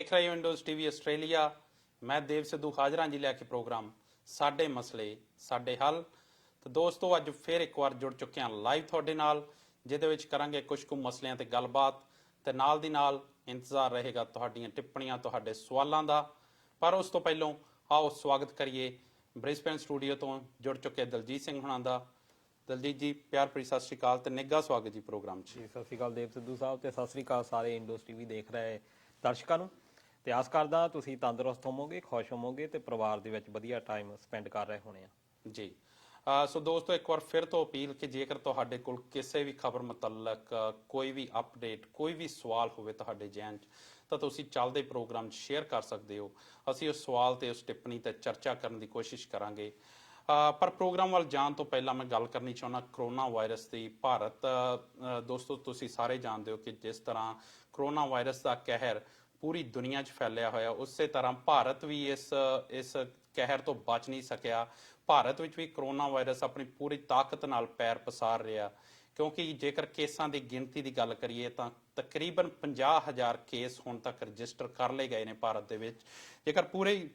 देख रहे हो इंडोज टीवी आस्ट्रेलिया। मैं देव सिद्धू हाजिर हाँ जी लैके प्रोग्राम साडे मसले साडे हल। तो दोस्तों अज फिर एक बार जुड़ चुके हैं लाइव थोड़े नाल, जिहदे विच करांगे कुछ कुछ मसलियां ते गलबात ते नाल दी नाल इंतजार रहेगा तुहाडीआं टिप्पणियां तुहाडे सवालों का। पर उस तो पहलों आओ स्वागत करिए ब्रिस्बेन स्टूडियो तो जुड़ चुके दलजीत सिंह हुणां दा। दलजीत जी प्यार भरी सत श्री अकाल ते निੱਘਾ स्वागत जी प्रोग्राम जी। सत श्री अकाल देव सिद्धू साहब ते सत श्री अकाल सारे इंडोज टीवी देख रहे दर्शकों ਨੂੰ ਤੇ ਆਸ ਕਰਦਾ ਤੁਸੀਂ ਤੰਦਰੁਸਤ ਹੋਵੋਗੇ, ਖੁਸ਼ ਹੋਵੋਗੇ ਤੇ ਪਰਿਵਾਰ ਦੇ ਵਿੱਚ ਵਧੀਆ ਟਾਈਮ ਸਪੈਂਡ ਕਰ ਰਹੇ ਹੋਣੇ ਆ ਜੀ। ਸੋ ਦੋਸਤੋ ਇੱਕ ਵਾਰ ਫਿਰ ਤੋਂ ਅਪੀਲ ਕਿ ਜੇਕਰ ਤੁਹਾਡੇ ਕੋਲ ਕਿਸੇ ਵੀ ਖਬਰ ਮੁਤਲਕ ਕੋਈ ਵੀ ਅਪਡੇਟ ਕੋਈ ਵੀ ਸਵਾਲ ਹੋਵੇ ਤੁਹਾਡੇ ਜ਼ਿਹਨ 'ਚ ਤਾਂ ਤੁਸੀਂ ਚੱਲਦੇ ਪ੍ਰੋਗਰਾਮ 'ਚ ਸ਼ੇਅਰ ਕਰ ਸਕਦੇ ਹੋ। ਅਸੀਂ ਉਸ ਸਵਾਲ ਤੇ ਉਸ ਟਿੱਪਣੀ ਤੇ ਚਰਚਾ ਕਰਨ ਦੀ ਕੋਸ਼ਿਸ਼ ਕਰਾਂਗੇ। ਪਰ ਪ੍ਰੋਗਰਾਮ ਵੱਲ ਜਾਣ ਤੋਂ ਪਹਿਲਾਂ ਮੈਂ ਗੱਲ ਕਰਨੀ ਚਾਹੁੰਦਾ ਕਰੋਨਾ ਵਾਇਰਸ ਦੀ। ਭਾਰਤ ਦੋਸਤੋ ਤੁਸੀਂ ਸਾਰੇ ਜਾਣਦੇ ਹੋ ਕਿ ਜਿਸ ਤਰ੍ਹਾਂ ਕਰੋਨਾ ਵਾਇਰਸ ਦਾ ਕਹਿਰ ਪੂਰੀ ਦੁਨੀਆ 'ਚ ਫੈਲਿਆ ਹੋਇਆ, ਉਸੇ ਤਰ੍ਹਾਂ ਭਾਰਤ ਵੀ ਇਸ ਕਹਿਰ ਤੋਂ ਬਚ ਨਹੀਂ ਸਕਿਆ। ਭਾਰਤ ਵਿੱਚ ਵੀ ਕਰੋਨਾ ਵਾਇਰਸ ਆਪਣੀ ਪੂਰੀ ਤਾਕਤ ਨਾਲ ਪੈਰ ਪਸਾਰ ਰਿਹਾ, ਕਿਉਂਕਿ ਜੇਕਰ ਕੇਸਾਂ ਦੀ ਗਿਣਤੀ ਦੀ ਗੱਲ ਕਰੀਏ ਤਾਂ ਤਕਰੀਬਨ 50,000 ਕੇਸ ਹੁਣ ਤੱਕ ਰਜਿਸਟਰ ਕਰ ਲਏ ਗਏ ਨੇ ਭਾਰਤ ਦੇ ਵਿੱਚ। ਜੇਕਰ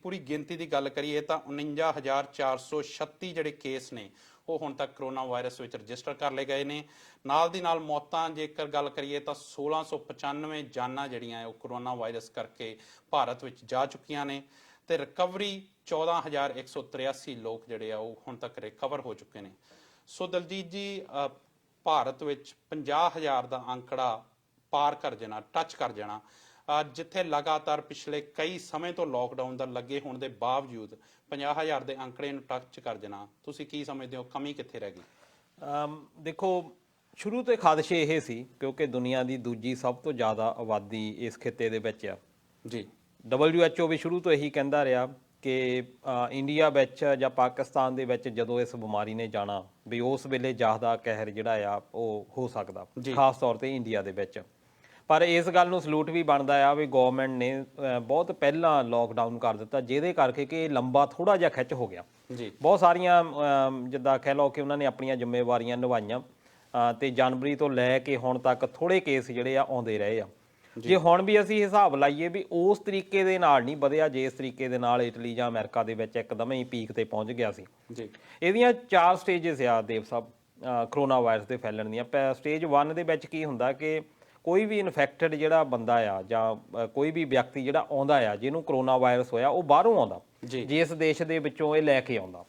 ਪੂਰੀ ਗਿਣਤੀ ਦੀ ਗੱਲ ਕਰੀਏ ਤਾਂ 49,436 ਜਿਹੜੇ ਕੇਸ ਨੇ ਉਹ ਹੁਣ ਤੱਕ ਕਰੋਨਾ ਵਾਇਰਸ ਵਿੱਚ ਰਜਿਸਟਰ ਕਰ ਲਏ ਗਏ ਨੇ। ਨਾਲ ਦੀ ਨਾਲ ਮੌਤਾਂ ਜੇਕਰ ਗੱਲ ਕਰੀਏ ਤਾਂ 1695 ਜਾਨਾਂ ਜਿਹੜੀਆਂ ਉਹ ਕਰੋਨਾ ਵਾਇਰਸ ਕਰਕੇ ਭਾਰਤ ਵਿੱਚ ਜਾ ਚੁੱਕੀਆਂ ਨੇ ਤੇ ਰਿਕਵਰੀ 14,183 ਲੋਕ ਜਿਹੜੇ ਆ ਉਹ ਹੁਣ ਤੱਕ ਰਿਕਵਰ ਹੋ ਚੁੱਕੇ ਨੇ। ਸੋ ਦਲਜੀਤ ਜੀ, ਭਾਰਤ ਵਿੱਚ 50,000 ਦਾ ਅੰਕੜਾ ਪਾਰ ਕਰ ਜਾਣਾ, ਟੱਚ ਕਰ ਜਾਣਾ, ਜਿੱਥੇ ਲਗਾਤਾਰ ਪਿਛਲੇ ਕਈ ਸਮੇਂ ਤੋਂ ਲੋਕਡਾਊਨ ਦਾ ਲੱਗੇ ਹੋਣ ਦੇ ਬਾਵਜੂਦ 50,000 ਦੇ ਅੰਕੜੇ ਨੂੰ ਟੱਚ ਕਰ ਜਾਣਾ, ਤੁਸੀਂ ਕੀ ਸਮਝਦੇ ਹੋ, ਕਮੀ ਕਿੱਥੇ ਰਹਿ ਗਈ? ਦੇਖੋ, ਸ਼ੁਰੂ ਤੋਂ ਖਾਦਸ਼ੇ ਇਹ ਸੀ ਕਿਉਂਕਿ ਦੁਨੀਆ ਦੀ ਦੂਜੀ ਸਭ ਤੋਂ ਜ਼ਿਆਦਾ ਆਬਾਦੀ ਇਸ ਖਿੱਤੇ ਦੇ ਵਿੱਚ ਆ ਜੀ। WHO ਵੀ ਸ਼ੁਰੂ ਤੋਂ ਇਹੀ ਕਹਿੰਦਾ ਰਿਹਾ ਕਿ ਇੰਡੀਆ ਵਿੱਚ ਜਾਂ ਪਾਕਿਸਤਾਨ ਦੇ ਵਿੱਚ ਜਦੋਂ ਇਸ ਬਿਮਾਰੀ ਨੇ ਜਾਣਾ ਵੀ ਉਸ ਵੇਲੇ ਜ਼ਿਆਦਾ ਕਹਿਰ ਜਿਹੜਾ ਆ ਉਹ ਹੋ ਸਕਦਾ, ਖਾਸ ਤੌਰ ਤੇ ਇੰਡੀਆ ਦੇ ਵਿੱਚ। ਪਰ ਇਸ ਗੱਲ ਨੂੰ ਸਲੂਟ ਵੀ ਬਣਦਾ ਆ ਵੀ ਗੌਰਮੈਂਟ ਨੇ ਬਹੁਤ ਪਹਿਲਾਂ ਲੋਕਡਾਊਨ ਕਰ ਦਿੱਤਾ, ਜਿਹਦੇ ਕਰਕੇ ਕਿ ਇਹ ਲੰਬਾ ਥੋੜਾ ਜਿਹਾ ਖਿੱਚ ਹੋ ਗਿਆ। ਬਹੁਤ ਸਾਰੀਆਂ ਜਿੱਦਾਂ ਕਹਿ ਲਓ ਕਿ ਉਹਨਾਂ ਨੇ ਆਪਣੀਆਂ ਜ਼ਿੰਮੇਵਾਰੀਆਂ ਨਿਭਾਈਆਂ ਤੇ ਜਨਵਰੀ ਤੋਂ ਲੈ ਕੇ ਹੁਣ ਤੱਕ ਥੋੜੇ ਕੇਸ ਜਿਹੜੇ ਆ ਆਉਂਦੇ ਰਹੇ ਆ। ਜੇ ਹੁਣ ਵੀ ਅਸੀਂ ਹਿਸਾਬ ਲਾਈਏ ਵੀ ਉਸ ਤਰੀਕੇ ਦੇ ਨਾਲ ਨਹੀਂ ਵਧਿਆ ਜਿਸ ਤਰੀਕੇ ਦੇ ਨਾਲ ਇਟਲੀ ਜਾਂ ਅਮਰੀਕਾ ਦੇ ਵਿੱਚ ਇੱਕਦਮ ਹੀ ਪੀਕ ਤੇ ਪਹੁੰਚ ਗਿਆ ਸੀ। ਇਹਦੀਆਂ 4 ਸਟੇਜਸ ਆ ਦੇਵ ਸਾਹਿਬ ਕਰੋਨਾ ਵਾਇਰਸ ਦੇ ਫੈਲਣ ਦੀਆਂ। ਸਟੇਜ 1 ਦੇ ਵਿੱਚ ਕੀ ਹੁੰਦਾ ਕਿ ਕੋਈ ਵੀ ਇਨਫੈਕਟਡ ਜਿਹੜਾ ਬੰਦਾ ਆ ਜਾਂ ਕੋਈ ਵੀ ਵਿਅਕਤੀ ਜਿਹੜਾ ਆਉਂਦਾ ਆ ਜਿਹਨੂੰ ਕਰੋਨਾ ਵਾਇਰਸ ਹੋਇਆ, ਉਹ ਬਾਹਰੋਂ ਆਉਂਦਾ, ਜਿਸ ਦੇਸ਼ ਦੇ ਵਿੱਚੋਂ ਇਹ ਲੈ ਕੇ ਆਉਂਦਾ।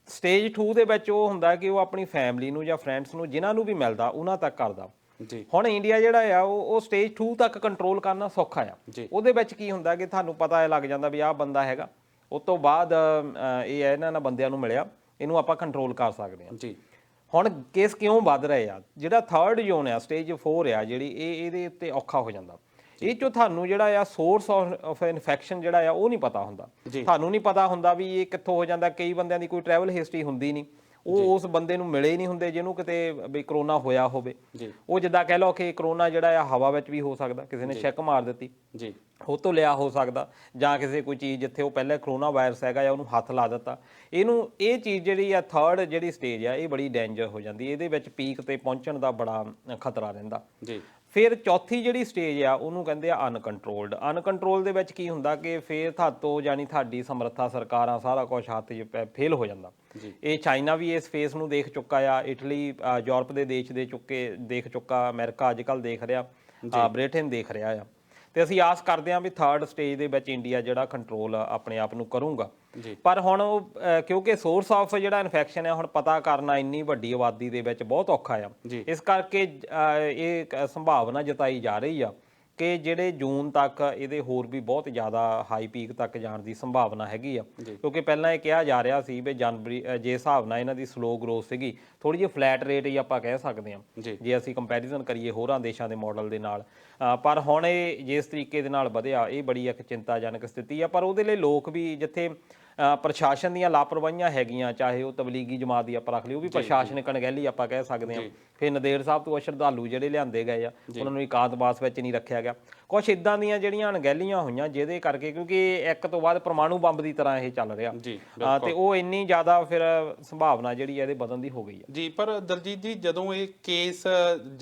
ਸਟੇਜ 2 ਦੇ ਵਿੱਚ ਉਹ ਹੁੰਦਾ ਕਿ ਉਹ ਆਪਣੀ ਫੈਮਿਲੀ ਨੂੰ ਜਾਂ ਫਰੈਂਡਸ ਨੂੰ ਜਿਨ੍ਹਾਂ ਨੂੰ ਵੀ ਮਿਲਦਾ ਉਹਨਾਂ ਤੱਕ ਕਰਦਾ। ਹੁਣ ਇੰਡੀਆ ਜਿਹੜਾ ਆ ਉਹ ਸਟੇਜ 2 ਤੱਕ ਕੰਟਰੋਲ ਕਰਨਾ ਸੌਖਾ ਆ। ਉਹਦੇ ਵਿੱਚ ਕੀ ਹੁੰਦਾ ਕਿ ਤੁਹਾਨੂੰ ਪਤਾ ਲੱਗ ਜਾਂਦਾ ਵੀ ਆਹ ਬੰਦਾ ਹੈਗਾ, ਉਸ ਤੋਂ ਬਾਅਦ ਇਹ ਇਹਨਾਂ ਬੰਦਿਆਂ ਨੂੰ ਮਿਲਿਆ, ਇਹਨੂੰ ਆਪਾਂ ਕੰਟਰੋਲ ਕਰ ਸਕਦੇ ਹਾਂ। ਹੁਣ ਕੇਸ ਕਿਉਂ ਵੱਧ ਰਹੇ ਆ? ਜਿਹੜਾ 3rd ਜ਼ੋਨ ਆ, ਸਟੇਜ 4 ਆ ਜਿਹੜੀ, ਇਹਦੇ ਉੱਤੇ ਔਖਾ ਹੋ ਜਾਂਦਾ। ਇਹ 'ਚੋਂ ਤੁਹਾਨੂੰ ਜਿਹੜਾ ਆ ਸੋਰਸ ਆਫ ਇਨਫੈਕਸ਼ਨ ਜਿਹੜਾ ਆ ਉਹ ਨਹੀਂ ਪਤਾ ਹੁੰਦਾ। ਤੁਹਾਨੂੰ ਨਹੀਂ ਪਤਾ ਹੁੰਦਾ ਵੀ ਇਹ ਕਿੱਥੋਂ ਹੋ ਜਾਂਦਾ। ਕਈ ਬੰਦਿਆਂ ਦੀ ਕੋਈ ਟਰੈਵਲ ਹਿਸਟਰੀ ਹੁੰਦੀ ਨਹੀਂ, ਉਹ ਉਸ ਬੰਦੇ ਨੂੰ ਮਿਲੇ ਹੀ ਨਹੀਂ ਹੁੰਦੇ ਜਿਹਨੂੰ ਕਿਤੇ ਵੀ ਕਰੋਨਾ ਹੋਇਆ ਹੋਵੇ। ਉਹ ਜਿੱਦਾਂ ਕਹਿ ਲਓ ਕਿ ਕਰੋਨਾ ਜਿਹੜਾ ਆ ਹਵਾ ਵਿੱਚ ਵੀ ਹੋ ਸਕਦਾ, ਕਿਸੇ ਨੇ ਛਿੱਕ ਮਾਰ ਦਿੱਤੀ ਉਹ ਤੋਂ ਲਿਆ ਹੋ ਸਕਦਾ, ਜਾਂ ਕਿਸੇ ਕੋਈ ਚੀਜ਼ ਜਿੱਥੇ ਉਹ ਪਹਿਲਾਂ ਕਰੋਨਾ ਵਾਇਰਸ ਹੈਗਾ ਜਾਂ ਉਹਨੂੰ ਹੱਥ ਲਾ ਦਿੱਤਾ। ਇਹ ਚੀਜ਼ ਜਿਹੜੀ ਆ 3rd ਜਿਹੜੀ ਸਟੇਜ ਆ ਇਹ ਬੜੀ ਡੇਂਜਰ ਹੋ ਜਾਂਦੀ, ਇਹਦੇ ਵਿੱਚ ਪੀਕ ਤੇ ਪਹੁੰਚਣ ਦਾ ਬੜਾ ਖਤਰਾ ਰਹਿੰਦਾ। ਫਿਰ 4ਥੀ ਜਿਹੜੀ ਸਟੇਜ ਆ ਉਹਨੂੰ ਕਹਿੰਦੇ ਆ ਅਨਕੰਟਰੋਲਡ। ਅਨਕੰਟਰੋਲ ਦੇ ਵਿੱਚ ਕੀ ਹੁੰਦਾ ਕਿ ਫਿਰ ਤੁਹਾਤੋਂ ਜਾਨੀ ਤੁਹਾਡੀ ਸਮਰੱਥਾ, ਸਰਕਾਰਾਂ, ਸਾਰਾ ਕੁਛ ਹੱਥ 'ਚ ਫੇਲ ਹੋ ਜਾਂਦਾ। ਇਹ ਚਾਈਨਾ ਵੀ ਇਸ ਫੇਸ ਨੂੰ ਦੇਖ ਚੁੱਕਾ ਆ, ਇਟਲੀ ਯੂਰਪ ਦੇ ਦੇਸ਼ ਦੇਖ ਚੁੱਕਾ, ਅਮਰੀਕਾ ਅੱਜ ਕੱਲ੍ਹ ਦੇਖ ਰਿਹਾ, ਬ੍ਰਿਟੇਨ ਦੇਖ ਰਿਹਾ ਆ। ਤੇ ਅਸੀਂ ਆਸ ਕਰਦੇ ਹਾਂ ਵੀ 3rd ਸਟੇਜ ਦੇ ਵਿੱਚ ਇੰਡੀਆ ਜਿਹੜਾ ਕੰਟਰੋਲ ਆਪਣੇ ਆਪ ਨੂੰ ਕਰੂਗਾ। ਪਰ ਹੁਣ ਉਹ ਕਿਉਂਕਿ ਸੋਰਸ ਆਫ ਜਿਹੜਾ ਇਨਫੈਕਸ਼ਨ ਹੈ ਹੁਣ ਪਤਾ ਕਰਨਾ ਇੰਨੀ ਵੱਡੀ ਆਬਾਦੀ ਦੇ ਵਿੱਚ ਬਹੁਤ ਔਖਾ ਆ, ਇਸ ਕਰਕੇ ਇਹ ਸੰਭਾਵਨਾ ਜਤਾਈ ਜਾ ਰਹੀ ਆ ਕਿ ਜਿਹੜੇ ਜੂਨ ਤੱਕ ਇਹਦੇ ਹੋਰ ਵੀ ਬਹੁਤ ਜ਼ਿਆਦਾ ਹਾਈ ਪੀਕ ਤੱਕ ਜਾਣ ਦੀ ਸੰਭਾਵਨਾ ਹੈਗੀ ਆ। ਕਿਉਂਕਿ ਪਹਿਲਾਂ ਇਹ ਕਿਹਾ ਜਾ ਰਿਹਾ ਸੀ ਵੀ ਜਨਵਰੀ ਜੇ ਹਿਸਾਬ ਨਾਲ ਇਹਨਾਂ ਦੀ ਸਲੋ ਗਰੋਥ ਸੀਗੀ, ਥੋੜ੍ਹੀ ਜਿਹੀ ਫਲੈਟ ਰੇਟ ਹੀ ਆਪਾਂ ਕਹਿ ਸਕਦੇ ਹਾਂ ਜੇ ਅਸੀਂ ਕੰਪੈਰੀਜ਼ਨ ਕਰੀਏ ਹੋਰਾਂ ਦੇਸ਼ਾਂ ਦੇ ਮਾਡਲ ਦੇ ਨਾਲ। ਪਰ ਹੁਣ ਇਹ ਜਿਸ ਤਰੀਕੇ ਦੇ ਨਾਲ ਵਧਿਆ, ਇਹ ਬੜੀ ਇੱਕ ਚਿੰਤਾਜਨਕ ਸਥਿਤੀ ਆ। ਪਰ ਉਹਦੇ ਲਈ ਲੋਕ ਵੀ ਜਿੱਥੇ ਪ੍ਰਸ਼ਾਸਨ ਦੀਆਂ ਲਾਪਰਵਾਹੀਆਂ ਹੈਗੀਆਂ, ਚਾਹੇ ਉਹ ਤਬਲੀਗੀ ਜਮਾਤ ਦੀ ਆਪਾਂ ਰੱਖ ਲਈ, ਉਹ ਵੀ ਪ੍ਰਸ਼ਾਸਨਿਕ ਅਣਗਹਿਲੀ ਆਪਾਂ ਕਹਿ ਸਕਦੇ ਹਾਂ ਫਿਰ ਨੰਦੇੜ ਸਾਹਿਬ ਤੋਂ ਸ਼ਰਧਾਲੂ ਜਿਹੜੇ ਲਿਆਂਦੇ ਗਏ ਆ ਉਹਨਾਂ ਨੂੰ ਇਕਾਂਤਵਾਸ ਵਿੱਚ ਨਹੀਂ ਰੱਖਿਆ ਗਿਆ। ਕੁਛ ਇਦਾਂ ਦੀਆਂ ਜਿਹੜੀਆਂ ਅਣਗਹਿਲੀਆਂ ਹੋਈਆਂ ਜਿਹਦੇ ਕਰਕੇ, ਕਿਉਂਕਿ ਇੱਕ ਤੋਂ ਬਾਅਦ ਪਰਮਾਣੂ ਬੰਬ ਦੀ ਤਰ੍ਹਾਂ ਇਹ ਚੱਲ ਰਿਹਾ ਤੇ ਉਹ ਇੰਨੀ ਜ਼ਿਆਦਾ ਫਿਰ ਸੰਭਾਵਨਾ ਜਿਹੜੀ ਇਹਦੇ ਵਧਣ ਦੀ ਹੋ ਗਈ ਹੈ ਜੀ। ਪਰ ਦਲਜੀਤ ਜੀ, ਜਦੋਂ ਇਹ ਕੇਸ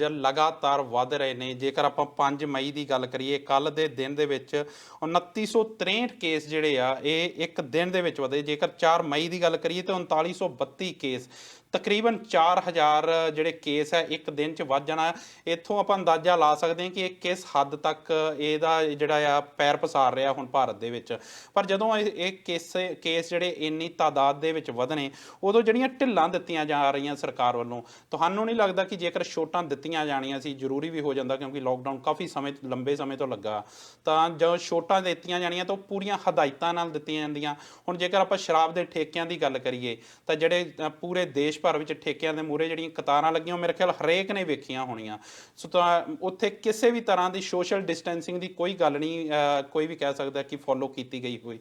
ਲਗਾਤਾਰ ਵੱਧ ਰਹੇ ਨੇ, ਜੇਕਰ ਆਪਾਂ 5 ਮਈ ਦੀ ਗੱਲ ਕਰੀਏ, ਕੱਲ ਦੇ ਦਿਨ ਦੇ ਵਿੱਚ 2963 ਕੇਸ ਜਿਹੜੇ ਆ ਇਹ ਇੱਕ ਦਿਨ ਦੇ ਵਿੱਚ ਵਧੇ। ਜੇਕਰ 4 ਮਈ ਦੀ ਗੱਲ ਕਰੀਏ ਤਾਂ 3932 ਕੇਸ, ਤਕਰੀਬਨ 4000 ਜਿਹੜੇ ਕੇਸ ਹੈ ਇੱਕ ਦਿਨ 'ਚ ਵੱਧ ਜਾਣਾ। ਇੱਥੋਂ ਆਪਾਂ ਅੰਦਾਜ਼ਾ ਲਾ ਸਕਦੇ ਹਾਂ ਕਿ ਇਹ ਕਿਸ ਹੱਦ ਤੱਕ ਇਹਦਾ ਜਿਹੜਾ ਆ ਪੈਰ ਪਸਾਰ ਰਿਹਾ ਹੁਣ ਭਾਰਤ ਦੇ ਵਿੱਚ। ਪਰ ਜਦੋਂ ਇਹ ਕੇਸ ਜਿਹੜੇ ਇੰਨੀ ਤਾਦਾਦ ਦੇ ਵਿੱਚ ਵਧਣੇ, ਉਦੋਂ ਜਿਹੜੀਆਂ ਢਿੱਲਾਂ ਦਿੱਤੀਆਂ ਜਾ ਰਹੀਆਂ ਸਰਕਾਰ ਵੱਲੋਂ, ਤੁਹਾਨੂੰ ਨਹੀਂ ਲੱਗਦਾ ਕਿ ਜੇਕਰ ਛੋਟਾਂ ਦਿੱਤੀਆਂ ਜਾਣੀਆਂ ਸੀ, ਜ਼ਰੂਰੀ ਵੀ ਹੋ ਜਾਂਦਾ ਕਿਉਂਕਿ ਲੋਕਡਾਊਨ ਕਾਫੀ ਲੰਬੇ ਸਮੇਂ ਤੋਂ ਲੱਗਾ, ਤਾਂ ਜਦੋਂ ਛੋਟਾਂ ਦਿੱਤੀਆਂ ਜਾਣੀਆਂ ਤਾਂ ਉਹ ਪੂਰੀਆਂ ਹਦਾਇਤਾਂ ਨਾਲ ਦਿੱਤੀਆਂ ਜਾਂਦੀਆਂ। ਹੁਣ ਜੇਕਰ ਆਪਾਂ ਸ਼ਰਾਬ ਦੇ ਠੇਕਿਆਂ ਦੀ ਗੱਲ ਕਰੀਏ ਤਾਂ ਜਿਹੜੇ ਪੂਰੇ ਦੇਸ਼ ਭਰ ਵਿੱਚ ਠੇਕਿਆਂ ਦੇ ਮੂਹਰੇ ਜਿਹੜੀਆਂ ਕਤਾਰਾਂ ਲੱਗੀਆਂ, ਮੇਰੇ ਖਿਆਲ ਹਰੇਕ ਨੇ ਵੇਖੀਆਂ ਹੋਣੀਆਂ। ਸੋ ਤਾਂ ਉੱਥੇ ਕਿਸੇ ਵੀ ਤਰ੍ਹਾਂ ਦੀ ਸੋਸ਼ਲ ਡਿਸਟੈਂਸਿੰਗ ਦੀ ਕੋਈ ਗੱਲ ਨਹੀਂ ਕੋਈ ਵੀ ਕਹਿ ਸਕਦਾ ਕਿ ਫੋਲੋ ਕੀਤੀ ਗਈ ਹੋਈ।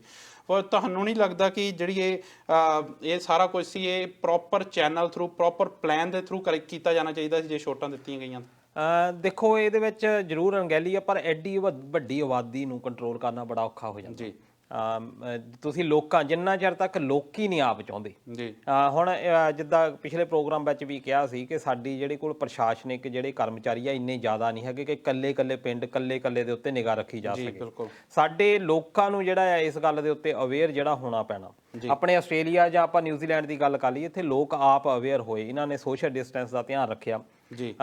ਪਰ ਤੁਹਾਨੂੰ ਨਹੀਂ ਲੱਗਦਾ ਕਿ ਜਿਹੜੀ ਇਹ ਸਾਰਾ ਕੁਝ ਸੀ, ਇਹ proper channel through, proper plan ਦੇ ਥਰੂ ਕੀਤਾ ਜਾਣਾ ਚਾਹੀਦਾ ਸੀ ਜੇ ਛੋਟਾਂ ਦਿੱਤੀਆਂ ਗਈਆਂ? ਦੇਖੋ, ਇਹਦੇ ਵਿੱਚ ਜ਼ਰੂਰ ਅਣਗਹਿਲੀ ਆ, ਪਰ ਐਡੀ ਵੱਡੀ ਆਬਾਦੀ ਨੂੰ ਕੰਟਰੋਲ ਕਰਨਾ ਬੜਾ ਔਖਾ ਹੋ ਜਾਂਦਾ ਜੀ। ਤੁਸੀਂ ਲੋਕਾਂ, ਜਿੰਨਾ ਚਿਰ ਤੱਕ ਲੋਕੀ ਨਹੀਂ ਆਪ ਚਾਹੁੰਦੇ ਜੀ। ਹੁਣ ਜਿੱਦਾਂ ਪਿਛਲੇ ਪ੍ਰੋਗਰਾਮ ਵਿੱਚ ਵੀ ਕਿਹਾ ਸੀ ਕਿ ਸਾਡੀ ਜਿਹੜੇ ਕੋਲ ਪ੍ਰਸ਼ਾਸਨਿਕ ਜਿਹੜੇ ਕਰਮਚਾਰੀ ਆ ਇੰਨੇ ਜ਼ਿਆਦਾ ਨਹੀਂ ਹੈਗੇ ਕਿ ਇਕੱਲੇ ਪਿੰਡ ਇਕੱਲੇ ਦੇ ਉੱਤੇ ਨਿਗਾਹ ਰੱਖੀ ਜਾ ਸਕੇ। ਸਾਡੇ ਲੋਕਾਂ ਨੂੰ ਜਿਹੜਾ ਆ ਇਸ ਗੱਲ ਦੇ ਉੱਤੇ ਅਵੇਅਰ ਜਿਹੜਾ ਹੋਣਾ ਪੈਣਾ। ਆਪਣੇ ਆਸਟ੍ਰੇਲੀਆ ਜਾਂ ਆਪਾਂ ਨਿਊਜ਼ੀਲੈਂਡ ਦੀ ਗੱਲ ਕਰ ਲਈਏ, ਇੱਥੇ ਲੋਕ ਆਪ ਅਵੇਅਰ ਹੋਏ, ਇਹਨਾਂ ਨੇ ਸੋਸ਼ਲ ਡਿਸਟੈਂਸ ਦਾ ਧਿਆਨ ਰੱਖਿਆ ਜੀ।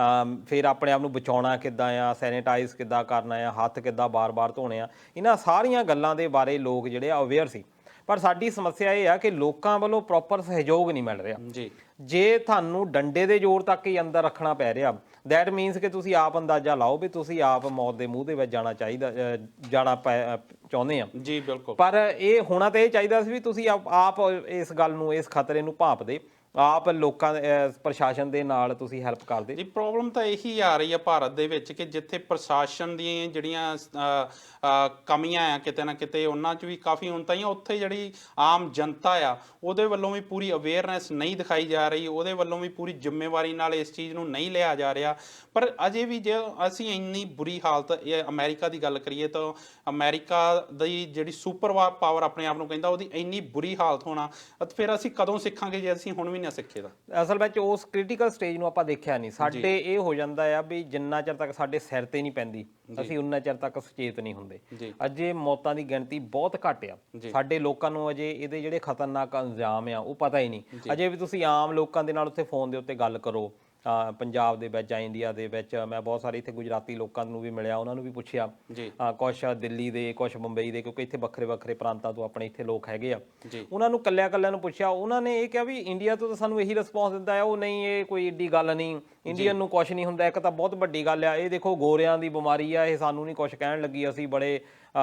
ਫਿਰ ਆਪਣੇ ਆਪ ਨੂੰ ਬਚਾਉਣਾ ਕਿੱਦਾਂ ਆ, ਸੈਨੀਟਾਈਜ਼ ਕਿੱਦਾਂ ਕਰਨਾ ਆ, ਹੱਥ ਕਿੱਦਾਂ ਬਾਰ-ਬਾਰ ਧੋਣੇ ਆ, ਇਹਨਾਂ ਸਾਰੀਆਂ ਗੱਲਾਂ ਦੇ ਬਾਰੇ ਲੋਕ ਜਿਹੜੇ ਆ ਅਵੇਅਰ ਸੀ। ਪਰ ਸਾਡੀ ਸਮੱਸਿਆ ਇਹ ਆ ਕਿ ਲੋਕਾਂ ਵੱਲੋਂ ਪ੍ਰੋਪਰ ਸਹਿਯੋਗ ਨਹੀਂ ਮਿਲ ਰਿਹਾ ਜੀ। ਜੇ ਤੁਹਾਨੂੰ ਡੰਡੇ ਦੇ ਜ਼ੋਰ ਤੱਕ ਹੀ ਅੰਦਰ ਰੱਖਣਾ ਪੈ ਰਿਹਾ, ਦੈਟ ਮੀਨਸ ਕਿ ਤੁਸੀਂ ਆਪ ਅੰਦਾਜ਼ਾ ਲਾਓ ਵੀ ਤੁਸੀਂ ਆਪ ਮੌਤ ਦੇ ਮੂੰਹ ਦੇ ਵਿੱਚ ਜਾਣਾ ਚਾਹੁੰਦੇ ਆ ਜੀ। ਬਿਲਕੁਲ। ਪਰ ਇਹ ਹੋਣਾ ਤਾਂ ਇਹ ਚਾਹੀਦਾ ਸੀ ਵੀ ਤੁਸੀਂ ਆਪ ਇਸ ਗੱਲ ਨੂੰ, ਇਸ ਖਤਰੇ ਨੂੰ ਭਾਂਪਦੇ, ਆਪ ਲੋਕਾਂ ਪ੍ਰਸ਼ਾਸਨ ਦੇ ਨਾਲ ਤੁਸੀਂ ਹੈਲਪ ਕਰਦੇ ਜੀ। ਪ੍ਰੋਬਲਮ ਤਾਂ ਇਹੀ ਆ ਰਹੀ ਆ ਭਾਰਤ ਦੇ ਵਿੱਚ ਕਿ ਜਿੱਥੇ ਪ੍ਰਸ਼ਾਸਨ ਦੀਆਂ ਜਿਹੜੀਆਂ ਕਮੀਆਂ ਆ ਕਿਤੇ ਨਾ ਕਿਤੇ, ਉਹਨਾਂ 'ਚ ਵੀ ਕਾਫੀ ਹੁਣ ਤਾਈਆਂ, ਉੱਥੇ ਜਿਹੜੀ ਆਮ ਜਨਤਾ ਆ ਉਹਦੇ ਵੱਲੋਂ ਵੀ ਪੂਰੀ ਅਵੇਅਰਨੈਸ ਨਹੀਂ ਦਿਖਾਈ ਜਾ ਰਹੀ, ਉਹਦੇ ਵੱਲੋਂ ਵੀ ਪੂਰੀ ਜ਼ਿੰਮੇਵਾਰੀ ਨਾਲ ਇਸ ਚੀਜ਼ ਨੂੰ ਨਹੀਂ ਲਿਆ ਜਾ ਰਿਹਾ। ਪਰ ਅਜੇ ਵੀ ਜੇ ਅਸੀਂ ਇੰਨੀ ਬੁਰੀ ਹਾਲਤ, ਇਹ ਅਮਰੀਕਾ ਦੀ ਗੱਲ ਕਰੀਏ ਤਾਂ ਅਮਰੀਕਾ ਦੀ ਜਿਹੜੀ ਸੁਪਰ ਪਾਵਰ ਆਪਣੇ ਆਪ ਨੂੰ ਕਹਿੰਦਾ, ਉਹਦੀ ਇੰਨੀ ਬੁਰੀ ਹਾਲਤ ਹੋਣਾ, ਫਿਰ ਅਸੀਂ ਕਦੋਂ ਸਿੱਖਾਂਗੇ ਜੇ ਅਸੀਂ ਹੁਣ ਵੀ ਨਾ ਸਿੱਖੇ ਤਾਂ? ਅਸਲ ਵਿੱਚ ਉਸ ਕ੍ਰਿਟੀਕਲ ਸਟੇਜ ਨੂੰ ਆਪਾਂ ਦੇਖਿਆ ਨਹੀਂ। ਸਾਡੇ ਇਹ ਹੋ ਜਾਂਦਾ ਆ ਵੀ ਜਿੰਨਾ ਚਿਰ ਤੱਕ ਸਾਡੇ ਸਿਰ ਤੇ ਨਹੀਂ ਪੈਂਦੀ, ਅਸੀਂ ਉਨਾ ਚਿਰ ਤੱਕ ਸੁਚੇਤ ਨਹੀਂ ਹੁੰਦੇ। ਅਜੇ ਮੌਤਾਂ ਦੀ ਗਿਣਤੀ ਬਹੁਤ ਘੱਟ ਆ, ਸਾਡੇ ਲੋਕਾਂ ਨੂੰ ਅਜੇ ਇਹਦੇ ਜਿਹੜੇ ਖਤਰਨਾਕ ਅੰਜਾਮ ਆ ਉਹ ਪਤਾ ਹੀ ਨਹੀਂ। ਅਜੇ ਵੀ ਤੁਸੀਂ ਆਮ ਲੋਕਾਂ ਦੇ ਨਾਲ ਉੱਥੇ ਫੋਨ ਦੇ ਉੱਤੇ ਗੱਲ ਕਰੋ, ਪੰਜਾਬ ਦੇ ਵਿੱਚ ਜਾਂ ਇੰਡੀਆ ਦੇ ਵਿੱਚ, ਮੈਂ ਬਹੁਤ ਸਾਰੇ ਇੱਥੇ ਗੁਜਰਾਤੀ ਲੋਕਾਂ ਨੂੰ ਵੀ ਮਿਲਿਆ, ਉਹਨਾਂ ਨੂੰ ਵੀ ਪੁੱਛਿਆ, ਕੁਛ ਦਿੱਲੀ ਦੇ, ਕੁਛ ਮੁੰਬਈ ਦੇ, ਕਿਉਂਕਿ ਇੱਥੇ ਵੱਖਰੇ ਪ੍ਰਾਂਤਾਂ ਤੋਂ ਆਪਣੇ ਇੱਥੇ ਲੋਕ ਹੈਗੇ ਆ, ਉਹਨਾਂ ਨੂੰ ਕੱਲਿਆਂ ਨੂੰ ਪੁੱਛਿਆ। ਉਹਨਾਂ ਨੇ ਇਹ ਕਿਹਾ ਵੀ ਇੰਡੀਆ ਤੋਂ ਤਾਂ ਸਾਨੂੰ ਇਹੀ ਰਿਸਪੌਂਸ ਦਿੰਦਾ ਹੈ, ਉਹ ਨਹੀਂ ਇਹ ਕੋਈ ਏਡੀ ਗੱਲ ਨਹੀਂ, ਇੰਡੀਅਨ ਨੂੰ ਕੁਛ ਨਹੀਂ ਹੁੰਦਾ। ਇੱਕ ਤਾਂ ਬਹੁਤ ਵੱਡੀ ਗੱਲ ਆ, ਇਹ ਦੇਖੋ ਗੋਰਿਆਂ ਦੀ ਬਿਮਾਰੀ ਆ, ਇਹ ਸਾਨੂੰ ਨਹੀਂ ਕੁਛ ਕਹਿਣ ਲੱਗੀ, ਅਸੀਂ ਬੜੇ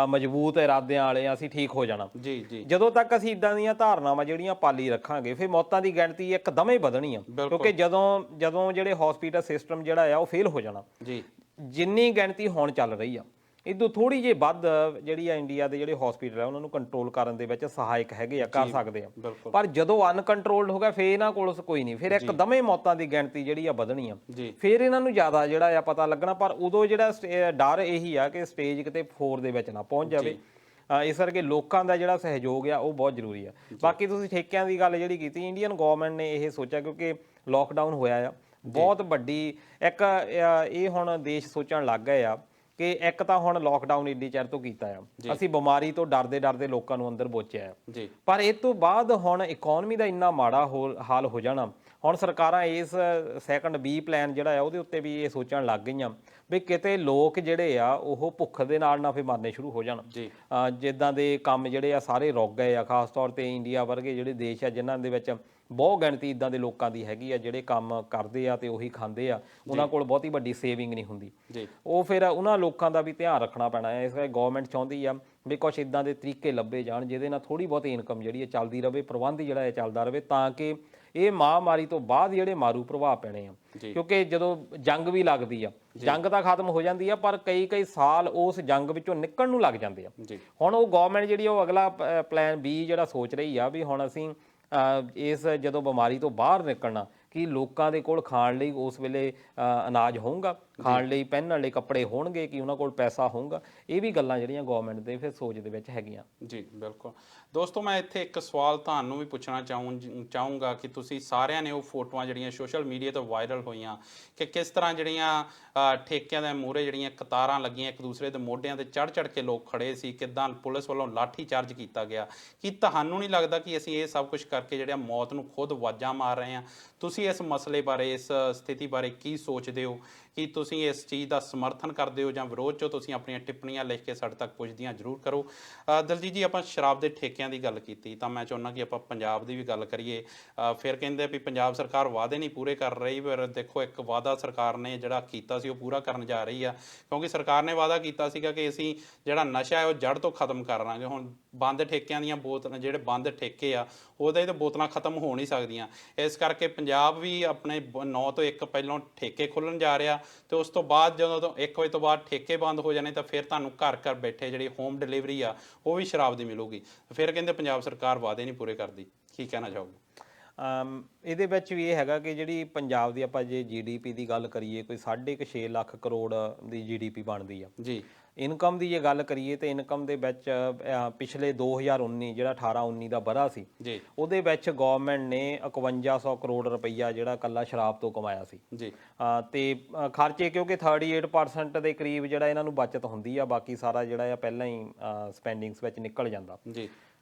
ਮਜ਼ਬੂਤ ਇਰਾਦਿਆਂ ਵਾਲੇ ਆ, ਅਸੀਂ ਠੀਕ ਹੋ ਜਾਣਾ ਜੀ। ਜਦੋਂ ਤੱਕ ਅਸੀਂ ਇਦਾਂ ਦੀਆਂ ਧਾਰਨਾਵਾਂ ਜਿਹੜੀਆਂ ਪਾਲੀ ਰੱਖਾਂਗੇ, ਫਿਰ ਮੌਤਾਂ ਦੀ ਗਿਣਤੀ ਇੱਕਦਮ ਹੀ ਵਧਣੀ ਆ, ਕਿਉਂਕਿ ਜਦੋਂ ਜਿਹੜੇ ਹਸਪੀਟਲ ਸਿਸਟਮ ਜਿਹੜਾ ਆ ਉਹ ਫੇਲ ਹੋ ਜਾਣਾ ਜੀ। ਜਿੰਨੀ ਗਿਣਤੀ ਹੁਣ ਚੱਲ ਰਹੀ ਆ, ਇਦੋਂ ਥੋੜੀ ਜਿਹੀ ਵੱਧ ਜਿਹੜੀ ਆ ਇੰਡੀਆ ਦੇ ਜਿਹੜੇ ਹਸਪੀਟਲ ਆ ਉਹਨਾਂ ਨੂੰ ਕੰਟਰੋਲ ਕਰਨ ਦੇ ਵਿੱਚ ਸਹਾਇਕ ਹੈਗੇ ਆ, ਕਰ ਸਕਦੇ ਆ। ਪਰ ਜਦੋਂ ਅਨਕੰਟਰੋਲਡ ਹੋ ਗਿਆ, ਫਿਰ ਇਹਨਾਂ ਕੋਲ ਕੋਈ ਨਹੀਂ, ਫਿਰ ਇੱਕਦਮ ਹੀ ਮੌਤਾਂ ਦੀ ਗਿਣਤੀ ਜਿਹੜੀ ਆ ਵਧਣੀ ਆ, ਫਿਰ ਇਹਨਾਂ ਨੂੰ ਜ਼ਿਆਦਾ ਜਿਹੜਾ ਆ ਪਤਾ ਲੱਗਣਾ। ਪਰ ਉਦੋਂ ਜਿਹੜਾ ਡਰ ਇਹੀ ਆ ਕਿ ਸਟੇਜ ਕਿਤੇ 4 ਦੇ ਵਿੱਚ ਨਾ ਪਹੁੰਚ ਜਾਵੇ। ਇਸ ਕਰਕੇ ਲੋਕਾਂ ਦਾ ਜਿਹੜਾ ਸਹਿਯੋਗ ਆ ਉਹ ਬਹੁਤ ਜ਼ਰੂਰੀ ਆ। ਬਾਕੀ ਤੁਸੀਂ ਠੇਕਿਆਂ ਦੀ ਗੱਲ ਜਿਹੜੀ ਕੀਤੀ, ਇੰਡੀਅਨ ਗਵਰਨਮੈਂਟ ਨੇ ਇਹ ਸੋਚਿਆ, ਕਿਉਂਕਿ ਲੋਕਡਾਊਨ ਹੋਇਆ ਆ ਬਹੁਤ ਵੱਡੀ ਇੱਕ, ਇਹ ਹੁਣ ਦੇਸ਼ ਸੋਚਣ ਲੱਗ ਗਏ ਆ ਕਿ ਇੱਕ ਤਾਂ ਹੁਣ ਲੋਕਡਾਊਨ ਇੰਨੀ ਚਿਰ ਤੋਂ ਕੀਤਾ ਆ, ਅਸੀਂ ਬਿਮਾਰੀ ਤੋਂ ਡਰਦੇ ਲੋਕਾਂ ਨੂੰ ਅੰਦਰ ਬੋਚਿਆ ਆ, ਪਰ ਇਹ ਤੋਂ ਬਾਅਦ ਹੁਣ ਇਕਨੋਮੀ ਦਾ ਇੰਨਾ ਮਾੜਾ ਹਾਲ ਹੋ ਜਾਣਾ, ਹੁਣ ਸਰਕਾਰਾਂ ਇਸ ਸੈਕੰਡ B ਪਲਾਨ ਜਿਹੜਾ ਆ ਉਹਦੇ ਉੱਤੇ ਵੀ ਇਹ ਸੋਚਣ ਲੱਗ ਗਈਆਂ ਵੀ ਕਿਤੇ ਲੋਕ ਜਿਹੜੇ ਆ ਉਹ ਭੁੱਖ ਦੇ ਨਾਲ ਨਾ ਫਿਰ ਮਰਨੇ ਸ਼ੁਰੂ ਹੋ ਜਾਣ। ਜਿੱਦਾਂ ਦੇ ਕੰਮ ਜਿਹੜੇ ਆ ਸਾਰੇ ਰੁਕ ਗਏ ਆ, ਖਾਸ ਤੌਰ ਤੇ ਇੰਡੀਆ ਵਰਗੇ ਜਿਹੜੇ ਦੇਸ਼ ਆ ਜਿਨ੍ਹਾਂ ਦੇ ਵਿੱਚ ਬਹੁਤ ਗਿਣਤੀ ਇੱਦਾਂ ਦੇ ਲੋਕਾਂ ਦੀ ਹੈਗੀ ਆ ਜਿਹੜੇ ਕੰਮ ਕਰਦੇ ਆ ਤੇ ਉਹੀ ਖਾਂਦੇ ਆ, ਉਹਨਾਂ ਕੋਲ ਬਹੁਤੀ ਵੱਡੀ ਸੇਵਿੰਗ ਨਹੀਂ ਹੁੰਦੀ, ਉਹ ਫਿਰ ਉਹਨਾਂ ਲੋਕਾਂ ਦਾ ਵੀ ਧਿਆਨ ਰੱਖਣਾ ਪੈਣਾ ਹੈ। ਇਸ ਕਰਕੇ ਗਵਰਨਮੈਂਟ ਚਾਹੁੰਦੀ ਆ ਵੀ ਕੁਛ ਇੱਦਾਂ ਦੇ ਤਰੀਕੇ ਲੱਭੇ ਜਾਣ ਜਿਹਦੇ ਨਾਲ ਥੋੜ੍ਹੀ ਬਹੁਤੀ ਇਨਕਮ ਜਿਹੜੀ ਹੈ ਚੱਲਦੀ ਰਹੇ, ਪ੍ਰਬੰਧ ਜਿਹੜਾ ਹੈ ਚੱਲਦਾ ਰਹੇ, ਤਾਂ ਕਿ ਇਹ ਮਹਾਂਮਾਰੀ ਤੋਂ ਬਾਅਦ ਜਿਹੜੇ ਮਾਰੂ ਪ੍ਰਭਾਵ ਪੈਣੇ ਆ, ਕਿਉਂਕਿ ਜਦੋਂ ਜੰਗ ਵੀ ਲੱਗਦੀ ਆ, ਜੰਗ ਤਾਂ ਖਤਮ ਹੋ ਜਾਂਦੀ ਆ ਪਰ ਕਈ ਸਾਲ ਉਸ ਜੰਗ ਵਿੱਚੋਂ ਨਿਕਲਣ ਨੂੰ ਲੱਗ ਜਾਂਦੇ ਆ। ਹੁਣ ਉਹ ਗਵਰਨਮੈਂਟ ਜਿਹੜੀ ਉਹ ਅਗਲਾ ਪਲਾਨ B ਜਿਹੜਾ ਸੋਚ ਰਹੀ ਆ ਵੀ ਹੁਣ ਅਸੀਂ ਇਸ ਜਦੋਂ ਬਿਮਾਰੀ ਤੋਂ ਬਾਹਰ ਨਿਕਲਣਾ ਕਿ ਲੋਕਾਂ ਦੇ ਕੋਲ ਖਾਣ ਲਈ ਉਸ ਵੇਲੇ ਅਨਾਜ ਹੋਊਗਾ, ਖਾਣ ਲਈ ਪਹਿਨਣ ਲਈ ਕੱਪੜੇ ਹੋਣਗੇ, ਕਿ ਉਹਨਾਂ ਕੋਲ ਪੈਸਾ ਹੋਊਗਾ। ਇਹ ਵੀ ਗੱਲਾਂ ਜਿਹੜੀਆਂ ਗਵਰਨਮੈਂਟ ਦੇ ਫਿਰ ਸੋਚ ਦੇ ਵਿੱਚ ਹੈਗੀਆਂ। ਜੀ ਬਿਲਕੁਲ ਦੋਸਤੋ, ਮੈਂ ਇੱਥੇ ਇੱਕ ਸਵਾਲ ਤੁਹਾਨੂੰ ਵੀ ਪੁੱਛਣਾ ਚਾਹੂੰਗਾ ਕਿ ਤੁਸੀਂ ਸਾਰਿਆਂ ਨੇ ਉਹ ਫੋਟੋਆਂ ਜਿਹੜੀਆਂ ਸੋਸ਼ਲ ਮੀਡੀਆ ਤੋਂ ਵਾਇਰਲ ਹੋਈਆਂ ਕਿ ਕਿਸ ਤਰ੍ਹਾਂ ਜਿਹੜੀਆਂ ਠੇਕਿਆਂ ਦੇ ਮੂਹਰੇ ਜਿਹੜੀਆਂ ਕਤਾਰਾਂ ਲੱਗੀਆਂ, ਇੱਕ ਦੂਸਰੇ ਦੇ ਮੋਢਿਆਂ ਤੇ ਚੜ੍ਹ ਕੇ ਲੋਕ ਖੜੇ ਸੀ, ਕਿੱਦਾਂ ਪੁਲਿਸ ਵੱਲੋਂ ਲਾਠੀ ਚਾਰਜ ਕੀਤਾ ਗਿਆ। ਕੀ ਤੁਹਾਨੂੰ ਨਹੀਂ ਲੱਗਦਾ ਕਿ ਅਸੀਂ ਇਹ ਸਭ ਕੁਝ ਕਰਕੇ ਜਿਹੜਾ ਮੌਤ ਨੂੰ ਖੁਦ ਆਵਾਜ਼ਾਂ ਮਾਰ ਰਹੇ ਹਾਂ? ਤੁਸੀਂ ਇਸ ਮਸਲੇ ਬਾਰੇ, ਇਸ ਸਥਿਤੀ ਬਾਰੇ ਕੀ ਸੋਚਦੇ ਹੋ? ਕੀ ਤੁਸੀਂ ਇਸ ਚੀਜ਼ ਦਾ ਸਮਰਥਨ ਕਰਦੇ ਹੋ ਜਾਂ ਵਿਰੋਧ 'ਚੋਂ? ਤੁਸੀਂ ਆਪਣੀਆਂ ਟਿੱਪਣੀਆਂ ਲਿਖ ਕੇ ਸਾਡੇ ਤੱਕ ਪੁੱਜਦੀਆਂ ਜ਼ਰੂਰ ਕਰੋ। ਦਲਜੀਤ ਜੀ, ਆਪਾਂ ਸ਼ਰਾਬ ਦੇ ਠੇਕਿਆਂ ਦੀ ਗੱਲ ਕੀਤੀ, ਤਾਂ ਮੈਂ ਚਾਹੁੰਦਾ ਕਿ ਆਪਾਂ ਪੰਜਾਬ ਦੀ ਵੀ ਗੱਲ ਕਰੀਏ। ਫਿਰ ਕਹਿੰਦੇ ਵੀ ਪੰਜਾਬ ਸਰਕਾਰ ਵਾਅਦੇ ਨਹੀਂ ਪੂਰੇ ਕਰ ਰਹੀ, ਪਰ ਦੇਖੋ ਇੱਕ ਵਾਅਦਾ ਸਰਕਾਰ ਨੇ ਜਿਹੜਾ ਕੀਤਾ ਸੀ ਉਹ ਪੂਰਾ ਕਰਨ ਜਾ ਰਹੀ ਆ, ਕਿਉਂਕਿ ਸਰਕਾਰ ਨੇ ਵਾਅਦਾ ਕੀਤਾ ਸੀਗਾ ਕਿ ਅਸੀਂ ਜਿਹੜਾ ਨਸ਼ਾ ਹੈ ਉਹ ਜੜ੍ਹ ਤੋਂ ਖਤਮ ਕਰ ਲਾਂਗੇ। ਹੁਣ ਬੰਦ ਠੇਕਿਆਂ ਦੀਆਂ ਬੋਤਲਾਂ, ਜਿਹੜੇ ਬੰਦ ਠੇਕੇ ਆ ਉਹਦੇ ਤਾਂ ਬੋਤਲਾਂ ਖਤਮ ਹੋ ਨਹੀਂ ਸਕਦੀਆਂ। ਇਸ ਕਰਕੇ ਪੰਜਾਬ ਵੀ ਆਪਣੇ 9 ਤੋਂ 1 ਪਹਿਲੋਂ ਠੇਕੇ ਖੁੱਲ੍ਹਣ ਜਾ ਰਿਹਾ, ਤੇ ਉਸ ਤੋਂ ਬਾਅਦ ਜਦੋਂ 1 ਵਜੇ ਤੋਂ ਬਾਅਦ ਠੇਕੇ ਬੰਦ ਹੋ ਜਾਣੇ ਤਾਂ ਫਿਰ ਤੁਹਾਨੂੰ ਘਰ ਘਰ ਬੈਠੇ ਜਿਹੜੀ ਹੋਮ ਡਿਲੀਵਰੀ ਆ ਉਹ ਵੀ ਸ਼ਰਾਬ ਦੀ ਮਿਲੂਗੀ। ਫਿਰ ਕਹਿੰਦੇ ਪੰਜਾਬ ਸਰਕਾਰ ਵਾਅਦੇ ਨਹੀਂ ਪੂਰੇ ਕਰਦੀ। ਕੀ ਕਹਿਣਾ ਚਾਹੋਗੇ? ਇਹਦੇ ਵਿੱਚ ਵੀ ਇਹ ਹੈਗਾ ਕਿ ਜਿਹੜੀ ਪੰਜਾਬ ਦੀ ਆਪਾਂ ਜੇ GDP ਦੀ ਗੱਲ ਕਰੀਏ, ਕੋਈ 6.5 ਲੱਖ ਕਰੋੜ ਦੀ GDP ਬਣਦੀ ਆ ਜੀ। ਇਨਕਮ ਦੀ ਜੇ ਗੱਲ ਕਰੀਏ ਤਾਂ ਇਨਕਮ ਦੇ ਵਿੱਚ ਪਿਛਲੇ 2019 ਜਿਹੜਾ 18-19 ਦਾ ਵਰ੍ਹਾ ਸੀ ਜੀ, ਉਹਦੇ ਵਿੱਚ ਗਵਰਨਮੈਂਟ ਨੇ 5100 ਕਰੋੜ ਰੁਪਈਆ ਜਿਹੜਾ ਇਕੱਲਾ ਸ਼ਰਾਬ ਤੋਂ ਕਮਾਇਆ ਸੀ ਜੀ। ਤੇ ਖਰਚੇ ਕਿਉਂਕਿ 38% ਦੇ ਕਰੀਬ ਜਿਹੜਾ ਇਹਨਾਂ ਨੂੰ ਬਚਤ ਹੁੰਦੀ ਆ, ਬਾਕੀ ਸਾਰਾ ਜਿਹੜਾ ਆ ਪਹਿਲਾਂ ਹੀ ਸਪੈਂਡਿੰਗਸ ਵਿੱਚ ਨਿਕਲ ਜਾਂਦਾ ਜੀ।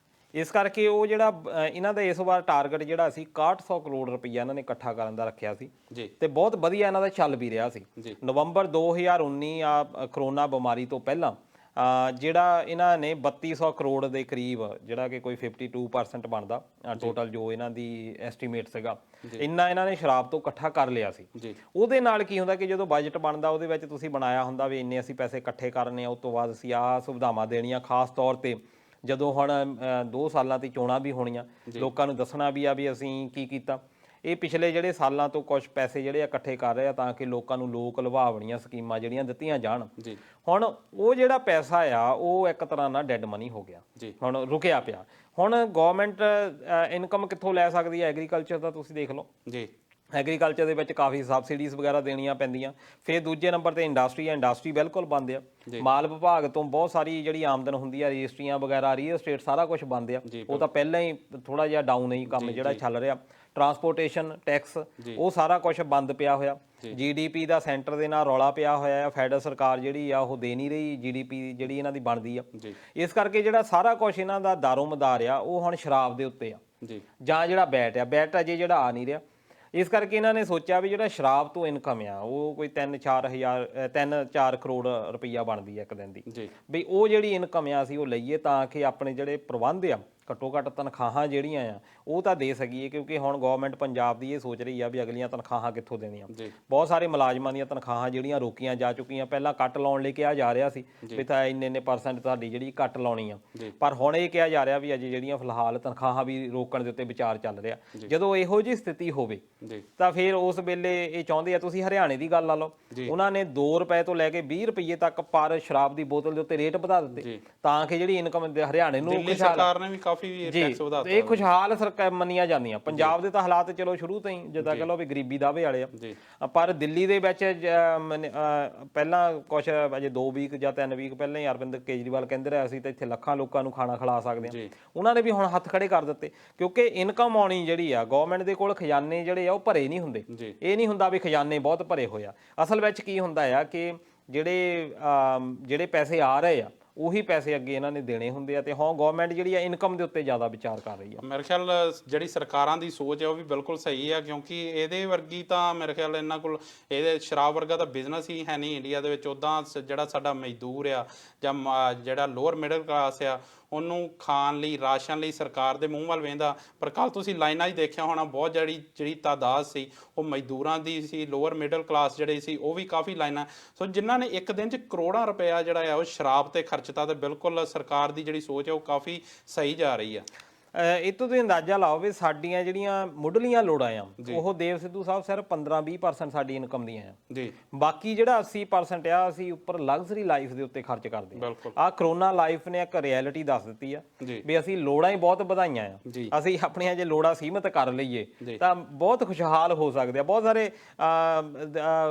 ਇਸ ਕਰਕੇ ਉਹ ਜਿਹੜਾ ਇਹਨਾਂ ਦਾ ਇਸ ਵਾਰ ਟਾਰਗੇਟ ਜਿਹੜਾ ਸੀ 6100 ਕਰੋੜ ਰੁਪਈਆ ਇਹਨਾਂ ਨੇ ਇਕੱਠਾ ਕਰਨ ਦਾ ਰੱਖਿਆ ਸੀ ਜੀ, ਤੇ ਬਹੁਤ ਵਧੀਆ ਇਹਨਾਂ ਦਾ ਚੱਲ ਵੀ ਰਿਹਾ ਸੀ। ਨਵੰਬਰ 2019 ਕਰੋਨਾ ਬਿਮਾਰੀ ਤੋਂ ਪਹਿਲਾਂ ਜਿਹੜਾ ਇਹਨਾਂ ਨੇ 3200 ਕਰੋੜ ਦੇ ਕਰੀਬ, ਜਿਹੜਾ ਕਿ ਕੋਈ 52% ਬਣਦਾ ਟੋਟਲ ਜੋ ਇਹਨਾਂ ਦੀ ਐਸਟੀਮੇਟ ਸੀਗਾ, ਇੰਨਾ ਇਹਨਾਂ ਨੇ ਸ਼ਰਾਬ ਤੋਂ ਇਕੱਠਾ ਕਰ ਲਿਆ ਸੀ। ਉਹਦੇ ਨਾਲ ਕੀ ਹੁੰਦਾ ਕਿ ਜਦੋਂ ਬਜਟ ਬਣਦਾ ਉਹਦੇ ਵਿੱਚ ਤੁਸੀਂ ਬਣਾਇਆ ਹੁੰਦਾ ਵੀ ਇੰਨੇ ਅਸੀਂ ਪੈਸੇ ਇਕੱਠੇ ਕਰਨੇ ਆ, ਉਸ ਤੋਂ ਬਾਅਦ ਅਸੀਂ ਆਹ ਸੁਵਿਧਾਵਾਂ ਦੇਣੀਆਂ, ਖਾਸ ਤੌਰ ਤੇ ਜਦੋਂ ਹੁਣ 2 ਸਾਲਾਂ ਦੀ ਚੋਣਾਂ ਵੀ ਹੋਣੀਆਂ, ਲੋਕਾਂ ਨੂੰ ਦੱਸਣਾ ਵੀ ਆ ਵੀ ਅਸੀਂ ਕੀ ਕੀਤਾ। ਇਹ ਪਿਛਲੇ ਜਿਹੜੇ ਸਾਲਾਂ ਤੋਂ ਕੁਝ ਪੈਸੇ ਜਿਹੜੇ ਇਕੱਠੇ ਕਰ ਰਹੇ ਆ ਤਾਂ ਕਿ ਲੋਕਾਂ ਨੂੰ ਲੋਕ ਲੁਭਾਵਣੀਆਂ ਸਕੀਮਾਂ ਜਿਹੜੀਆਂ ਦਿੱਤੀਆਂ ਜਾਣ। ਹੁਣ ਉਹ ਜਿਹੜਾ ਪੈਸਾ ਆ ਉਹ ਇੱਕ ਤਰ੍ਹਾਂ ਨਾਲ ਡੈਡ ਮਨੀ ਹੋ ਗਿਆ, ਹੁਣ ਰੁਕਿਆ ਪਿਆ। ਹੁਣ ਗਵਰਨਮੈਂਟ ਇਨਕਮ ਕਿੱਥੋਂ ਲੈ ਸਕਦੀ ਹੈ? ਐਗਰੀਕਲਚਰ ਦਾ ਤੁਸੀਂ ਦੇਖ ਲਓ ਜੀ, ਐਗਰੀਕਲਚਰ ਦੇ ਵਿੱਚ ਕਾਫੀ ਸਬਸਿਡੀਜ਼ ਵਗੈਰਾ ਦੇਣੀਆਂ ਪੈਂਦੀਆਂ। ਫਿਰ ਦੂਜੇ ਨੰਬਰ ਤੇ ਇੰਡਸਟਰੀ ਬਿਲਕੁਲ ਬੰਦ ਆ। ਮਾਲ ਵਿਭਾਗ ਤੋਂ ਬਹੁਤ ਸਾਰੀ ਜਿਹੜੀ ਆਮਦਨ ਹੁੰਦੀ ਆ, ਰਜਿਸਟਰੀਆਂ ਵਗੈਰਾ, ਰੀਅਲ ਸਟੇਟ, ਸਾਰਾ ਕੁਝ ਬੰਦ ਆ। ਉਹ ਤਾਂ ਪਹਿਲਾਂ ਹੀ ਥੋੜਾ ਜਿਹਾ ਡਾਊਨ ਹੀ ਕੰਮ ਜਿਹੜਾ ਚੱਲ ਰਿਹਾ। ਟਰਾਂਸਪੋਰਟੇਸ਼ਨ ਟੈਕਸ ਉਹ ਸਾਰਾ ਕੁਝ ਬੰਦ ਪਿਆ ਹੋਇਆ। GDP ਦਾ ਸੈਂਟਰ ਦੇ ਨਾਲ ਰੌਲਾ ਪਿਆ ਹੋਇਆ ਆ। ਫੈਡਰਲ ਸਰਕਾਰ ਜਿਹੜੀ ਆ ਉਹ ਦੇ ਨਹੀਂ ਰਹੀ GDP ਜਿਹੜੀ ਇਹਨਾਂ ਦੀ ਬਣਦੀ ਆ। ਇਸ ਕਰਕੇ ਜਿਹੜਾ ਸਾਰਾ ਕੁਝ ਇਹਨਾਂ ਦਾ ਦਾਰੋਮਦਾਰ ਆ ਉਹ ਹੁਣ ਸ਼ਰਾਬ ਦੇ ਉੱਤੇ ਆ, ਜਾਂ ਜਿਹੜਾ ਬੈਟ ਅਜੇ ਜਿਹੜਾ ਆ ਨਹੀਂ ਰਿਹਾ। ਇਸ ਕਰਕੇ ਇਹਨਾਂ ਨੇ ਸੋਚਿਆ ਵੀ ਜਿਹੜਾ ਸ਼ਰਾਬ ਤੋਂ ਇਨਕਮ ਆ ਉਹ ਕੋਈ 3-4 ਕਰੋੜ ਰੁਪਈਆ ਬਣਦੀ ਆ ਇੱਕ ਦਿਨ ਦੀ, ਵੀ ਉਹ ਜਿਹੜੀ ਇਨਕਮ ਆ ਅਸੀਂ ਉਹ ਲਈਏ ਤਾਂ ਕਿ ਆਪਣੇ ਜਿਹੜੇ ਪ੍ਰਬੰਧ ਆ, ਘੱਟੋ ਘੱਟ ਤਨਖਾਹਾਂ ਜਿਹੜੀਆਂ ਆ ਉਹ ਤਾਂ ਦੇ ਸਕੀਏ। ਕਿਉਂਕਿ ਹੁਣ ਗਵਰਨਮੈਂਟ ਪੰਜਾਬ ਦੀ ਇਹ ਸੋਚ ਰਹੀ ਆ ਵੀ ਅਗਲੀਆਂ ਤਨਖਾਹਾਂ ਕਿੱਥੋਂ ਦੇਣੀਆਂ। ਬਹੁਤ ਸਾਰੇ ਮੁਲਾਜ਼ਮਾਂ ਦੀਆਂ ਤਨਖਾਹਾਂ ਜਿਹੜੀਆਂ ਰੋਕੀਆਂ ਜਾ ਚੁੱਕੀਆਂ। ਪਹਿਲਾਂ ਕੱਟ ਲਾਉਣ ਲਈ ਕਿਹਾ ਜਾ ਰਿਹਾ ਸੀ ਵੀ ਤਾਂ ਇੰਨੇ % ਤੁਹਾਡੀ ਜਿਹੜੀ ਕੱਟ ਲਾਉਣੀ ਆ, ਪਰ ਹੁਣ ਇਹ ਕਿਹਾ ਜਾ ਰਿਹਾ ਵੀ ਅਜੇ ਜਿਹੜੀਆਂ ਫਿਲਹਾਲ ਤਨਖਾਹਾਂ ਵੀ ਰੋਕਣ ਦੇ ਉੱਤੇ ਵਿਚਾਰ ਚੱਲ ਰਿਹਾ। ਜਦੋਂ ਇਹੋ ਜਿਹੀ ਸਥਿਤੀ ਹੋਵੇ ਤਾਂ ਫਿਰ ਉਸ ਵੇਲੇ ਇਹ ਚਾਹੁੰਦੇ ਆ, ਤੁਸੀਂ ਹਰਿਆਣੇ ਦੀ ਗੱਲ ਲਾ ਲਓ, ਉਹਨਾਂ ਨੇ 2 ਰੁਪਏ ਤੋਂ ਲੈ ਕੇ 20 ਰੁਪਏ ਤੱਕ ਪਰ ਸ਼ਰਾਬ ਦੀ ਬੋਤਲ ਦੇ ਉੱਤੇ ਰੇਟ ਵਧਾ ਦਿੱਤੇ ਤਾਂ ਕਿ ਜਿਹੜੀ ਇਨਕਮ ਹਰਿਆਣੇ ਨੂੰ ਇਹ ਖੁਸ਼ਹਾਲ ਸਰਕਾਰ ਮੰਨੀਆਂ ਜਾਂਦੀਆਂ। ਪੰਜਾਬ ਦੇ ਤਾਂ ਹਾਲਾਤ ਚਲੋ ਸ਼ੁਰੂ ਤੋਂ ਹੀ ਜਿੱਦਾਂ ਕਹ ਲਓ ਵੀ ਗਰੀਬੀ ਦਾਅਵੇ ਵਾਲੇ ਆ, ਪਰ ਦਿੱਲੀ ਦੇ ਵਿੱਚ ਪਹਿਲਾਂ ਕੁਛ ਅਜੇ 2 ਵੀਕ ਜਾਂ 3 ਵੀਕ ਪਹਿਲਾਂ ਹੀ ਅਰਵਿੰਦ ਕੇਜਰੀਵਾਲ ਕਹਿੰਦੇ ਰਿਹਾ ਸੀ ਤਾਂ ਇੱਥੇ ਲੱਖਾਂ ਲੋਕਾਂ ਨੂੰ ਖਾਣਾ ਖਿਲਾ ਸਕਦੇ ਆ। ਉਹਨਾਂ ਨੇ ਵੀ ਹੁਣ ਹੱਥ ਖੜੇ ਕਰ ਦਿੱਤੇ ਕਿਉਂਕਿ ਇਨਕਮ ਆਉਣੀ ਜਿਹੜੀ ਆ, ਗਵਰਨਮੈਂਟ ਦੇ ਕੋਲ ਖਜ਼ਾਨੇ ਜਿਹੜੇ ਆ ਉਹ ਭਰੇ ਨਹੀਂ ਹੁੰਦੇ। ਇਹ ਨਹੀਂ ਹੁੰਦਾ ਵੀ ਖਜ਼ਾਨੇ ਬਹੁਤ ਭਰੇ ਹੋਏ ਆ। ਅਸਲ ਵਿੱਚ ਕੀ ਹੁੰਦਾ ਆ ਕਿ ਜਿਹੜੇ ਪੈਸੇ ਆ ਰਹੇ ਆ ਉਹੀ ਪੈਸੇ ਅੱਗੇ ਇਹਨਾਂ ਨੇ ਦੇਣੇ ਹੁੰਦੇ ਆ। ਤੇ ਹਾਂ ਗਵਰਨਮੈਂਟ ਜਿਹੜੀ ਆ ਇਨਕਮ ਦੇ ਉੱਤੇ ਜ਼ਿਆਦਾ ਵਿਚਾਰ ਕਰ ਰਹੀ ਆ। ਮੇਰੇ ਖਿਆਲ ਜਿਹੜੀ ਸਰਕਾਰਾਂ ਦੀ ਸੋਚ ਹੈ ਉਹ ਵੀ ਬਿਲਕੁਲ ਸਹੀ ਆ, ਕਿਉਂਕਿ ਇਹਦੇ ਵਰਗੀ ਤਾਂ ਮੇਰੇ ਖਿਆਲ ਇਹਨਾਂ ਕੋਲ ਇਹਦੇ ਸ਼ਰਾਬ ਵਰਗਾ ਤਾਂ ਬਿਜ਼ਨਸ ਹੀ ਹੈ ਨਹੀਂ ਇੰਡੀਆ ਦੇ ਵਿੱਚ। ਉੱਦਾਂ ਜਿਹੜਾ ਸਾਡਾ ਮਜ਼ਦੂਰ ਆ ਜਾਂ ਜਿਹੜਾ ਲੋਅਰ ਮਿਡਲ ਕਲਾਸ ਆ ਉਹਨੂੰ ਖਾਣ ਲਈ, ਰਾਸ਼ਨ ਲਈ ਸਰਕਾਰ ਦੇ ਮੂੰਹ ਵੱਲ ਵੇਂਦਾ। ਪਰ ਕੱਲ੍ਹ ਤੁਸੀਂ ਲਾਈਨਾਂ 'ਚ ਦੇਖਿਆ ਹੋਣਾ, ਬਹੁਤ ਜਿਹੜੀ ਤਾਦਾਦ ਸੀ ਉਹ ਮਜ਼ਦੂਰਾਂ ਦੀ ਸੀ, ਲੋਅਰ ਮਿਡਲ ਕਲਾਸ ਜਿਹੜੇ ਸੀ ਉਹ ਵੀ ਕਾਫੀ ਲਾਈਨਾਂ। ਸੋ ਜਿਨ੍ਹਾਂ ਨੇ ਇੱਕ ਦਿਨ 'ਚ ਕਰੋੜਾਂ ਰੁਪਇਆ ਜਿਹੜਾ ਆ ਉਹ ਸ਼ਰਾਬ 'ਤੇ ਖਰਚਤਾ, ਤੇ ਬਿਲਕੁਲ ਸਰਕਾਰ ਦੀ ਜਿਹੜੀ ਸੋਚ ਹੈ ਉਹ ਕਾਫੀ ਸਹੀ ਜਾ ਰਹੀ ਆ। ਇਹ ਤੋਂ ਤੁਸੀਂ ਅੰਦਾਜ਼ਾ ਲਾਓ ਵੀ ਸਾਡੀਆਂ ਜਿਹੜੀਆਂ ਮੁੱਢਲੀਆਂ ਲੋੜਾਂ ਆ ਉਹ ਦੇਵ ਸਿੱਧੂ ਸਾਹਿਬ ਸਿਰਫ 15-20% ਸਾਡੀ ਇਨਕਮ ਦੀਆਂ ਆ ਜੀ। ਬਾਕੀ ਜਿਹੜਾ 80% ਆ ਅਸੀਂ ਉੱਪਰ ਲਗਜ਼ਰੀ ਲਾਈਫ ਦੇ ਉੱਤੇ ਖਰਚ ਕਰਦੇ ਆ। ਆਹ ਕਰੋਨਾ ਲਾਈਫ ਨੇ ਇੱਕ ਰਿਐਲਿਟੀ ਦੱਸ ਦਿੱਤੀ ਆ ਵੀ ਅਸੀਂ ਲੋੜਾਂ ਹੀ ਬਹੁਤ ਵਧਾਈਆਂ ਆ। ਅਸੀਂ ਆਪਣੀਆਂ ਜੇ ਲੋੜਾਂ ਸੀਮਤ ਕਰ ਲਈਏ ਤਾਂ ਬਹੁਤ ਖੁਸ਼ਹਾਲ ਹੋ ਸਕਦੇ ਆ। ਬਹੁਤ ਸਾਰੇ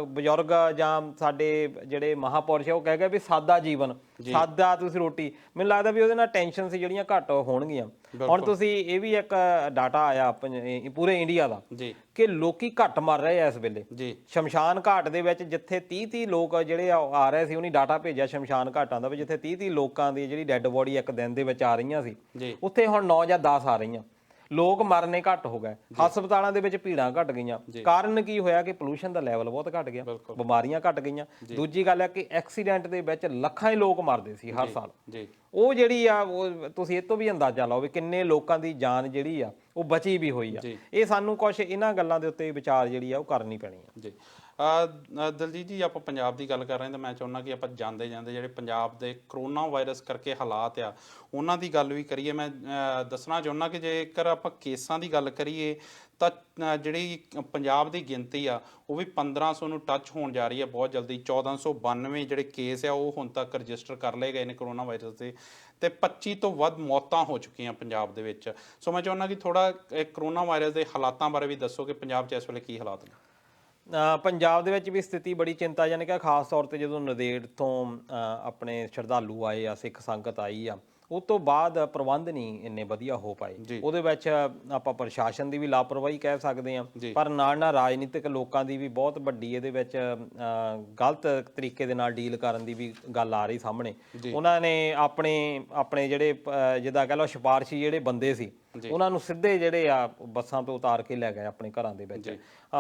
ਬਜ਼ੁਰਗ ਜਾਂ ਸਾਡੇ ਜਿਹੜੇ ਮਹਾਪੁਰਸ਼ ਆ ਉਹ ਕਹਿ ਗਏ ਵੀ ਸਾਦਾ ਜੀਵਨ, ਸਾਦਾ ਤੁਸੀਂ ਰੋਟੀ, ਮੈਨੂੰ ਲੱਗਦਾ ਵੀ ਉਹਦੇ ਨਾਲ ਟੈਨਸ਼ਨ ਸੀ ਜਿਹੜੀਆਂ ਘੱਟ ਹੋਣਗੀਆਂ। ਹੁਣ ਤੁਸੀਂ ਇਹ ਵੀ ਇੱਕ ਡਾਟਾ ਆਇਆ ਪੂਰੇ ਇੰਡੀਆ ਦਾ ਕਿ ਲੋਕੀ ਘੱਟ ਮਰ ਰਹੇ ਆ ਇਸ ਵੇਲੇ। ਸ਼ਮਸ਼ਾਨ ਘਾਟ ਦੇ ਵਿੱਚ ਜਿੱਥੇ 30-30 ਲੋਕ ਜਿਹੜੇ ਆ ਰਹੇ ਸੀ, ਉਹਨੇ ਡਾਟਾ ਭੇਜਿਆ ਸ਼ਮਸ਼ਾਨ ਘਾਟਾਂ ਦਾ ਵੀ ਜਿੱਥੇ 30-30 ਲੋਕਾਂ ਦੀ ਜਿਹੜੀ ਡੈੱਡ ਬੋਡੀ ਇੱਕ ਦਿਨ ਦੇ ਵਿੱਚ ਆ ਰਹੀਆਂ ਸੀ, ਉੱਥੇ ਹੁਣ 9 ਜਾਂ 10 ਆ ਰਹੀਆਂ। ਲੋਕ ਮਰਨੇ ਘੱਟ ਹੋ ਗਏ, ਹਸਪਤਾਲਾਂ ਦੇ ਵਿੱਚ ਭੀੜਾਂ ਘੱਟ ਗਈਆਂ। ਕਾਰਨ ਕੀ ਹੋਇਆ ਕਿ ਪੋਲੂਸ਼ਨ ਦਾ ਲੈਵਲ ਬਹੁਤ ਘੱਟ ਗਿਆ, ਬਿਮਾਰੀਆਂ ਘੱਟ ਗਈਆਂ। ਦੂਜੀ ਗੱਲ ਹੈ ਕਿ ਐਕਸੀਡੈਂਟ ਦੇ ਵਿੱਚ ਲੱਖਾਂ ਹੀ ਲੋਕ ਮਰਦੇ ਸੀ ਹਰ ਸਾਲ। ਉਹ ਜਿਹੜੀ ਆ ਉਹ ਤੁਸੀਂ ਇਹ ਤੋਂ ਵੀ ਅੰਦਾਜ਼ਾ ਲਾਓ ਵੀ ਕਿੰਨੇ ਲੋਕਾਂ ਦੀ ਜਾਨ ਜਿਹੜੀ ਆ ਉਹ ਬਚੀ ਵੀ ਹੋਈ ਆ। ਇਹ ਸਾਨੂੰ ਕੁਝ ਇਹਨਾਂ ਗੱਲਾਂ ਦੇ ਉੱਤੇ ਵਿਚਾਰ ਜਿਹੜੀ ਆ ਉਹ ਕਰਨੀ ਪੈਣੀ ਆ। ਜੀ ਦਲਜੀਤ ਜੀ, ਆਪਾਂ ਪੰਜਾਬ ਦੀ ਗੱਲ ਕਰ ਰਹੇ ਹਾਂ ਤਾਂ ਮੈਂ ਚਾਹੁੰਦਾ ਕਿ ਆਪਾਂ ਜਾਂਦੇ ਜਿਹੜੇ ਪੰਜਾਬ ਦੇ ਕਰੋਨਾ ਵਾਇਰਸ ਕਰਕੇ ਹਾਲਾਤ ਆ ਉਹਨਾਂ ਦੀ ਗੱਲ ਵੀ ਕਰੀਏ। ਮੈਂ ਦੱਸਣਾ ਚਾਹੁੰਦਾ ਕਿ ਜੇਕਰ ਆਪਾਂ ਕੇਸਾਂ ਦੀ ਗੱਲ ਕਰੀਏ ਤਾਂ ਜਿਹੜੀ ਪੰਜਾਬ ਦੀ ਗਿਣਤੀ ਆ ਉਹ ਵੀ 1500 ਨੂੰ ਟੱਚ ਹੋਣ ਜਾ ਰਹੀ ਹੈ ਬਹੁਤ ਜਲਦੀ। 1492 ਜਿਹੜੇ ਕੇਸ ਆ ਉਹ ਹੁਣ ਤੱਕ ਰਜਿਸਟਰ ਕਰ ਲਏ ਗਏ ਨੇ ਕਰੋਨਾ ਵਾਇਰਸ ਦੇ, ਤੇ 25 ਤੋਂ ਵੱਧ ਮੌਤਾਂ ਹੋ ਚੁੱਕੀਆਂ ਪੰਜਾਬ ਦੇ ਵਿੱਚ। ਸੋ ਮੈਂ ਚਾਹੁੰਦਾ ਕਿ ਥੋੜਾ ਕਰੋਨਾ ਵਾਇਰਸ ਦੇ ਹਾਲਾਤਾਂ ਬਾਰੇ ਵੀ ਦੱਸੋ ਕਿ ਪੰਜਾਬ 'ਚ ਇਸ ਵੇਲੇ ਕੀ ਹਾਲਾਤ ਨੇ। ਪੰਜਾਬ ਦੇ ਵਿੱਚ ਵੀ ਸਥਿਤੀ ਬੜੀ ਚਿੰਤਾਜਨਕ ਹੈ, ਖਾਸ ਤੌਰ ਤੇ ਜਦੋਂ ਨੰਦੇੜ ਤੋਂ ਆਪਣੇ ਸ਼ਰਧਾਲੂ ਆਏ ਆ, ਸਿੱਖ ਸੰਗਤ ਆਈ ਆ, ਉਸ ਤੋਂ ਬਾਅਦ ਪ੍ਰਬੰਧ ਨਹੀਂ ਇੰਨੇ ਵਧੀਆ ਹੋ ਪਾਏ। ਉਹਦੇ ਵਿੱਚ ਆਪਾਂ ਪ੍ਰਸ਼ਾਸਨ ਦੀ ਵੀ ਲਾਪਰਵਾਹੀ ਕਹਿ ਸਕਦੇ ਹਾਂ, ਪਰ ਨਾਲ ਨਾਲ ਰਾਜਨੀਤਿਕ ਲੋਕਾਂ ਦੀ ਵੀ ਬਹੁਤ ਵੱਡੀ ਇਹਦੇ ਵਿੱਚ ਗਲਤ ਤਰੀਕੇ ਦੇ ਨਾਲ ਡੀਲ ਕਰਨ ਦੀ ਵੀ ਗੱਲ ਆ ਰਹੀ ਸਾਹਮਣੇ। ਉਹਨਾਂ ਨੇ ਆਪਣੇ ਜਿਹੜੇ ਜਿੱਦਾਂ ਕਹਿ ਲਓ ਸਿਫਾਰਸ਼ੀ ਜਿਹੜੇ ਬੰਦੇ ਸੀ ਉਹਨਾਂ ਨੂੰ ਸਿੱਧੇ ਜਿਹੜੇ ਆ ਬੱਸਾਂ ਤੋਂ ਉਤਾਰ ਕੇ ਲੈ ਗਏ ਆਪਣੇ ਘਰਾਂ ਦੇ ਵਿੱਚ,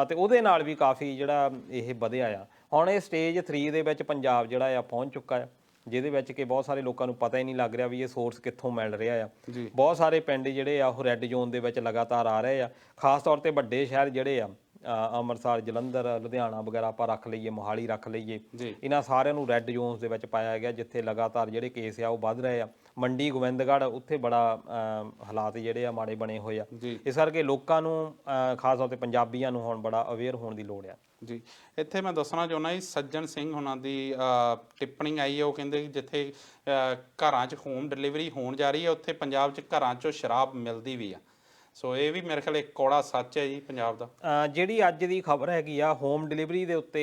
ਤੇ ਉਹਦੇ ਨਾਲ ਵੀ ਕਾਫੀ ਜਿਹੜਾ ਇਹ ਵਧਿਆ ਆ। ਹੁਣ ਇਹ ਸਟੇਜ 3 ਦੇ ਵਿੱਚ ਪੰਜਾਬ ਜਿਹੜਾ ਆ ਪਹੁੰਚ ਚੁੱਕਾ ਆ, ਜਿਹਦੇ ਵਿੱਚ ਕਿ ਬਹੁਤ ਸਾਰੇ ਲੋਕਾਂ ਨੂੰ ਪਤਾ ਹੀ ਨਹੀਂ ਲੱਗ ਰਿਹਾ ਵੀ ਇਹ ਸੋਰਸ ਕਿੱਥੋਂ ਮਿਲ ਰਿਹਾ ਆ। ਬਹੁਤ ਸਾਰੇ ਪਿੰਡ ਜਿਹੜੇ ਆ ਉਹ ਰੈੱਡ ਜ਼ੋਨ ਦੇ ਵਿੱਚ ਲਗਾਤਾਰ ਆ ਰਹੇ ਆ। ਖਾਸ ਤੌਰ ਤੇ ਵੱਡੇ ਸ਼ਹਿਰ ਜਿਹੜੇ ਆ ਅੰਮ੍ਰਿਤਸਰ, ਜਲੰਧਰ, ਲੁਧਿਆਣਾ ਵਗੈਰਾ ਆਪਾਂ ਰੱਖ ਲਈਏ, ਮੋਹਾਲੀ ਰੱਖ ਲਈਏ, ਇਹਨਾਂ ਸਾਰਿਆਂ ਨੂੰ ਰੈੱਡ ਜ਼ੋਨਸ ਦੇ ਵਿੱਚ ਪਾਇਆ ਗਿਆ ਜਿੱਥੇ ਲਗਾਤਾਰ ਜਿਹੜੇ ਕੇਸ ਆ ਉਹ ਵੱਧ ਰਹੇ ਆ। ਮੰਡੀ, ਗੋਬਿੰਦਗੜ੍ਹ, ਉੱਥੇ ਬੜਾ ਹਾਲਾਤ ਜਿਹੜੇ ਆ ਮਾੜੇ ਬਣੇ ਹੋਏ ਆ। ਇਸ ਕਰਕੇ ਲੋਕਾਂ ਨੂੰ ਖਾਸ ਤੌਰ ਤੇ ਪੰਜਾਬੀਆਂ ਨੂੰ ਹੁਣ ਬੜਾ ਅਵੇਅਰ ਹੋਣ ਦੀ ਲੋੜ ਆ। ਜੀ, ਇੱਥੇ ਮੈਂ ਦੱਸਣਾ ਚਾਹੁੰਦਾ ਜੀ ਸੱਜਣ ਸਿੰਘ ਹੁਣਾਂ ਦੀ ਟਿੱਪਣੀ ਆਈ ਹੈ। ਉਹ ਕਹਿੰਦੇ ਕਿ ਜਿੱਥੇ ਘਰਾਂ 'ਚ ਹੋਮ ਡਿਲੀਵਰੀ ਹੋਣ ਜਾ ਰਹੀ ਹੈ ਉੱਥੇ ਪੰਜਾਬ 'ਚ ਘਰਾਂ 'ਚੋਂ ਸ਼ਰਾਬ ਮਿਲਦੀ ਵੀ ਆ। ਸੋ ਇਹ ਵੀ ਮੇਰੇ ਖਿਆਲ ਇੱਕ ਕੌੜਾ ਸੱਚ ਹੈ ਜੀ ਪੰਜਾਬ ਦਾ। ਜਿਹੜੀ ਅੱਜ ਦੀ ਖਬਰ ਹੈਗੀ ਆ ਹੋਮ ਡਿਲੀਵਰੀ ਦੇ ਉੱਤੇ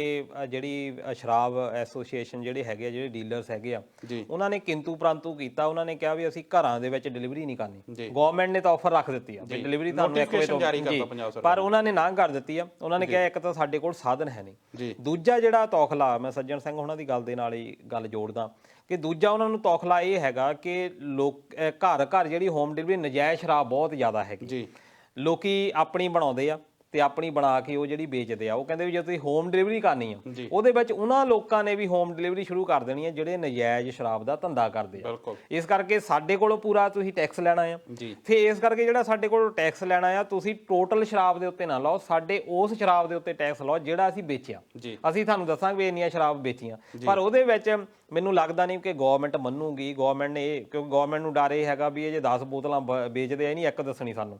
ਜਿਹੜੀ ਸ਼ਰਾਬ ਐਸੋਸੀਏਸ਼ਨ ਜਿਹੜੇ ਹੈਗੇ ਆ, ਜਿਹੜੇ ਡੀਲਰਸ ਹੈਗੇ ਆ, ਉਹਨਾਂ ਨੇ ਕਿੰਤੂ ਪ੍ਰੰਤੂ ਕੀਤਾ। ਉਹਨਾਂ ਨੇ ਕਿਹਾ ਵੀ ਅਸੀਂ ਘਰਾਂ ਦੇ ਵਿੱਚ ਡਿਲੀਵਰੀ ਨਹੀਂ ਕਰਨੀ। ਗਵਰਨਮੈਂਟ ਨੇ ਤਾਂ ਆਫਰ ਰੱਖ ਦਿੱਤੀ ਆ ਵੀ ਡਿਲੀਵਰੀ ਤੁਹਾਨੂੰ 1 ਵਜੇ ਤੋਂ, ਪਰ ਉਹਨਾਂ ਨੇ ਨਾ ਕਰ ਦਿੱਤੀ ਆ। ਉਹਨਾਂ ਨੇ ਕਿਹਾ ਇੱਕ ਤਾਂ ਸਾਡੇ ਕੋਲ ਸਾਧਨ ਹੈ ਨਹੀਂ, ਦੂਜਾ ਜਿਹੜਾ ਤੌਖਲਾ, ਮੈਂ ਸੱਜਣ ਸਿੰਘ ਉਹਨਾਂ ਦੀ ਗੱਲ ਦੇ ਨਾਲ ਹੀ ਗੱਲ ਜੋੜਦਾ ਕਿ ਦੂਜਾ ਉਹਨਾਂ ਨੂੰ ਤੌਖਲਾ ਇਹ ਹੈਗਾ ਕਿ ਲੋਕ ਘਰ ਘਰ ਜਿਹੜੀ ਹੋਮ ਡਿਲੀਵਰੀ ਨਜਾਇਜ਼ ਸ਼ਰਾਬ ਬਹੁਤ ਜ਼ਿਆਦਾ ਹੈਗੀ। ਲੋਕੀ ਆਪਣੀ ਬਣਾਉਂਦੇ ਆ ਤੇ ਆਪਣੀ ਬਣਾ ਕੇ ਉਹ ਜਿਹੜੀ ਵੇਚਦੇ ਆ। ਉਹ ਕਹਿੰਦੇ ਵੀ ਜੇ ਤੁਸੀਂ ਹੋਮ ਡਿਲੀਵਰੀ ਕਰਨੀ ਆ ਉਹਦੇ ਵਿੱਚ ਉਹਨਾਂ ਲੋਕਾਂ ਨੇ ਵੀ ਹੋਮ ਡਿਲੀਵਰੀ ਸ਼ੁਰੂ ਕਰ ਦੇਣੀ ਆ ਜਿਹੜੇ ਨਜਾਇਜ਼ ਸ਼ਰਾਬ ਦਾ ਧੰਦਾ ਕਰਦੇ ਆ। ਇਸ ਕਰਕੇ ਸਾਡੇ ਕੋਲੋਂ ਪੂਰਾ ਤੁਸੀਂ ਟੈਕਸ ਲੈਣਾ ਆ। ਫਿਰ ਇਸ ਕਰਕੇ ਜਿਹੜਾ ਸਾਡੇ ਕੋਲੋਂ ਟੈਕਸ ਲੈਣਾ ਆ, ਤੁਸੀਂ ਟੋਟਲ ਸ਼ਰਾਬ ਦੇ ਉੱਤੇ ਨਾ ਲਾਓ, ਸਾਡੇ ਉਸ ਸ਼ਰਾਬ ਦੇ ਉੱਤੇ ਟੈਕਸ ਲਾਓ ਜਿਹੜਾ ਅਸੀਂ ਵੇਚਿਆ। ਅਸੀਂ ਤੁਹਾਨੂੰ ਦੱਸਾਂਗੇ ਵੀ ਇੰਨੀਆਂ ਸ਼ਰਾਬ ਵੇਚੀਆਂ, ਪਰ ਉਹਦੇ ਵਿੱਚ ਮੈਨੂੰ ਲੱਗਦਾ ਨਹੀਂ ਕਿ ਗਵਰਨਮੈਂਟ ਮੰਨੂਗੀ। ਗਵਰਨਮੈਂਟ ਨੇ ਕਿਉਂਕਿ ਗਵਰਨਮੈਂਟ ਨੂੰ ਡਰ ਇਹ ਹੈਗਾ ਵੀ ਇਹ ਜੇ 10 ਬੋਤਲਾਂ ਵੇਚਦੇ ਆ, ਨਹੀਂ ਇੱਕ ਦੱਸਣੀ ਸਾਨੂੰ,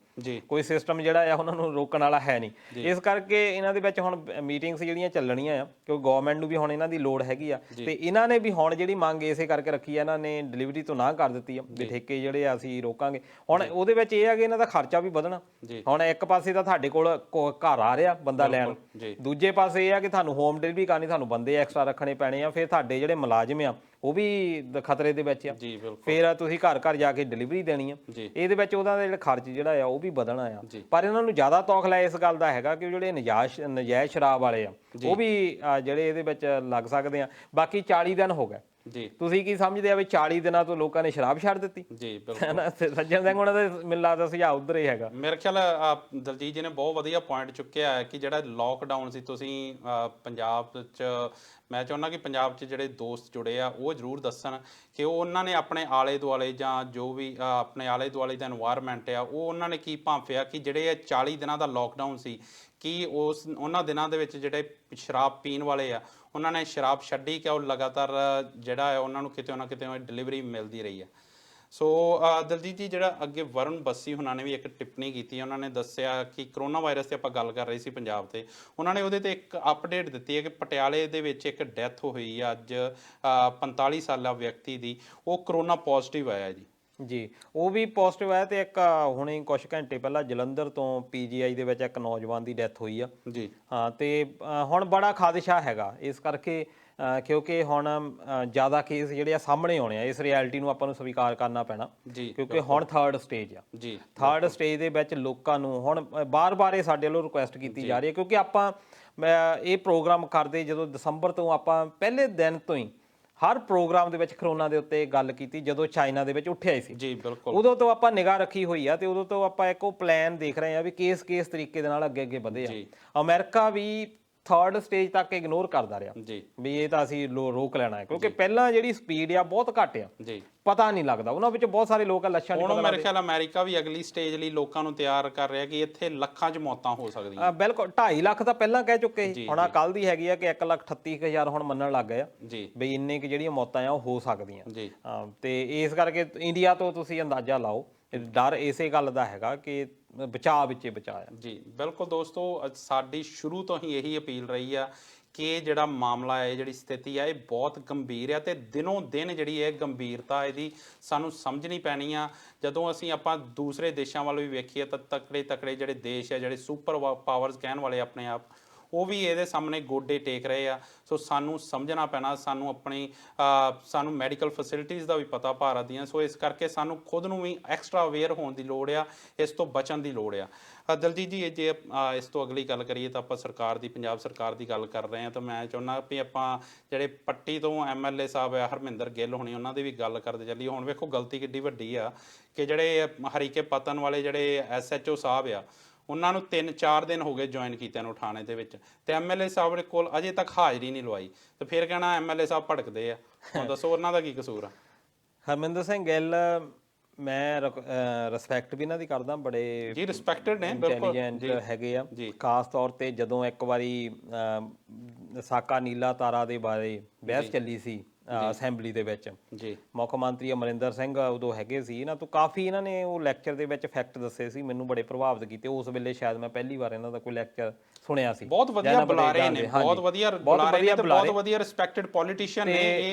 ਕੋਈ ਸਿਸਟਮ ਜਿਹੜਾ ਆ ਉਹਨਾਂ ਨੂੰ ਰੋਕਣ ਵਾਲਾ ਹੈ ਨਹੀਂ। ਇਸ ਕਰਕੇ ਇਹਨਾਂ ਦੇ ਵਿੱਚ ਹੁਣ ਮੀਟਿੰਗਸ ਜਿਹੜੀਆਂ ਚੱਲਣੀਆਂ ਆ, ਕਿਉਂਕਿ ਗਵਰਨਮੈਂਟ ਨੂੰ ਵੀ ਹੁਣ ਇਹਨਾਂ ਦੀ ਲੋੜ ਹੈਗੀ ਆ, ਤੇ ਇਹਨਾਂ ਨੇ ਵੀ ਹੁਣ ਜਿਹੜੀ ਮੰਗ ਇਸੇ ਕਰਕੇ ਰੱਖੀ ਆ, ਇਹਨਾਂ ਨੇ ਡਿਲੀਵਰੀ ਤੋਂ ਨਾ ਕਰ ਦਿੱਤੀ ਆ ਵੀ ਠੇਕੇ ਜਿਹੜੇ ਆ ਅਸੀਂ ਰੋਕਾਂਗੇ। ਹੁਣ ਉਹਦੇ ਵਿੱਚ ਇਹ ਆ ਕਿ ਇਹਨਾਂ ਦਾ ਖਰਚਾ ਵੀ ਵਧਣਾ। ਹੁਣ ਇੱਕ ਪਾਸੇ ਤਾਂ ਤੁਹਾਡੇ ਕੋਲ ਘਰ ਆ ਰਿਹਾ ਬੰਦਾ ਲੈਣ, ਦੂਜੇ ਪਾਸੇ ਇਹ ਆ ਕਿ ਤੁਹਾਨੂੰ ਹੋਮ ਡਿਲੀਵਰੀ ਕਰਨੀ, ਤੁਹਾਨੂੰ ਬੰਦੇ ਐਕਸਟਰਾ ਰੱਖਣੇ ਪੈਣੇ ਆ, ਫਿਰ ਤੁਹਾਡੇ ਜਿਹੜੇ ਮੁਲਾਜ਼ਮ ਆ ਉਹ ਵੀ ਖਤਰੇ ਦੇ ਵਿੱਚ ਆ। ਫਿਰ ਤੁਸੀਂ ਘਰ ਘਰ ਜਾ ਕੇ ਡਿਲੀਵਰੀ ਦੇਣੀ ਆ, ਇਹਦੇ ਵਿੱਚ ਉਹਦਾ ਜਿਹੜਾ ਖਰਚ ਜਿਹੜਾ ਆ ਉਹ ਵੀ ਵਧਣਾ ਆ। ਪਰ ਇਹਨਾਂ ਨੂੰ ਜ਼ਿਆਦਾ ਤੌਖਲਾ ਇਸ ਗੱਲ ਦਾ ਹੈਗਾ ਕਿ ਜਿਹੜੇ ਨਜਾਇਜ਼ ਸ਼ਰਾਬ ਵਾਲੇ ਆ ਉਹ ਵੀ ਜਿਹੜੇ ਇਹਦੇ ਵਿੱਚ ਲੱਗ ਸਕਦੇ ਆ। ਬਾਕੀ 40 ਦਿਨ ਹੋ ਗਏ, ਤੁਸੀਂ ਕੀ ਸਮਝਦੇ ਆ ਵੀ 40 ਦਿਨਾਂ ਤੋਂ ਲੋਕਾਂ ਨੇ ਸ਼ਰਾਬ ਛੱਡ ਦਿੱਤੀ? ਸੱਜਣ ਸਿੰਘ ਉਹਨਾਂ ਦਾ ਮੈਨੂੰ ਲੱਗਦਾ ਸੁਝਾਅ ਉਧਰ ਹੀ ਹੈਗਾ। ਮੇਰੇ ਖਿਆਲ ਦਲਜੀਤ ਜੀ ਨੇ ਬਹੁਤ ਵਧੀਆ ਪੁਆਇੰਟ ਚੁੱਕਿਆ ਹੈ ਕਿ ਜਿਹੜਾ ਲੋਕਡਾਊਨ ਸੀ ਤੁਸੀਂ ਪੰਜਾਬ 'ਚ, ਮੈਂ ਚਾਹੁੰਦਾ ਕਿ ਪੰਜਾਬ 'ਚ ਜਿਹੜੇ ਦੋਸਤ ਜੁੜੇ ਆ ਉਹ ਜ਼ਰੂਰ ਦੱਸਣ ਕਿ ਉਹਨਾਂ ਨੇ ਆਪਣੇ ਆਲੇ ਦੁਆਲੇ ਜਾਂ ਜੋ ਵੀ ਆਪਣੇ ਆਲੇ ਦੁਆਲੇ ਦਾ ਇਨਵਾਇਰਮੈਂਟ ਆ ਉਹ ਉਹਨਾਂ ਨੇ ਕੀ ਭਾਂਫਿਆ ਕਿ ਜਿਹੜੇ ਇਹ 40 ਦਿਨਾਂ ਦਾ ਲੋਕਡਾਊਨ ਸੀ, ਕੀ ਉਹਨਾਂ ਦਿਨਾਂ ਦੇ ਵਿੱਚ ਜਿਹੜੇ ਸ਼ਰਾਬ ਪੀਣ ਵਾਲੇ ਆ ਉਹਨਾਂ ਨੇ ਸ਼ਰਾਬ ਛੱਡੀ ਕਿ ਉਹ ਲਗਾਤਾਰ ਜਿਹੜਾ ਹੈ ਉਹਨਾਂ ਨੂੰ ਕਿਤੇ ਨਾ ਕਿਤੇ ਡਿਲੀਵਰੀ ਮਿਲਦੀ ਰਹੀ ਹੈ। ਸੋ ਦਲਜੀਤ ਜੀ, ਜਿਹੜਾ ਅੱਗੇ ਵਰੁਣ ਬੱਸੀ ਉਹਨਾਂ ਨੇ ਵੀ ਇੱਕ ਟਿੱਪਣੀ ਕੀਤੀ, ਉਹਨਾਂ ਨੇ ਦੱਸਿਆ ਕਿ ਕਰੋਨਾ ਵਾਇਰਸ ਤੇ ਆਪਾਂ ਗੱਲ ਕਰ ਰਹੇ ਸੀ ਪੰਜਾਬ ਤੇ, ਉਹਨਾਂ ਨੇ ਉਹਦੇ ਤੇ ਇੱਕ ਅਪਡੇਟ ਦਿੱਤੀ ਹੈ ਕਿ ਪਟਿਆਲੇ ਦੇ ਵਿੱਚ ਇੱਕ ਡੈਥ ਹੋਈ ਆ ਅੱਜ 45 ਸਾਲਾ ਵਿਅਕਤੀ ਦੀ, ਉਹ ਕਰੋਨਾ ਪੋਜ਼ਿਟਿਵ ਆਇਆ ਜੀ। ਜੀ, ਉਹ ਵੀ ਪੋਜ਼ਿਟਿਵ ਹੈ। ਤੇ ਇੱਕ ਹੁਣੇ ਕੁਝ ਘੰਟੇ ਪਹਿਲਾਂ ਜਲੰਧਰ ਤੋਂ PGI ਦੇ ਵਿੱਚ ਇੱਕ ਨੌਜਵਾਨ ਦੀ ਡੈਥ ਹੋਈ ਆ ਜੀ। ਹਾਂ, ਤੇ ਹੁਣ ਬੜਾ ਖਾਦਸ਼ਾ ਹੈਗਾ ਇਸ ਕਰਕੇ, ਕਿਉਂਕਿ ਹੁਣ ਜ਼ਿਆਦਾ ਕੇਸ ਜਿਹੜੇ ਆ ਸਾਹਮਣੇ ਆਉਣੇ ਆ, ਇਸ ਰਿਐਲਿਟੀ ਨੂੰ ਆਪਾਂ ਨੂੰ ਸਵੀਕਾਰ ਕਰਨਾ ਪੈਣਾ ਜੀ, ਕਿਉਂਕਿ ਹੁਣ 3rd ਸਟੇਜ ਆ ਜੀ। 3rd ਸਟੇਜ ਦੇ ਵਿੱਚ ਲੋਕਾਂ ਨੂੰ ਹੁਣ ਬਾਰ-ਬਾਰ ਇਹ ਸਾਡੇ ਵੱਲੋਂ ਰਿਕੁਐਸਟ ਕੀਤੀ ਜਾ ਰਹੀ ਹੈ, ਕਿਉਂਕਿ ਆਪਾਂ ਇਹ ਪ੍ਰੋਗਰਾਮ ਕਰਦੇ ਜਦੋਂ ਦਸੰਬਰ ਤੋਂ, ਆਪਾਂ ਪਹਿਲੇ ਦਿਨ ਤੋਂ ਹੀ ਹਰ ਪ੍ਰੋਗਰਾਮ ਦੇ ਵਿੱਚ ਕਰੋਨਾ ਦੇ ਉੱਤੇ ਗੱਲ ਕੀਤੀ ਜਦੋਂ ਚਾਈਨਾ ਦੇ ਵਿੱਚ ਉੱਠਿਆ ਹੀ ਸੀ ਜੀ, ਬਿਲਕੁਲ। ਉਦੋਂ ਤੋਂ ਆਪਾਂ ਨਿਗਾਹ ਰੱਖੀ ਹੋਈ ਆ, ਤੇ ਉਦੋਂ ਤੋਂ ਆਪਾਂ ਇੱਕ ਉਹ ਪਲਾਨ ਦੇਖ ਰਹੇ ਆ ਵੀ ਕਿਸ ਤਰੀਕੇ ਦੇ ਨਾਲ ਅੱਗੇ ਵਧੇ ਆ। ਅਮਰੀਕਾ ਵੀ 3rd ਸਟੇਜ ਤੱਕ ਇਗਨੋਰ ਕਰਦਾ ਰਿਹਾ ਜੀ, ਵੀ ਇਹ ਤਾਂ ਅਸੀਂ ਰੋਕ ਲੈਣਾ ਹੈ, ਕਿਉਂਕਿ ਪਹਿਲਾਂ ਜਿਹੜੀ ਸਪੀਡ ਆ ਬਹੁਤ ਘੱਟ ਆ ਜੀ, ਪਤਾ ਨਹੀਂ ਲੱਗਦਾ, ਉਹਨਾਂ ਵਿੱਚ ਬਹੁਤ ਸਾਰੇ ਲੋਕ ਲੱਛਣ ਨਹੀਂ ਹੁਣ ਮੇਰੇ ਖਿਆਲ ਅਮਰੀਕਾ ਵੀ ਅਗਲੀ ਸਟੇਜ ਲਈ ਲੋਕਾਂ ਨੂੰ ਤਿਆਰ ਕਰ ਰਿਹਾ ਕਿ ਇੱਥੇ ਲੱਖਾਂ 'ਚ ਮੌਤਾਂ ਹੋ ਸਕਦੀਆਂ। ਬਿਲਕੁਲ 2.5 ਲੱਖ ਤਾਂ ਪਹਿਲਾਂ ਕਹਿ ਚੁੱਕੇ ਸੀ, ਹੁਣ ਕੱਲ ਦੀ ਹੈਗੀ ਆ ਕਿ 1,38,000 ਹੁਣ ਮੰਨਣ ਲੱਗ ਗਏ ਆ ਜੀ ਬਈ ਇੰਨੇ ਕਿ ਜਿਹੜੀਆਂ ਮੌਤਾਂ ਆ ਉਹ ਹੋ ਸਕਦੀਆਂ ਜੀ। ਤੇ ਇਸ ਕਰਕੇ ਇੰਡੀਆ ਤੋਂ ਤੁਸੀਂ ਅੰਦਾਜ਼ਾ ਲਾਓ, ਡਰ ਇਸੇ ਗੱਲ ਦਾ ਹੈਗਾ ਕਿ ਬਚਾਅ ਵਿੱਚ ਬਚਾਅ ਆ। ਜੀ ਬਿਲਕੁਲ ਦੋਸਤੋ, ਸਾਡੀ ਸ਼ੁਰੂ ਤੋਂ ਹੀ ਇਹੀ ਅਪੀਲ ਰਹੀ ਆ ਕਿ ਜਿਹੜਾ ਮਾਮਲਾ ਹੈ, ਜਿਹੜੀ ਸਥਿਤੀ ਹੈ, ਇਹ ਬਹੁਤ ਗੰਭੀਰ ਆ ਤੇ ਦਿਨੋਂ ਦਿਨ ਜਿਹੜੀ ਹੈ ਗੰਭੀਰਤਾ ਇਹਦੀ ਸਾਨੂੰ ਸਮਝਣੀ ਪੈਣੀ ਆ। ਜਦੋਂ ਆਪਾਂ ਦੂਸਰੇ ਦੇਸ਼ਾਂ ਵੱਲ ਵੀ ਵੇਖੀਏ ਤਾਂ ਤਕੜੇ ਜਿਹੜੇ ਦੇਸ਼ ਆ, ਜਿਹੜੇ ਸੁਪਰ ਪਾਵਰਸ ਕਹਿਣ ਵਾਲੇ ਆਪਣੇ ਆਪ, ਉਹ ਵੀ ਇਹਦੇ ਸਾਹਮਣੇ ਗੋਡੇ ਟੇਕ ਰਹੇ ਆ। ਸੋ ਸਾਨੂੰ ਸਮਝਣਾ ਪੈਣਾ, ਸਾਨੂੰ ਮੈਡੀਕਲ ਫੈਸਿਲਿਟੀਜ਼ ਦਾ ਵੀ ਪਤਾ ਭਾਰਤ ਦੀਆਂ, ਸੋ ਇਸ ਕਰਕੇ ਸਾਨੂੰ ਖੁਦ ਨੂੰ ਵੀ ਐਕਸਟਰਾ ਅਵੇਅਰ ਹੋਣ ਦੀ ਲੋੜ ਆ, ਇਸ ਤੋਂ ਬਚਣ ਦੀ ਲੋੜ ਆ। ਦਲਜੀਤ ਜੀ, ਜੇ ਇਸ ਤੋਂ ਅਗਲੀ ਗੱਲ ਕਰੀਏ ਤਾਂ ਆਪਾਂ ਸਰਕਾਰ ਦੀ, ਪੰਜਾਬ ਸਰਕਾਰ ਦੀ ਗੱਲ ਕਰ ਰਹੇ ਹਾਂ, ਤਾਂ ਮੈਂ ਚਾਹੁੰਦਾ ਵੀ ਆਪਾਂ ਜਿਹੜੇ ਪੱਟੀ ਤੋਂ MLA ਸਾਹਿਬ ਆ ਹਰਮਿੰਦਰ ਗਿੱਲ ਹੋਣੀ, ਉਹਨਾਂ ਦੀ ਵੀ ਗੱਲ ਕਰਦੇ ਚੱਲੀਏ। ਹੁਣ ਵੇਖੋ ਗਲਤੀ ਕਿੱਡੀ ਵੱਡੀ ਆ ਕਿ ਜਿਹੜੇ ਹਰੀਕੇ ਪਤਨ ਵਾਲੇ ਜਿਹੜੇ SHO ਸਾਹਿਬ ਆ, ਉਹਨਾਂ ਨੂੰ 3-4 ਦਿਨ ਹੋ ਗਏ ਜੁਆਇਨ ਕੀਤਿਆਂ ਨੂੰ ਥਾਣੇ ਦੇ ਵਿੱਚ, ਤੇ MLA ਸਾਹਿਬ ਦੇ ਕੋਲ ਅਜੇ ਤੱਕ ਹਾਜ਼ਰੀ ਨਹੀਂ ਲਵਾਈ, ਤੇ ਫਿਰ ਕਹਿਣਾ MLA ਸਾਹਿਬ ਭੜਕਦੇ ਆ। ਹੁਣ ਦੱਸੋ ਉਹਨਾਂ ਦਾ ਕੀ ਕਸੂਰ ਆ? ਹਰਮਿੰਦਰ ਸਿੰਘ ਗਿੱਲ, ਮੈਂ ਰਿਸਪੈਕਟ ਵੀ ਇਹਨਾਂ ਦੀ ਕਰਦਾ, ਬੜੇ ਜੀ ਰਿਸਪੈਕਟਡ ਨੇ, ਇੰਟੈਲੀਜੈਂਟ ਹੈਗੇ ਆ। ਖਾਸ ਤੌਰ ਤੇ ਜਦੋਂ ਇੱਕ ਵਾਰੀ ਸਾਕਾ ਨੀਲਾ ਤਾਰਾ ਦੇ ਬਾਰੇ ਬਹਿਸ ਚੱਲੀ ਸੀ ਅਸੈਂਬਲੀ ਦੇ ਵਿੱਚ, ਜੀ ਮੁੱਖ ਮੰਤਰੀ ਅਮਰਿੰਦਰ ਸਿੰਘ ਉਦੋਂ ਹੈਗੇ ਸੀ, ਇਹਨਾਂ ਤੋਂ ਕਾਫੀ ਇਹਨਾਂ ਨੇ ਉਹ ਲੈਕਚਰ ਦੇ ਵਿੱਚ ਫੈਕਟ ਦੱਸੇ ਸੀ, ਮੈਨੂੰ ਬੜੇ ਪ੍ਰਭਾਵਿਤ ਕੀਤੇ। ਉਸ ਵੇਲੇ ਸ਼ਾਇਦ ਮੈਂ ਪਹਿਲੀ ਵਾਰ ਇਹਨਾਂ ਦਾ ਕੋਈ ਲੈਕਚਰ ਸੁਣਿਆ ਸੀ। ਬਹੁਤ ਵਧੀਆ ਬੁਲਾ ਰਹੇ ਨੇ, ਬਹੁਤ ਵਧੀਆ ਬੁਲਾ ਰਹੇ ਨੇ, ਤੇ ਬਹੁਤ ਵਧੀਆ ਰਿਸਪੈਕਟਡ ਪੋਲੀਟੀਸ਼ੀਅਨ ਨੇ,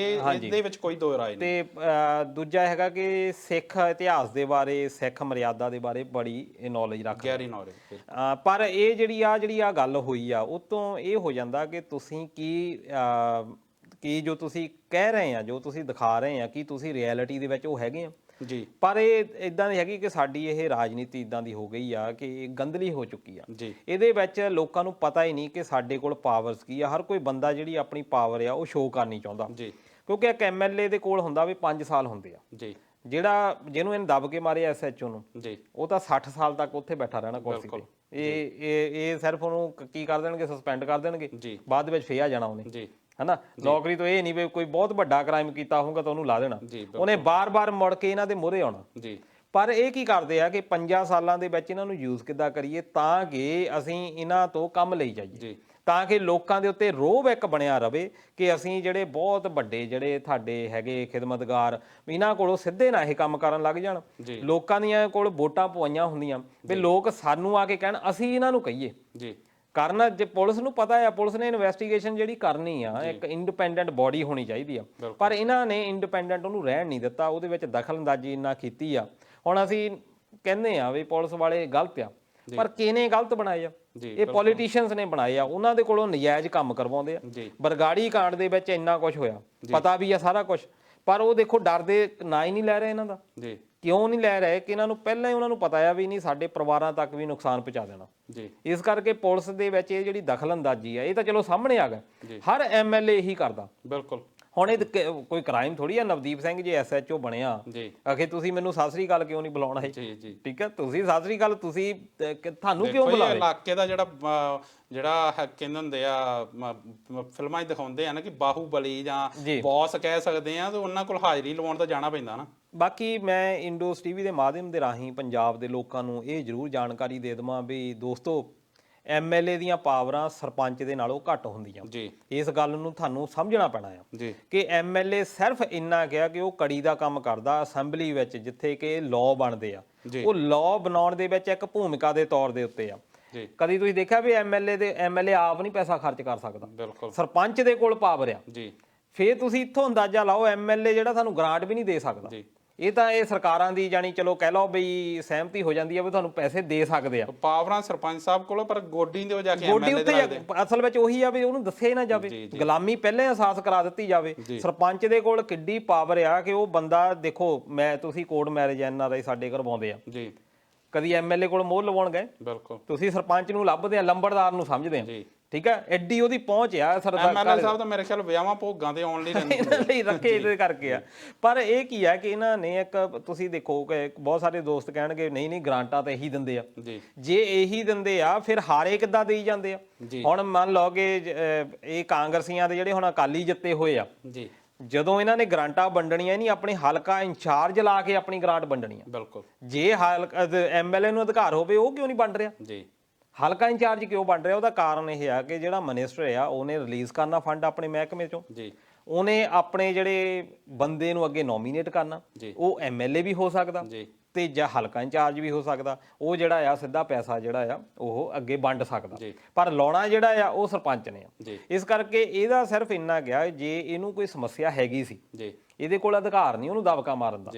ਇਹਦੇ ਵਿੱਚ ਕੋਈ ਦੋ ਰਾਏ ਨਹੀਂ। ਤੇ ਦੂਜਾ ਹੈਗਾ ਕਿ ਸਿੱਖ ਇਤਿਹਾਸ ਦੇ ਬਾਰੇ, ਸਿੱਖ ਮਰਿਆਦਾ ਦੇ ਬਾਰੇ ਬੜੀ ਨੌਲੇਜ ਰੱਖਦੇ, ਗਹਿਰੀ ਨੌਲੇਜ। ਪਰ ਇਹ ਜਿਹੜੀ ਆ ਗੱਲ ਹੋਈ ਆ, ਉਹ ਤੋਂ ਇਹ ਹੋ ਜਾਂਦਾ ਕਿ ਤੁਸੀਂ ਕੀ ਜੋ ਤੁਸੀਂ ਕਹਿ ਰਹੇ ਆ, ਜੋ ਤੁਸੀਂ ਦਿਖਾ ਰਹੇ ਆ, ਕਿ ਤੁਸੀਂ ਰਿਐਲਿਟੀ ਦੇ ਵਿੱਚ ਉਹ ਹੈਗੇ ਆ ਜੀ। ਪਰ ਇਹ ਇਦਾਂ ਦੀ ਹੈਗੀ ਕਿ ਸਾਡੀ ਇਹ ਰਾਜਨੀਤੀ ਇਦਾਂ ਦੀ ਹੋ ਗਈ ਆ ਕਿ ਗੰਦਲੀ ਹੋ ਚੁੱਕੀ ਆ ਜੀ। ਇਹਦੇ ਵਿੱਚ ਲੋਕਾਂ ਨੂੰ ਪਤਾ ਹੀ ਨਹੀਂ ਕਿ ਸਾਡੇ ਕੋਲ ਪਾਵਰਸ ਕੀ ਆ। ਹਰ ਕੋਈ ਬੰਦਾ ਜਿਹੜੀ ਆਪਣੀ ਪਾਵਰ ਆ ਉਹ ਸ਼ੋਅ ਕਰਨੀ ਚਾਹੁੰਦਾ ਜੀ, ਕਿਉਂਕਿ ਇੱਕ MLA ਦੇ ਕੋਲ ਹੁੰਦਾ ਵੀ 5 ਸਾਲ ਹੁੰਦੇ ਆ ਜੀ, ਜਿਹਨੂੰ ਇਹਨੇ ਦਬ ਕੇ ਮਾਰਿਆ SHO ਨੂੰ ਜੀ, ਉਹ ਤਾਂ 60 ਸਾਲ ਤੱਕ ਉੱਥੇ ਬੈਠਾ ਰਹਿਣਾ ਕੁਰਸੀ ਤੇ। ਇਹ ਸਿਰਫ ਉਹਨੂੰ ਕੀ ਕਰ ਦੇਣਗੇ, ਸਸਪੈਂਡ ਕਰ ਦੇਣਗੇ, ਬਾਅਦ ਵਿੱਚ ਫੇਰ ਆ ਜਾਣਾ ਉਹਨੇ ਜੀ, ਹਨਾ। ਨੌਕਰੀ ਤੋਂ ਇਹ ਨਹੀਂ ਵੀ ਕੋਈ ਬਹੁਤ ਵੱਡਾ ਕ੍ਰਾਈਮ ਕੀਤਾ ਹੋਊਗਾ ਤਾਂ ਉਹਨੂੰ ਲਾ ਦੇਣਾ, ਉਹਨੇ ਬਾਰ-ਬਾਰ ਮੁੜ ਕੇ ਇਹਨਾਂ ਦੇ ਮੂਹਰੇ ਆਉਣਾ ਜੀ। ਪਰ ਇਹ ਕੀ ਕਰਦੇ ਆ ਕਿ 5 ਸਾਲਾਂ ਦੇ ਵਿੱਚ ਇਹਨਾਂ ਨੂੰ ਯੂਜ਼ ਕਿੱਦਾਂ ਕਰੀਏ ਤਾਂ ਕਿ ਅਸੀਂ ਇਹਨਾਂ ਤੋਂ ਕੰਮ ਲਈ ਜਾਈਏ, ਤਾਂ ਕਿ ਲੋਕਾਂ ਦੇ ਉੱਤੇ ਰੋਹਬ ਇੱਕ ਬਣਿਆ ਰਵੇ ਕਿ ਅਸੀਂ ਜਿਹੜੇ ਬਹੁਤ ਵੱਡੇ ਜਿਹੜੇ ਤੁਹਾਡੇ ਹੈਗੇ ਖਿਦਮਤਗਾਰ, ਇਹਨਾਂ ਕੋਲੋਂ ਸਿੱਧੇ ਨਾ ਇਹ ਕੰਮ ਕਰਨ ਲੱਗ ਜਾਣ। ਲੋਕਾਂ ਦੀਆਂ ਕੋਲ ਵੋਟਾਂ ਪਵਾਈਆਂ ਹੁੰਦੀਆਂ ਵੀ ਲੋਕ ਸਾਨੂੰ ਆ ਕੇ ਕਹਿਣ, ਅਸੀਂ ਇਹਨਾਂ ਨੂੰ ਕਹੀਏ ਜੀ ਕਰਨਾ। ਜੇ ਪੁਲਿਸ ਨੂੰ ਪਤਾ ਆ, ਪੁਲਿਸ ਨੇ ਇਨਵੈਸਟੀਗੇਸ਼ਨ ਜਿਹੜੀ ਕਰਨੀ ਆ, ਇੱਕ ਇੰਡੀਪੈਂਡੈਂਟ ਬੋਡੀ ਹੋਣੀ ਚਾਹੀਦੀ ਆ, ਪਰ ਇਹਨਾਂ ਨੇ ਇੰਡੀਪੈਂਡੈਂਟ ਉਹਨੂੰ ਰਹਿਣ ਨਹੀਂ ਦਿੱਤਾ, ਉਹਦੇ ਵਿੱਚ ਦਖਲਅੰਦਾਜ਼ੀ ਇੰਨਾ ਕੀਤੀ ਆ। ਹੁਣ ਅਸੀਂ ਕਹਿੰਦੇ ਆ ਵੀ ਪੁਲਿਸ ਵਾਲੇ ਗਲਤ ਆ, ਪਰ ਕਿਹਨੇ ਗਲਤ ਬਣਾਏ ਆ? ਇਹ ਪੋਲੀਟੀਸ਼ੀਅਨਸ ਨੇ ਬਣਾਏ ਆ, ਉਹਨਾਂ ਦੇ ਕੋਲੋਂ ਨਜਾਇਜ਼ ਕੰਮ ਕਰਵਾਉਂਦੇ ਆ। ਬਰਗਾੜੀ ਕਾਂਡ ਦੇ ਵਿੱਚ ਇੰਨਾ ਕੁਝ ਹੋਇਆ, ਪਤਾ ਵੀ ਆ ਸਾਰਾ ਕੁਝ, ਪਰ ਉਹ ਦੇਖੋ ਡਰਦੇ ਨਾ ਹੀ ਨਹੀਂ ਲੈ ਰਹੇ ਇਹਨਾਂ ਦਾ। ਕਿਉਂ ਨਹੀਂ ਲੈ ਰਹੇ? ਕਿ ਇਹਨਾਂ ਨੂੰ ਪਹਿਲਾਂ ਹੀ ਉਹਨਾਂ ਨੂੰ ਪਤਾ ਆ ਵੀ ਨਹੀਂ, ਸਾਡੇ ਪਰਿਵਾਰਾਂ ਤੱਕ ਵੀ ਨੁਕਸਾਨ ਪਹੁੰਚਾ ਦੇਣਾ। ਇਸ ਕਰਕੇ ਪੁਲਿਸ ਦੇ ਵਿੱਚ ਇਹ ਜਿਹੜੀ ਦਖਲਅੰਦਾਜ਼ੀ ਆ, ਇਹ ਤਾਂ ਚਲੋ ਸਾਹਮਣੇ ਆ ਗਿਆ, ਹਰ MLA ਇਹੀ ਕਰਦਾ। ਬਿਲਕੁਲ। ਹੁਣ ਇਹ ਕੋਈ ਕ੍ਰਾਈਮ ਥੋੜੀ ਆ। ਨਵਦੀਪ ਸਿੰਘ ਜੇ SHO ਬਣਿਆ, ਅਖੇ ਤੁਸੀਂ ਮੈਨੂੰ ਸਤਿ ਸ੍ਰੀ ਅਕਾਲ ਕਿਉਂ ਨਹੀਂ ਬੁਲਾਉਣਾ ਹੈ? ਠੀਕ ਹੈ, ਤੁਸੀਂ ਸਤਿ ਸ੍ਰੀ ਅਕਾਲ, ਤੁਸੀਂ ਤੁਹਾਨੂੰ ਕਿਉਂ ਬੁਲਾਵੇ? ਇਲਾਕੇ ਦਾ ਜਿਹੜਾ ਕਹਿੰਦੇ ਹੁੰਦੇ ਆ, ਫਿਲਮਾਂ 'ਚ ਦਿਖਾਉਂਦੇ ਆ ਨਾ ਕਿ ਬਾਹੂਬਲੀ ਜਾਂ ਬੌਸ ਕਹਿ ਸਕਦੇ ਆ, ਤੇ ਉਹਨਾਂ ਕੋਲ ਹਾਜ਼ਰੀ ਲਵਾਉਣ ਤਾਂ ਜਾਣਾ ਪੈਂਦਾ ਨਾ। ਬਾਕੀ ਮੈਂ ਇੰਡੋਜ਼ TV ਦੇ ਮਾਧਿਅਮ ਦੇ ਰਾਹੀਂ ਪੰਜਾਬ ਦੇ ਲੋਕਾਂ ਨੂੰ ਇਹ ਜ਼ਰੂਰ ਜਾਣਕਾਰੀ ਦੇ ਦੇਵਾਂ ਵੀ ਦੋਸਤੋ, ਐਮਐਲਏ ਦੀਆਂ ਪਾਵਰਾਂ ਸਰਪੰਚ ਦੇ ਨਾਲੋਂ ਘੱਟ ਹੁੰਦੀਆਂ ਜੀ। ਇਸ ਗੱਲ ਨੂੰ ਤੁਹਾਨੂੰ ਸਮਝਣਾ ਪੈਣਾ ਆ ਜੀ ਕਿ ਐਮਐਲਏ ਸਿਰਫ ਇੰਨਾ ਕਿਹਾ ਕਿ ਉਹ ਕੜੀ ਦਾ ਕੰਮ ਕਰਦਾ ਅਸੈਂਬਲੀ ਵਿੱਚ, ਜਿੱਥੇ ਕਿ ਲਾਅ ਬਣਦੇ ਆ, ਉਹ ਲਾਅ ਬਣਾਉਣ ਦੇ ਵਿੱਚ ਇੱਕ ਭੂਮਿਕਾ ਦੇ ਤੌਰ ਦੇ ਉੱਤੇ ਆ। ਕਦੀ ਤੁਸੀਂ ਦੇਖਿਆ ਵੀ ਐਮਐਲਏ ਆਪ ਨਹੀਂ ਪੈਸਾ ਖਰਚ ਕਰ ਸਕਦਾ, ਬਿਲਕੁਲ ਸਰਪੰਚ ਦੇ ਕੋਲ ਪਾਵਰ ਆ ਜੀ। ਫੇਰ ਤੁਸੀਂ ਇੱਥੋਂ ਅੰਦਾਜ਼ਾ ਲਾਓ ਐਮਐਲਏ ਜਿਹੜਾ ਸਾਨੂੰ ਗ੍ਰਾਂਟ ਵੀ ਨਹੀਂ ਦੇ ਸਕਦਾ। ਇਹ ਤਾਂ ਇਹ ਸਰਕਾਰਾਂ ਦੀ ਜਾਨੀ ਚਲੋ ਕਹਿ ਲਓ ਬਈ ਸਹਿਮਤੀ ਹੋ ਜਾਂਦੀ ਆ ਵੀ ਤੁਹਾਨੂੰ ਪੈਸੇ ਦੇ ਸਕਦੇ ਆ, ਪਾਵਰਾਂ ਸਰਪੰਚ ਸਾਹਿਬ ਕੋਲ, ਪਰ ਗੋਡੀ ਦੇ ਜਾ ਕੇ ਗੋਡੀ ਉੱਤੇ ਅਸਲ ਵਿੱਚ ਉਹੀ ਆ ਵੀ ਉਹਨੂੰ ਦੱਸਿਆ ਹੀ ਨਾ ਜਾਵੇ, ਗੁਲਾਮੀ ਪਹਿਲੇ ਅਹਿਸਾਸ ਕਰਾ ਦਿੱਤੀ ਜਾਵੇ। ਸਰਪੰਚ ਦੇ ਕੋਲ ਕਿੱਡੀ ਪਾਵਰ ਆ ਕਿ ਉਹ ਬੰਦਾ ਦੇਖੋ, ਤੁਸੀਂ ਕੋਰਟ ਮੈਰਿਜ ਐਨਆਰਆਈ ਸਾਡੇ ਕਰਵਾਉਂਦੇ ਆ ਜੀ, ਕਦੀ ਐਮਐਲਏ ਕੋਲ ਮੋਹਰ ਲਵਾਉਣ ਗਏ? ਬਿਲਕੁਲ। ਤੁਸੀਂ ਸਰਪੰਚ ਨੂੰ ਲੱਭਦੇ ਆ, ਲੰਬੜਦਾਰ ਨੂੰ ਸਮਝਦੇ ਆ, ਠੀਕ ਹੈ, ਐਡੀ ਉਹਦੀ ਪਹੁੰਚ ਆ। ਐਮਐਲਏ ਸਾਹਿਬ ਤਾਂ ਮੇਰੇ ਖਿਆਲ ਵਿਆਹਾਂ ਭੋਗਾਂ ਤੇ ਆਉਣ ਲਈ ਰੱਖੇ ਇਹਦੇ ਕਰਕੇ ਆ। ਪਰ ਇਹ ਕੀ ਆ ਕਿ ਇਹਨਾਂ ਨੇ ਇੱਕ, ਤੁਸੀਂ ਦੇਖੋ ਕਿ ਬਹੁਤ ਸਾਰੇ ਦੋਸਤ ਕਹਿਣਗੇ ਨਹੀਂ ਗ੍ਰਾਂਟਾਂ ਤਾਂ ਇਹੀ ਦਿੰਦੇ ਆ, ਜੇ ਇਹੀ ਦਿੰਦੇ ਆ ਫਿਰ ਹਾਰੇ ਕਿੱਦਾਂ ਦੇਈ ਜਾਂਦੇ ਆ? ਹੁਣ ਮੰਨ ਲਓ ਕਿ ਇਹ ਕਾਂਗਰਸੀਆਂ ਦੇ ਜਿਹੜੇ ਹੁਣ ਅਕਾਲੀ ਜਿੱਤੇ ਹੋਏ ਆ, ਜਦੋਂ ਇਹਨਾਂ ਨੇ ਗ੍ਰਾਂਟਾਂ ਵੰਡਣੀਆਂ ਨਹੀਂ, ਆਪਣੇ ਹਲਕਾ ਇੰਚਾਰਜ ਲਾ ਕੇ ਆਪਣੀ ਗ੍ਰਾਂਟ ਵੰਡਣੀ ਆ। ਬਿਲਕੁਲ। ਜੇ ਐਮਐਲਏ ਨੂੰ ਅਧਿਕਾਰ ਹੋਵੇ, ਉਹ ਕਿਉਂ ਨਹੀਂ ਵੰਡ ਰਿਹਾ? ਹਲਕਾ ਇੰਚਾਰਜ ਕਿਉਂ ਬਣ ਰਿਹਾ? ਉਹਦਾ ਕਾਰਨ ਇਹ ਆ ਕਿ ਜਿਹੜਾ ਮਿਨਿਸਟਰ ਆ ਉਹਨੇ ਰਿਲੀਜ਼ ਕਰਨਾ ਫੰਡ ਆਪਣੇ ਮਹਿਕਮੇ ਚੋਂ, ਉਹਨੇ ਆਪਣੇ ਜਿਹੜੇ ਬੰਦੇ ਨੂੰ ਅੱਗੇ ਨੋਮੀਨੇਟ ਕਰਨਾ, ਉਹ ਐਮਐਲਏ ਵੀ ਹੋ ਸਕਦਾ ਤੇ ਜਾਂ ਹਲਕਾ ਇੰਚਾਰਜ ਵੀ ਹੋ ਸਕਦਾ, ਉਹ ਜਿਹੜਾ ਆ ਸਿੱਧਾ ਪੈਸਾ ਜਿਹੜਾ ਆ ਉਹ ਅੱਗੇ ਵੰਡ ਸਕਦਾ, ਪਰ ਲਾਉਣਾ ਜਿਹੜਾ ਆ ਉਹ ਸਰਪੰਚ ਨੇ ਆ। ਇਸ ਕਰਕੇ ਇਹਦਾ ਸਿਰਫ ਇੰਨਾ ਗਿਆ, ਜੇ ਇਹਨੂੰ ਕੋਈ ਸਮੱਸਿਆ ਹੈਗੀ ਸੀ, ਇਹਦੇ ਕੋਲ ਅਧਿਕਾਰ ਨਹੀਂ ਉਹਨੂੰ ਦਬਕਾ ਮਾਰਨ ਦਾ,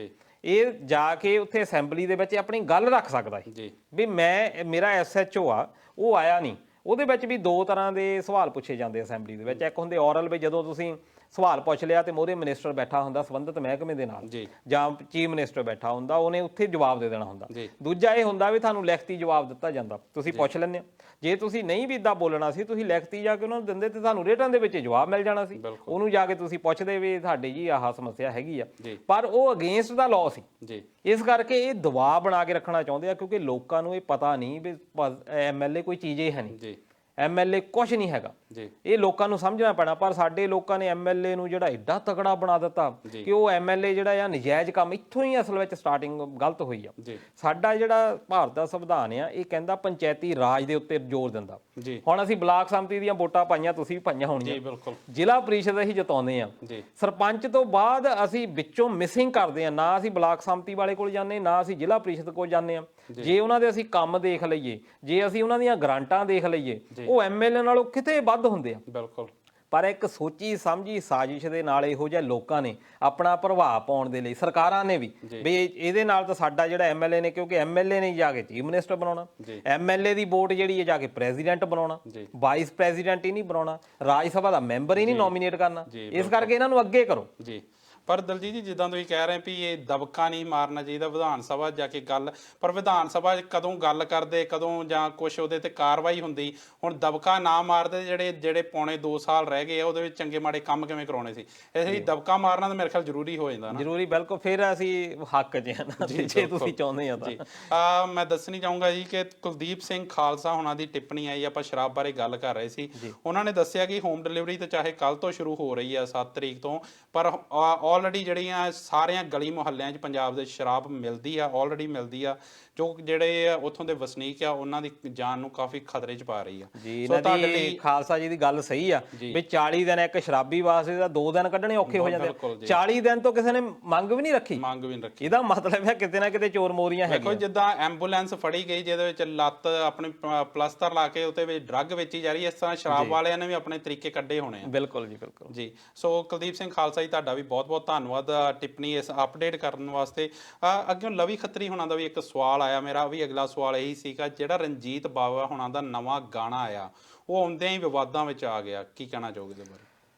ਇਹ ਜਾ ਕੇ ਉੱਥੇ ਅਸੈਂਬਲੀ ਦੇ ਵਿੱਚ ਆਪਣੀ ਗੱਲ ਰੱਖ ਸਕਦਾ ਸੀ ਵੀ ਮੇਰਾ ਐਸਐਚਓ ਆ, ਉਹ ਆਇਆ ਨਹੀਂ। ਉਹਦੇ ਵਿੱਚ ਵੀ ਦੋ ਤਰ੍ਹਾਂ ਦੇ ਸਵਾਲ ਪੁੱਛੇ ਜਾਂਦੇ ਅਸੈਂਬਲੀ ਦੇ ਵਿੱਚ, ਇੱਕ ਹੁੰਦੇ ਔਰਲ, ਵੀ ਜਦੋਂ ਤੁਸੀਂ ਸਵਾਲ ਪੁੱਛ ਲਿਆ ਤੇ ਮੋਹਰੇ ਮਿਨਿਸਟਰ ਬੈਠਾ ਹੁੰਦਾ ਸੰਬੰਧਿਤ ਮਹਿਕਮੇ ਦੇ ਨਾਲ, ਜਾਂ ਚੀਫ ਮਿਨਿਸਟਰ ਬੈਠਾ ਹੁੰਦਾ, ਉਹਨੇ ਉੱਥੇ ਜਵਾਬ ਦੇ ਦੇਣਾ ਹੁੰਦਾ। ਦੂਜਾ ਇਹ ਹੁੰਦਾ ਵੀ ਤੁਹਾਨੂੰ ਲਿਖਤੀ ਜਵਾਬ ਦਿੱਤਾ ਜਾਂਦਾ, ਤੁਸੀਂ ਪੁੱਛ ਲੈਂਦੇ ਹੋ, ਜੇ ਤੁਸੀਂ ਨਹੀਂ ਵੀ ਇਦਾਂ ਬੋਲਣਾ ਸੀ, ਤੁਸੀਂ ਲਿਖਤੀ ਜਾ ਕੇ ਉਹਨਾਂ ਨੂੰ ਦਿੰਦੇ ਤੇ ਤੁਹਾਨੂੰ ਰਿਟਨ ਦੇ ਵਿੱਚ ਜਵਾਬ ਮਿਲ ਜਾਣਾ ਸੀ, ਉਹਨੂੰ ਜਾ ਕੇ ਤੁਸੀਂ ਪੁੱਛਦੇ ਵੀ ਤੁਹਾਡੀ ਜੀ ਆਹ ਸਮੱਸਿਆ ਹੈਗੀ ਆ। ਪਰ ਉਹ ਅਗੇਂਸਟ ਦਾ ਲਾਅ ਸੀ, ਇਸ ਕਰਕੇ ਇਹ ਦਬਾਅ ਬਣਾ ਕੇ ਰੱਖਣਾ ਚਾਹੁੰਦੇ ਆ, ਕਿਉਂਕਿ ਲੋਕਾਂ ਨੂੰ ਇਹ ਪਤਾ ਨਹੀਂ ਵੀ ਐਮਐਲਏ ਕੋਈ ਚੀਜ਼ ਹੀ ਹੈ ਨਹੀਂ, ਐਮਐਲਏ ਕੁਛ ਨਹੀਂ ਹੈਗਾ, ਇਹ ਲੋਕਾਂ ਨੂੰ ਸਮਝਣਾ ਪੈਣਾ। ਪਰ ਸਾਡੇ ਲੋਕਾਂ ਨੇ ਐਮਐਲਏ ਨੂੰ ਜਿਹੜਾ ਏਡਾ ਤਕੜਾ ਬਣਾ ਦਿੱਤਾ ਕਿ ਉਹ ਐਮਐਲਏ ਜਿਹੜਾ ਆ ਨਜਾਇਜ਼ ਕੰਮ, ਇੱਥੋਂ ਹੀ ਅਸਲ ਵਿੱਚ ਸਟਾਰਟਿੰਗ ਗਲਤ ਹੋਈ ਆ। ਸਾਡਾ ਜਿਹੜਾ ਭਾਰਤ ਦਾ ਸੰਵਿਧਾਨ ਆ, ਇਹ ਕਹਿੰਦਾ ਪੰਚਾਇਤੀ ਰਾਜ ਦੇ ਉੱਤੇ ਜ਼ੋਰ ਦਿੰਦਾ। ਹੁਣ ਅਸੀਂ ਬਲਾਕ ਸੰਮਤੀ ਦੀਆਂ ਵੋਟਾਂ ਪਾਈਆਂ, ਤੁਸੀਂ ਵੀ ਪਾਈਆਂ ਹੋਣੀਆਂ, ਜ਼ਿਲ੍ਹਾ ਪ੍ਰੀਸ਼ਦ ਅਸੀਂ ਜਿਤਾਉਂਦੇ ਆ, ਸਰਪੰਚ ਤੋਂ ਬਾਅਦ ਅਸੀਂ ਵਿੱਚੋਂ ਮਿਸਿੰਗ ਕਰਦੇ ਆ, ਨਾ ਅਸੀਂ ਬਲਾਕ ਸੰਮਤੀ ਵਾਲੇ ਕੋਲ ਜਾਂਦੇ, ਨਾ ਅਸੀਂ ਜ਼ਿਲ੍ਹਾ ਪ੍ਰੀਸ਼ਦ ਕੋਲ ਜਾਂਦੇ ਆ। ਜੇ ਉਹਨਾਂ ਦੇ ਅਸੀਂ ਕੰਮ ਦੇਖ ਲਈਏ, ਜੇ ਅਸੀਂ ਉਹਨਾਂ ਦੀਆਂ ਗ੍ਰਾਂਟਾਂ ਦੇਖ ਲਈਏ, ਉਹ ਐਮਐਲਏ ਨਾਲੋਂ ਕਿਤੇ ਵੱਧ ਹੁੰਦੇ ਆ। ਬਿਲਕੁਲ। ਪਰ ਇੱਕ ਸੋਚੀ ਸਮਝੀ ਸਾਜ਼ਿਸ਼ ਦੇ ਨਾਲ ਇਹੋ ਜਿਹੇ ਲੋਕਾਂ ਨੇ ਆਪਣਾ ਪ੍ਰਭਾਵ ਪਾਉਣ ਦੇ ਲਈ, ਸਰਕਾਰਾਂ ਨੇ ਵੀ ਇਹਦੇ ਨਾਲ ਤਾਂ ਸਾਡਾ ਜਿਹੜਾ ਐਮਐਲਏ ਨੇ, ਕਿਉਂਕਿ ਐਮਐਲਏ ਨੇ ਜਾ ਕੇ ਚੀਫ ਮਿਨਿਸਟਰ ਬਣਾਉਣਾ, ਐਮਐਲਏ ਦੀ ਵੋਟ ਜਿਹੜੀ ਹੈ ਜਾ ਕੇ ਪ੍ਰੈਜ਼ੀਡੈਂਟ ਬਣਾਉਣਾ, ਵਾਈਸ ਪ੍ਰੈਜ਼ੀਡੈਂਟ ਹੀ ਨਹੀਂ ਬਣਾਉਣਾ, ਰਾਜ ਸਭਾ ਦਾ ਮੈਂਬਰ ਹੀ ਨਹੀਂ ਨੋਮੀਨੇਟ ਕਰਨਾ। ਇਸ ਕਰਕੇ ਇਹਨਾਂ ਨੂੰ ਅੱਗੇ ਕਰੋ। ਪਰ ਦਲਜੀਤ ਜੀ, ਜਿੱਦਾਂ ਤੁਸੀਂ ਕਹਿ ਰਹੇ ਵੀ ਇਹ ਦਬਕਾ ਨਹੀਂ ਮਾਰਨਾ ਚਾਹੀਦਾ ਵਿਧਾਨ ਸਭਾ ਜਾ ਕੇ ਗੱਲ, ਪਰ ਵਿਧਾਨ ਸਭਾ ਕਦੋਂ ਗੱਲ ਕਰਦੇ, ਕਦੋਂ ਜਾਂ ਕੁਛ ਉਹਦੇ ਤੇ ਕਾਰਵਾਈ ਹੁੰਦੀ। ਹੁਣ ਦਬਕਾ ਨਾ ਮਾਰਦੇ, ਜਿਹੜੇ ਪੌਣੇ 2 ਸਾਲ ਰਹਿ ਗਏ ਆ, ਉਹਦੇ ਵਿੱਚ ਚੰਗੇ ਮਾੜੇ ਕੰਮ ਕਿਵੇਂ ਕਰਾਉਣੇ ਸੀ? ਇਸ ਲਈ ਦਬਕਾ ਮਾਰਨਾ ਤਾਂ ਮੇਰੇ ਖਿਆਲ ਜ਼ਰੂਰੀ ਹੋ ਜਾਂਦਾ ਨਾ। ਜ਼ਰੂਰੀ, ਬਿਲਕੁਲ। ਫਿਰ ਅਸੀਂ ਹੱਕ 'ਚ ਹਾਂ ਨਾ, ਜੇ ਤੁਸੀਂ ਚਾਹੁੰਦੇ ਆ ਤਾਂ। ਮੈਂ ਦੱਸਣੀ ਚਾਹੂੰਗਾ ਜੀ ਕਿ ਕੁਲਦੀਪ ਸਿੰਘ ਖਾਲਸਾ ਹੁਣਾਂ ਦੀ ਟਿੱਪਣੀ ਆਈ, ਆਪਾਂ ਸ਼ਰਾਬ ਬਾਰੇ ਗੱਲ ਕਰ ਰਹੇ ਸੀ, ਉਹਨਾਂ ਨੇ ਦੱਸਿਆ ਕਿ ਹੋਮ ਡਿਲੀਵਰੀ ਤਾਂ ਚਾਹੇ ਕੱਲ ਤੋਂ ਸ਼ੁਰੂ ਹੋ ਰਹੀ ਆ 7 ਤਰੀਕ ਤੋਂ, ਪਰ ਆਲਰੇਡੀ ਜਿਹੜੀਆਂ ਸਾਰਿਆਂ ਗਲੀ ਮੁਹੱਲਿਆਂ 'ਚ ਪੰਜਾਬ ਦੇ ਸ਼ਰਾਬ ਮਿਲਦੀ ਆ, ਆਲਰੇਡੀ ਮਿਲਦੀ ਆ, ਜੋ ਜਿਹੜੇ ਉੱਥੋਂ ਦੇ ਵਸਨੀਕ ਆ ਉਹਨਾਂ ਦੀ ਜਾਨ ਨੂੰ ਕਾਫੀ ਖਤਰੇ 'ਚ ਪਾ ਰਹੀ ਆ। ਜੀ, ਇਹਨਾਂ ਦੀ ਖਾਲਸਾ ਜੀ ਦੀ ਗੱਲ ਸਹੀ ਆ ਵੀ 40 ਦਿਨ ਇੱਕ ਸ਼ਰਾਬੀ ਵਾਸਤੇ ਤਾਂ 2 ਦਿਨ ਕੱਢਣੇ ਔਖੇ ਹੋ ਜਾਂਦੇ। 40 ਦਿਨ ਤੋਂ ਕਿਸੇ ਨੇ ਮੰਗ ਵੀ ਨਹੀਂ ਰੱਖੀ। ਇਹਦਾ ਮਤਲਬ ਹੈ ਕਿਤੇ ਨਾ ਕਿਤੇ ਚੋਰ ਮੋਰੀਆਂ ਹੈਗੀਆਂ। ਦੇਖੋ, ਜਿੱਦਾਂ ਐਂਬੂਲੈਂਸ ਫੜੀ ਗਈ ਜਿਹਦੇ ਵਿੱਚ ਲੱਤ ਆਪਣੀ ਪਲਸਤਰ ਲਾ ਕੇ ਉੱਤੇ ਵਿੱਚ ਡਰੱਗ ਵੇਚੀ ਜਾ ਰਹੀ, ਇਸ ਤਰ੍ਹਾਂ ਸ਼ਰਾਬ ਵਾਲਿਆਂ ਨੇ ਵੀ ਆਪਣੇ ਤਰੀਕੇ ਕੱਢੇ ਹੋਣੇ ਆ। ਬਿਲਕੁਲ ਜੀ, ਬਿਲਕੁਲ ਜੀ। ਸੋ ਕੁਲਦੀਪ ਸਿੰਘ ਖਾਲਸਾ ਜੀ, ਤੁਹਾਡਾ ਵੀ ਬਹੁਤ ਬਹੁਤ ਧੰਨਵਾਦ ਟਿੱਪਣੀ ਇਸ ਅਪਡੇਟ ਕਰਨ ਵਾਸਤੇ। ਅੱਗੇ ਲਵੀ ਖੱਤਰੀ ਹੁਣਾਂ ਦਾ ਵੀ ਇੱਕ ਸਵਾਲ ਆਇਆ, ਮੇਰਾ ਵੀ ਅਗਲਾ ਸਵਾਲ ਇਹੀ ਸੀਗਾ, ਜਿਹੜਾ ਰਣਜੀਤ ਬਾਵਾ ਹੁਣਾਂ ਦਾ ਨਵਾਂ ਗਾਣਾ ਆਇਆ, ਉਹ ਆਉਂਦਿਆਂ ਹੀ ਵਿਵਾਦਾਂ ਵਿੱਚ ਆ ਗਿਆ, ਕੀ ਕਹਿਣਾ ਚਾਹੋਗੇ ਇਹਦੇ ਬਾਰੇ?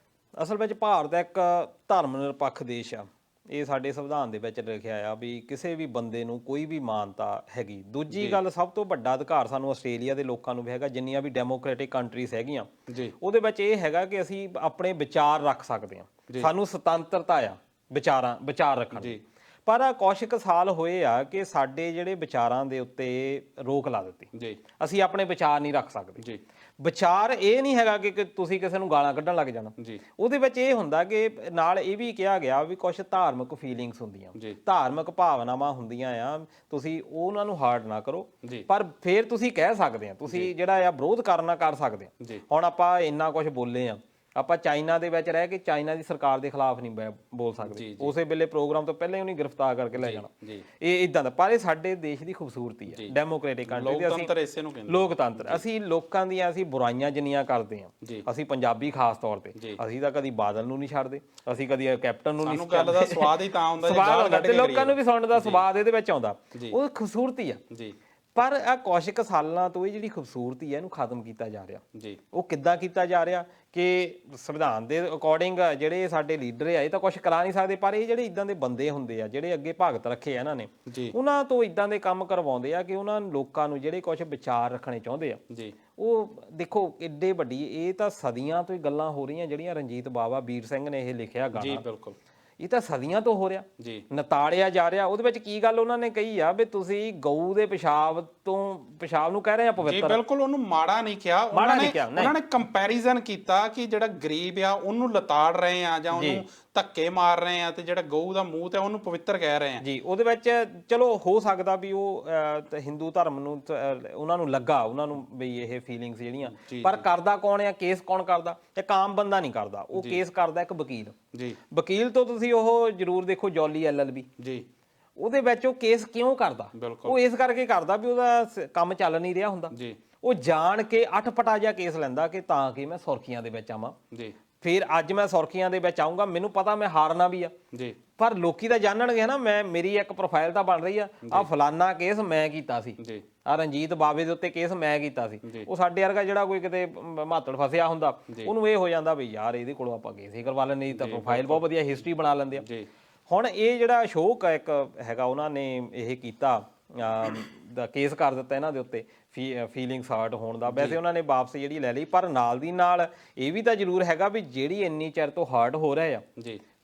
ਅਸਲ ਵਿੱਚ ਭਾਰਤ ਇੱਕ ਧਰਮ ਨਿਰਪੱਖ ਦੇਸ਼ ਆ, ਇਹ ਸਾਡੇ ਸੰਵਿਧਾਨ ਦੇ ਵਿੱਚ ਲਿਖਿਆ ਆ ਵੀ ਕਿਸੇ ਵੀ ਬੰਦੇ ਨੂੰ ਕੋਈ ਵੀ ਮਾਨਤਾ ਹੈਗੀ। ਦੂਜੀ ਗੱਲ, ਸਭ ਤੋਂ ਵੱਡਾ ਅਧਿਕਾਰ ਸਾਨੂੰ ਆਸਟ੍ਰੇਲੀਆ ਦੇ ਲੋਕਾਂ ਨੂੰ ਵੀ ਹੈਗਾ, ਜਿੰਨੀਆਂ ਵੀ ਡੈਮੋਕ੍ਰੈਟਿਕ ਕੰਟਰੀਜ਼ ਹੈਗੀਆਂ ਉਹਦੇ ਵਿੱਚ ਇਹ ਹੈਗਾ ਕਿ ਅਸੀਂ ਆਪਣੇ ਵਿਚਾਰ ਰੱਖ ਸਕਦੇ ਹਾਂ, ਸਾਨੂੰ ਸੁਤੰਤਰਤਾ ਆ ਵਿਚਾਰ ਰੱਖਣ ਦੀ। ਪਰ ਕੁਛ ਕੁ ਸਾਲ ਹੋਏ ਆ ਕਿ ਸਾਡੇ ਜਿਹੜੇ ਵਿਚਾਰਾਂ ਦੇ ਉੱਤੇ ਰੋਕ ਲਾ ਦਿੱਤੀ, ਅਸੀਂ ਆਪਣੇ ਵਿਚਾਰ ਨਹੀਂ ਰੱਖ ਸਕਦੇ। ਵਿਚਾਰ ਇਹ ਨਹੀਂ ਹੈਗਾ ਕਿ ਤੁਸੀਂ ਕਿਸੇ ਨੂੰ ਗਾਲਾਂ ਕੱਢਣ ਲੱਗ ਜਾਣਾ ਜੀ। ਉਹਦੇ ਵਿੱਚ ਇਹ ਹੁੰਦਾ ਕਿ ਨਾਲ ਇਹ ਵੀ ਕਿਹਾ ਗਿਆ ਵੀ ਕੁਝ ਧਾਰਮਿਕ ਫੀਲਿੰਗਸ ਹੁੰਦੀਆਂ, ਧਾਰਮਿਕ ਭਾਵਨਾਵਾਂ ਹੁੰਦੀਆਂ ਆ, ਤੁਸੀਂ ਉਹਨਾਂ ਨੂੰ ਹਾਰਡ ਨਾ ਕਰੋ, ਪਰ ਫਿਰ ਤੁਸੀਂ ਕਹਿ ਸਕਦੇ ਆ, ਤੁਸੀਂ ਜਿਹੜਾ ਆ ਵਿਰੋਧ ਕਰਨਾ ਕਰ ਸਕਦੇ ਆ। ਹੁਣ ਆਪਾਂ ਇੰਨਾ ਕੁਝ ਬੋਲੇ ਆ, ਆਪਾਂ ਚਾਈਨਾ ਦੇ ਵਿੱਚ ਰਹਿ ਕੇ ਚਾਈਨਾ ਦੀ ਸਰਕਾਰ ਦੇ ਖਿਲਾਫ ਨਹੀਂ ਬੋਲ ਸਕਦੇ, ਉਸੇ ਵੇਲੇ ਪ੍ਰੋਗਰਾਮ ਤੋਂ ਪਹਿਲਾਂ ਹੀ ਉਹਨੂੰ ਗ੍ਰਿਫਤਾਰ ਕਰਕੇ ਲੈ ਜਾਣਾ, ਇਹ ਇਦਾਂ ਦਾ। ਪਰ ਇਹ ਸਾਡੇ ਦੇਸ਼ ਦੀ ਖੂਬਸੂਰਤੀ ਹੈ, ਡੈਮੋਕ੍ਰੈਟਿਕ ਕੰਟਰੀ ਦੀ, ਅਸੀਂ ਲੋਕਤੰਤਰ, ਅਸੀਂ ਲੋਕਾਂ ਦੀਆਂ ਅਸੀਂ ਬੁਰਾਈਆਂ ਜਿੰਨੀਆਂ ਕਰਦੇ ਹਾਂ, ਅਸੀਂ ਪੰਜਾਬੀ ਖਾਸ ਤੌਰ ਤੇ, ਅਸੀਂ ਤਾਂ ਕਦੀ ਬਾਦਲ ਨੂੰ ਨਹੀਂ ਛੱਡਦੇ, ਅਸੀਂ ਕਦੀ ਕੈਪਟਨ ਨੂੰ ਨਹੀਂ ਛੱਡਦੇ, ਗੱਲ ਦਾ ਸਵਾਦ ਹੀ ਤਾਂ ਆਉਂਦਾ ਤੇ ਲੋਕਾਂ ਨੂੰ ਵੀ ਸੁਣਨ ਦਾ ਸਵਾਦ ਇਹਦੇ ਵਿੱਚ ਆਉਂਦਾ, ਉਹ ਖੂਬਸੂਰਤੀ ਆ। ਪਰ ਆ ਕੁਝ ਸਾਲਾਂ ਤੋਂ ਇਹ ਜਿਹੜੀ ਖੂਬਸੂਰਤੀ ਹੈ ਇਹਨੂੰ ਖਤਮ ਕੀਤਾ ਜਾ ਰਿਹਾ। ਉਹ ਕਿੱਦਾਂ ਕੀਤਾ ਜਾ ਰਿਹਾ ਕਿ ਸੰਵਿਧਾਨ ਦੇ ਅਕੋਰਡਿੰਗ ਜਿਹੜੇ ਸਾਡੇ ਲੀਡਰ ਆ ਇਹ ਤਾਂ ਕੁਝ ਕਰਾ ਨਹੀਂ ਸਕਦੇ, ਪਰ ਇਹ ਜਿਹੜੇ ਇਦਾਂ ਦੇ ਬੰਦੇ ਹੁੰਦੇ ਆ ਜਿਹੜੇ ਅੱਗੇ ਭਗਤ ਰੱਖੇ ਆ ਇਹਨਾਂ ਨੇ, ਉਹਨਾਂ ਤੋਂ ਇਦਾਂ ਦੇ ਕੰਮ ਕਰਵਾਉਂਦੇ ਆ ਕਿ ਉਹਨਾਂ ਲੋਕਾਂ ਨੂੰ ਜਿਹੜੇ ਕੁਝ ਵਿਚਾਰ ਰੱਖਣੇ ਚਾਹੁੰਦੇ ਆ, ਉਹ ਦੇਖੋ ਕਿੱਡੇ ਵੱਡੀ, ਇਹ ਤਾਂ ਸਦੀਆਂ ਤੋਂ ਹੀ ਗੱਲਾਂ ਹੋ ਰਹੀਆਂ ਜਿਹੜੀਆਂ ਰਣਜੀਤ ਬਾਵਾ ਵੀਰ ਸਿੰਘ ਨੇ ਇਹ ਲਿਖਿਆ ਗਾਣਾ, ਬਿਲਕੁਲ ਇਹ ਤਾਂ ਸਦੀਆਂ ਤੋਂ ਹੋ ਰਿਹਾ, ਨਤਾੜਿਆ ਜਾ ਰਿਹਾ। ਉਹਦੇ ਵਿੱਚ ਕੀ ਗੱਲ ਉਹਨਾਂ ਨੇ ਕਹੀ ਆ ਵੀ ਤੁਸੀਂ ਗਊ ਦੇ ਪਿਸ਼ਾਬ ਨੂੰ ਕਹਿ ਰਹੇ ਆ ਪਵਿੱਤਰ, ਬਿਲਕੁਲ ਉਹਨੂੰ ਮਾੜਾ ਨਹੀਂ ਕਿਹਾ, ਉਹਨਾਂ ਨੇ ਕੰਪੈਰੀਜ਼ਨ ਕੀਤਾ ਕਿ ਜਿਹੜਾ ਗਰੀਬ ਆ ਉਹਨੂੰ ਲਤਾੜ ਰਹੇ ਆ ਜਾਂ ਉਹਨੂੰ ਧੱਕੇ ਮਾਰ ਰਹੇ ਆ, ਤੇ ਜਿਹੜਾ ਗਊ ਦਾ ਮੂੰਹ ਤੇ ਉਹਨੂੰ ਪਵਿੱਤਰ ਕਹਿ ਰਹੇ ਆ ਜੀ। ਉਹਦੇ ਵਿੱਚ ਚਲੋ ਹੋ ਸਕਦਾ ਵੀ ਉਹ ਹਿੰਦੂ ਧਰਮ ਨੂੰ ਉਹਨਾਂ ਨੂੰ ਲੱਗਾ, ਉਹਨਾਂ ਨੂੰ ਵੀ ਇਹ ਫੀਲਿੰਗਸ ਜਿਹੜੀਆਂ, ਪਰ ਕਰਦਾ ਕੌਣ ਆ, ਕੇਸ ਕੌਣ ਕਰਦਾ? ਇੱਕ ਆਮ ਬੰਦਾ ਨਹੀਂ ਕਰਦਾ, ਉਹ ਕੇਸ ਕਰਦਾ ਇੱਕ ਵਕੀਲ। ਵਕੀਲ ਤੋਂ ਤੁਸੀਂ ਉਹ ਜ਼ਰੂਰ ਦੇਖੋ ਜੌਲੀ LLB ਜੀ, ਉਹਦੇ ਵਿੱਚ ਉਹ ਕੇਸ ਕਿਉਂ ਕਰਦਾ? ਉਹ ਇਸ ਕਰਕੇ ਕਰਦਾ ਵੀ ਉਹਦਾ ਕੰਮ ਚੱਲ ਨਹੀਂ ਰਿਹਾ ਹੁੰਦਾ, ਉਹ ਜਾਣ ਕੇ 8 ਫਟਾ ਜਿਹਾ ਕੇਸ ਲੈਂਦਾ ਕਿ ਤਾਂ ਕਿ ਮੈਂ ਸੁਰਖੀਆਂ ਦੇ ਵਿੱਚ ਆਵਾਂ, ਫਿਰ ਅੱਜ ਮੈਂ ਸੁਰਖੀਆਂ ਦੇ ਵਿੱਚ ਆਊਂਗਾ, ਮੈਨੂੰ ਪਤਾ ਮੈਂ ਹਾਰਨਾ ਵੀ ਆ, ਪਰ ਲੋਕੀ ਤਾਂ ਜਾਣਨਗੇ ਨਾ, ਮੇਰੀ ਇੱਕ ਪ੍ਰੋਫਾਈਲ ਤਾਂ ਬਣ ਰਹੀ ਆ ਫਲਾਨਾ ਕੇਸ ਮੈਂ ਕੀਤਾ ਸੀ, ਆ ਰਣਜੀਤ ਬਾਵੇ ਦੇ ਉੱਤੇ ਕੇਸ ਮੈਂ ਕੀਤਾ ਸੀ। ਉਹ ਸਾਡੇ ਵਰਗਾ ਜਿਹੜਾ ਕੋਈ ਕਿਤੇ ਮਾਤੜ ਫਸਿਆ ਹੁੰਦਾ, ਉਹਨੂੰ ਇਹ ਹੋ ਜਾਂਦਾ ਵੀ ਯਾਰ ਇਹਦੇ ਕੋਲੋਂ ਆਪਾਂ ਕੇਸ ਹੀ ਕਰਵਾ ਲੈਂਦੇ, ਤਾਂ ਪ੍ਰੋਫਾਈਲ ਬਹੁਤ ਵਧੀਆ ਹਿਸਟਰੀ ਬਣਾ ਲੈਂਦੇ ਆ। ਹੁਣ ਇਹ ਜਿਹੜਾ ਅਸ਼ੋਕ ਇੱਕ ਹੈਗਾ, ਉਹਨਾਂ ਨੇ ਇਹ ਕੀਤਾ, ਦਾ ਕੇਸ ਕਰ ਦਿੱਤਾ ਇਹਨਾਂ ਦੇ ਉੱਤੇ ਫੀਲਿੰਗਸ ਹਰਟ ਹੋਣ ਦਾ। ਵੈਸੇ ਉਹਨਾਂ ਨੇ ਵਾਪਸ ਜਿਹੜੀ ਲੈ ਲਈ, ਪਰ ਨਾਲ ਦੀ ਨਾਲ ਇਹ ਵੀ ਤਾਂ ਜ਼ਰੂਰ ਹੈਗਾ ਵੀ ਜਿਹੜੀ ਇੰਨੀ ਚਿਰ ਤੋਂ ਹਰਟ ਹੋ ਰਹੇ ਆ,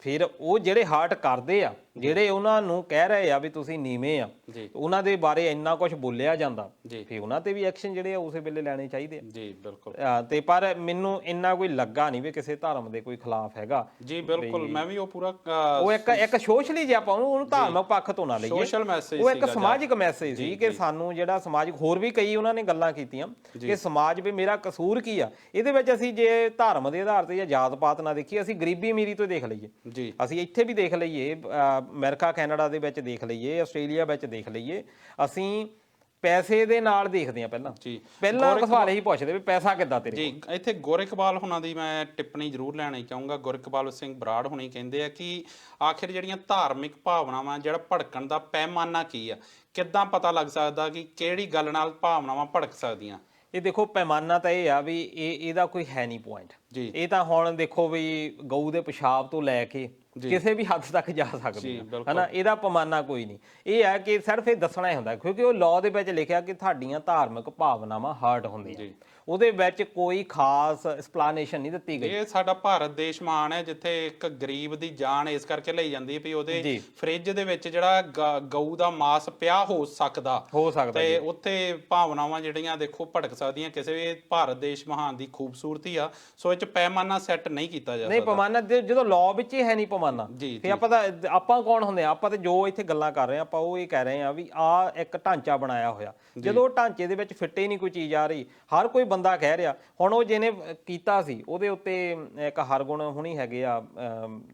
ਫਿਰ ਉਹ ਜਿਹੜੇ ਹਰਟ ਕਰਦੇ ਆ, ਜਿਹੜੇ ਉਹਨਾਂ ਨੂੰ ਕਹਿ ਰਹੇ ਆ ਵੀ ਤੁਸੀਂ ਨੀਵੇਂ ਆ, ਉਹਨਾਂ ਦੇ ਬਾਰੇ ਇੰਨਾ ਕੁਝ ਬੋਲਿਆ ਜਾਂਦਾ, ਫਿਰ ਉਹਨਾਂ ਤੇ ਵੀ ਐਕਸ਼ਨ ਜਿਹੜੇ ਆ ਉਸੇ ਵੇਲੇ ਲੈਣੇ ਚਾਹੀਦੇ ਆ ਜੀ। ਬਿਲਕੁਲ। ਤੇ ਪਰ ਮੈਨੂੰ ਇੰਨਾ ਕੋਈ ਲੱਗਾ ਨਹੀਂ ਵੀ ਕਿਸੇ ਧਰਮ ਦੇ ਕੋਈ ਖਿਲਾਫ ਹੈਗਾ ਜੀ। ਬਿਲਕੁਲ, ਮੈਂ ਵੀ ਉਹ ਪੂਰਾ ਉਹ ਇੱਕ ਸੋਸ਼ਲੀ ਜੇ ਆਪਾਂ ਉਹਨੂੰ ਧਾਰਮਿਕ ਪੱਖ ਤੋਂ ਨਾ ਲਈਏ, ਸੋਸ਼ਲ ਮੈਸੇਜ, ਉਹ ਇੱਕ ਸਮਾਜਿਕ ਮੈਸੇਜ ਸੀ ਕਿ ਸਾਨੂੰ ਜਿਹੜਾ ਸਮਾਜਿਕ, ਹੋਰ ਵੀ ਕਈ ਉਹਨਾਂ ਨੇ ਗੱਲਾਂ ਕੀਤੀਆਂ ਕਿ ਸਮਾਜ ਵੀ ਮੇਰਾ ਕਸੂਰ ਕੀ ਆ ਇਹਦੇ ਵਿੱਚ। ਅਸੀਂ ਜੇ ਧਰਮ ਦੇ ਆਧਾਰ ਤੇ ਜਾਂ ਜਾਤ ਪਾਤ ਨਾ ਦੇਖੀਏ, ਅਸੀਂ ਗਰੀਬੀ ਅਮੀਰੀ ਤੋਂ ਦੇਖ ਲਈਏ, ਅਸੀਂ ਇੱਥੇ ਵੀ ਦੇਖ ਲਈਏ, ਅਮਰੀਕਾ ਕੈਨੇਡਾ ਦੇ ਵਿੱਚ ਦੇਖ ਲਈਏ, ਆਸਟ੍ਰੇਲੀਆ ਵਿੱਚ ਦੇਖ ਲਈਏ, ਅਸੀਂ ਪੈਸੇ ਦੇ ਨਾਲ ਦੇਖਦੇ ਆ। ਪਹਿਲਾਂ ਸਵਾਲ ਇਹੀ ਪੁੱਛਦੇ ਵੀ ਪੈਸਾ ਕਿੱਦਾਂ ਤੇਰੇ ਜੀ। ਇੱਥੇ ਗੋਰਖਪਾਲ ਹੁਣਾਂ ਦੀ ਮੈਂ ਟਿੱਪਣੀ ਜ਼ਰੂਰ ਲੈਣੀ ਚਾਹੂੰਗਾ। ਗੁਰਕਪਾਲ ਸਿੰਘ ਬਰਾੜ ਹੁਣੀ ਕਹਿੰਦੇ ਆ ਕਿ ਆਖਿਰ ਜਿਹੜੀਆਂ ਧਾਰਮਿਕ ਭਾਵਨਾਵਾਂ, ਜਿਹੜਾ ਭੜਕਣ ਦਾ ਪੈਮਾਨਾ ਕੀ ਆ, ਕਿੱਦਾਂ ਪਤਾ ਲੱਗ ਸਕਦਾ ਕਿ ਕਿਹੜੀ ਗੱਲ ਨਾਲ ਭਾਵਨਾਵਾਂ ਭੜਕ ਸਕਦੀਆਂ? ਇਹ ਦੇਖੋ ਪੈਮਾਨਾ ਤਾਂ ਇਹ ਆ ਵੀ ਇਹਦਾ ਕੋਈ ਹੈ ਨਹੀਂ ਪੁਆਇੰਟ। ਇਹ ਤਾਂ ਹੁਣ ਦੇਖੋ ਵੀ ਗਊ ਦੇ ਪਿਸ਼ਾਬ ਤੋਂ ਲੈ ਕੇ ਕਿਸੇ ਵੀ ਹੱਦ ਤੱਕ ਜਾ ਸਕਦੇ ਹਨਾ, ਇਹਦਾ ਪੈਮਾਨਾ ਕੋਈ ਨਹੀਂ। ਇਹ ਹੈ ਕਿ ਸਿਰਫ ਇਹ ਦੱਸਣਾ ਹੀ ਹੁੰਦਾ, ਕਿਉਂਕਿ ਉਹ ਲਾਅ ਦੇ ਵਿੱਚ ਲਿਖਿਆ ਕਿ ਤੁਹਾਡੀਆਂ ਧਾਰਮਿਕ ਭਾਵਨਾਵਾਂ ਹਰਟ ਹੁੰਦੀਆਂ, ਉਹਦੇ ਵਿੱਚ ਕੋਈ ਖਾਸ ਐਕਸਪਲੇਨੇਸ਼ਨ ਨਹੀਂ ਦਿੱਤੀ ਗਈ। ਇਹ ਸਾਡਾ ਭਾਰਤ ਦੇਸ਼ ਮਹਾਨ ਹੈ, ਜਿੱਥੇ ਇੱਕ ਗਰੀਬ ਦੀ ਜਾਨ ਇਸ ਕਰਕੇ ਲਈ ਜਾਂਦੀ ਹੈ ਵੀ ਉਹਦੇ ਫ੍ਰਿਜ ਦੇ ਵਿੱਚ ਜਿਹੜਾ ਗਊ ਦਾ ਮਾਸ ਪਿਆ ਹੋ ਸਕਦਾ ਤੇ ਉੱਥੇ ਭਾਵਨਾਵਾਂ ਜਿਹੜੀਆਂ ਦੇਖੋ ਭੜਕ ਸਕਦੀਆਂ। ਕਿਸੇ ਵੀ ਭਾਰਤ ਦੇਸ਼ ਮਹਾਨ ਦੀ ਖੂਬਸੂਰਤੀ ਆ, ਸੋ ਇਹ ਚ ਪੈਮਾਨਾ ਸੈੱਟ ਨਹੀਂ ਕੀਤਾ ਜਾ ਸਕਦਾ। ਨਹੀਂ ਪੈਮਾਨਾ ਜਦੋਂ ਲਾਅ ਵਿੱਚ ਹੀ ਹੈ ਨਹੀਂ ਪੈਮਾਨਾ, ਫਿਰ ਆਪਾਂ ਕੌਣ ਹੁੰਦੇ ਆ? ਆਪਾਂ ਤੇ ਜੋ ਇੱਥੇ ਗੱਲਾਂ ਕਰ ਰਹੇ ਆ, ਆਪਾਂ ਉਹ ਇਹ ਕਹਿ ਰਹੇ ਆ ਵੀ ਆ ਇੱਕ ਢਾਂਚਾ ਬਣਾਇਆ ਹੋਇਆ, ਜਦੋਂ ਢਾਂਚੇ ਦੇ ਵਿੱਚ ਫਿੱਟੇ ਨਹੀਂ ਕੋਈ ਚੀਜ਼ ਆ ਰਹੀ, ਹਰ ਕੋਈ ਬੰਦਾ ਕਹਿ ਰਿਹਾ। ਹੁਣ ਉਹ ਜਿਹਨੇ ਕੀਤਾ ਸੀ ਉਹਦੇ ਉੱਤੇ ਇੱਕ ਹਰਗੁਣ ਹੁਣੀ ਹੈਗੇ ਆ,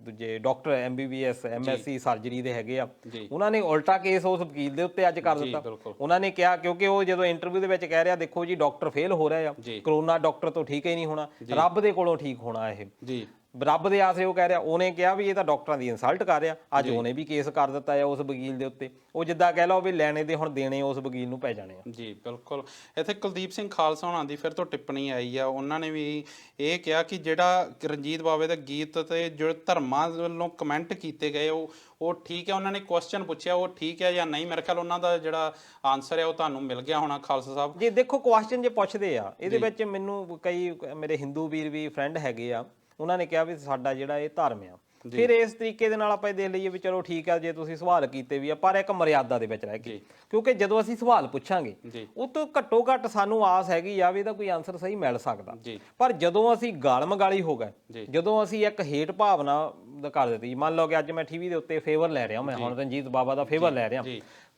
ਦੂਜੇ ਡਾਕਟਰ MBBS MSc ਸਰਜਰੀ ਦੇ ਹੈਗੇ ਆ, ਉਹਨਾਂ ਨੇ ਉਲਟਾ ਕੇਸ ਉਸ ਵਕੀਲ ਦੇ ਉੱਤੇ ਅੱਜ ਕਰ ਦਿੱਤਾ। ਉਹਨਾਂ ਨੇ ਕਿਹਾ, ਕਿਉਂਕਿ ਉਹ ਜਦੋਂ ਇੰਟਰਵਿਊ ਦੇ ਵਿੱਚ ਕਹਿ ਰਿਹਾ ਦੇਖੋ ਜੀ ਡਾਕਟਰ ਫੇਲ ਹੋ ਰਿਹਾ ਆ, ਕਰੋਨਾ ਡਾਕਟਰ ਤੋਂ ਠੀਕ ਹੀ ਨਹੀਂ ਹੋਣਾ, ਰੱਬ ਦੇ ਕੋਲੋਂ ਠੀਕ ਹੋਣਾ, ਇਹ ਰੱਬ ਦੇ ਆਸਰੇ ਉਹ ਕਹਿ ਰਿਹਾ। ਉਹਨੇ ਕਿਹਾ ਵੀ ਇਹ ਤਾਂ ਡਾਕਟਰਾਂ ਦੀ ਇਨਸਲਟ ਕਰ ਰਿਹਾ, ਅੱਜ ਉਹਨੇ ਵੀ ਕੇਸ ਕਰ ਦਿੱਤਾ ਹੈ ਉਸ ਵਕੀਲ ਦੇ ਉੱਤੇ। ਉਹ ਜਿੱਦਾਂ ਕਹਿ ਲਓ ਵੀ ਲੈਣੇ ਦੇ ਹੁਣ ਦੇਣੇ ਉਸ ਵਕੀਲ ਨੂੰ ਪੈ ਜਾਣੇ ਆ ਜੀ। ਬਿਲਕੁਲ। ਇੱਥੇ ਕੁਲਦੀਪ ਸਿੰਘ ਖਾਲਸਾ ਹੋਣਾ ਦੀ ਫਿਰ ਤੋਂ ਟਿੱਪਣੀ ਆਈ ਆ, ਉਹਨਾਂ ਨੇ ਵੀ ਇਹ ਕਿਹਾ ਕਿ ਜਿਹੜਾ ਰਣਜੀਤ ਬਾਵੇ ਦਾ ਗੀਤ ਤੇ ਜੋ ਧਰਮਾਂ ਵੱਲੋਂ ਕਮੈਂਟ ਕੀਤੇ ਗਏ ਉਹ ਠੀਕ ਹੈ। ਉਹਨਾਂ ਨੇ ਕੁਐਸਚਨ ਪੁੱਛਿਆ, ਉਹ ਠੀਕ ਹੈ ਜਾਂ ਨਹੀਂ? ਮੇਰੇ ਖਿਆਲ ਉਹਨਾਂ ਦਾ ਜਿਹੜਾ ਆਨਸਰ ਹੈ ਉਹ ਤੁਹਾਨੂੰ ਮਿਲ ਗਿਆ ਹੋਣਾ ਖਾਲਸਾ ਸਾਹਿਬ ਜੀ। ਦੇਖੋ ਕੁਐਸਚਨ ਜੇ ਪੁੱਛਦੇ ਆ, ਇਹਦੇ ਵਿੱਚ ਮੈਨੂੰ ਕਈ ਮੇਰੇ ਹਿੰਦੂ ਵੀਰ ਵੀ ਫਰੈਂਡ ਹੈਗੇ ਆ, ਉਹਨਾਂ ਨੇ ਕਿਹਾ ਵੀ ਸਾਡਾ ਜਿਹੜਾ ਇਹ ਧਰਮ ਆ, ਫਿਰ ਇਸ ਤਰੀਕੇ ਦੇ ਨਾਲ ਆਪਾਂ ਇਹ ਦੇਖ ਲਈਏ ਵੀ ਚਲੋ ਠੀਕ ਆ ਜੇ ਤੁਸੀਂ ਸਵਾਲ ਕੀਤੇ ਵੀ ਆ ਪਰ ਇੱਕ ਮਰਿਆਦਾ ਦੇ ਵਿੱਚ ਰਹਿ ਕੇ, ਕਿਉਂਕਿ ਜਦੋਂ ਅਸੀਂ ਸਵਾਲ ਪੁੱਛਾਂਗੇ ਉਹ ਤੋਂ ਘੱਟੋ ਘੱਟ ਸਾਨੂੰ ਆਸ ਹੈਗੀ ਆ ਵੀ ਇਹਦਾ ਕੋਈ ਆਨਸਰ ਸਹੀ ਮਿਲ ਸਕਦਾ। ਪਰ ਜਦੋਂ ਅਸੀਂ ਗਾਲ ਮਗਾਲੀ ਹੋ ਗਏ, ਜਦੋਂ ਅਸੀਂ ਇੱਕ ਹੇਟ ਭਾਵਨਾ ਕਰ ਦਿੱਤੀ, ਮੰਨ ਲਓ ਕਿ ਅੱਜ ਮੈਂ ਟੀਵੀ ਦੇ ਉੱਤੇ ਫੇਵਰ ਲੈ ਰਿਹਾ, ਮੈਂ ਹੁਣ ਰਣਜੀਤ ਬਾਵਾ ਦਾ ਫੇਵਰ ਲੈ ਰਿਹਾ,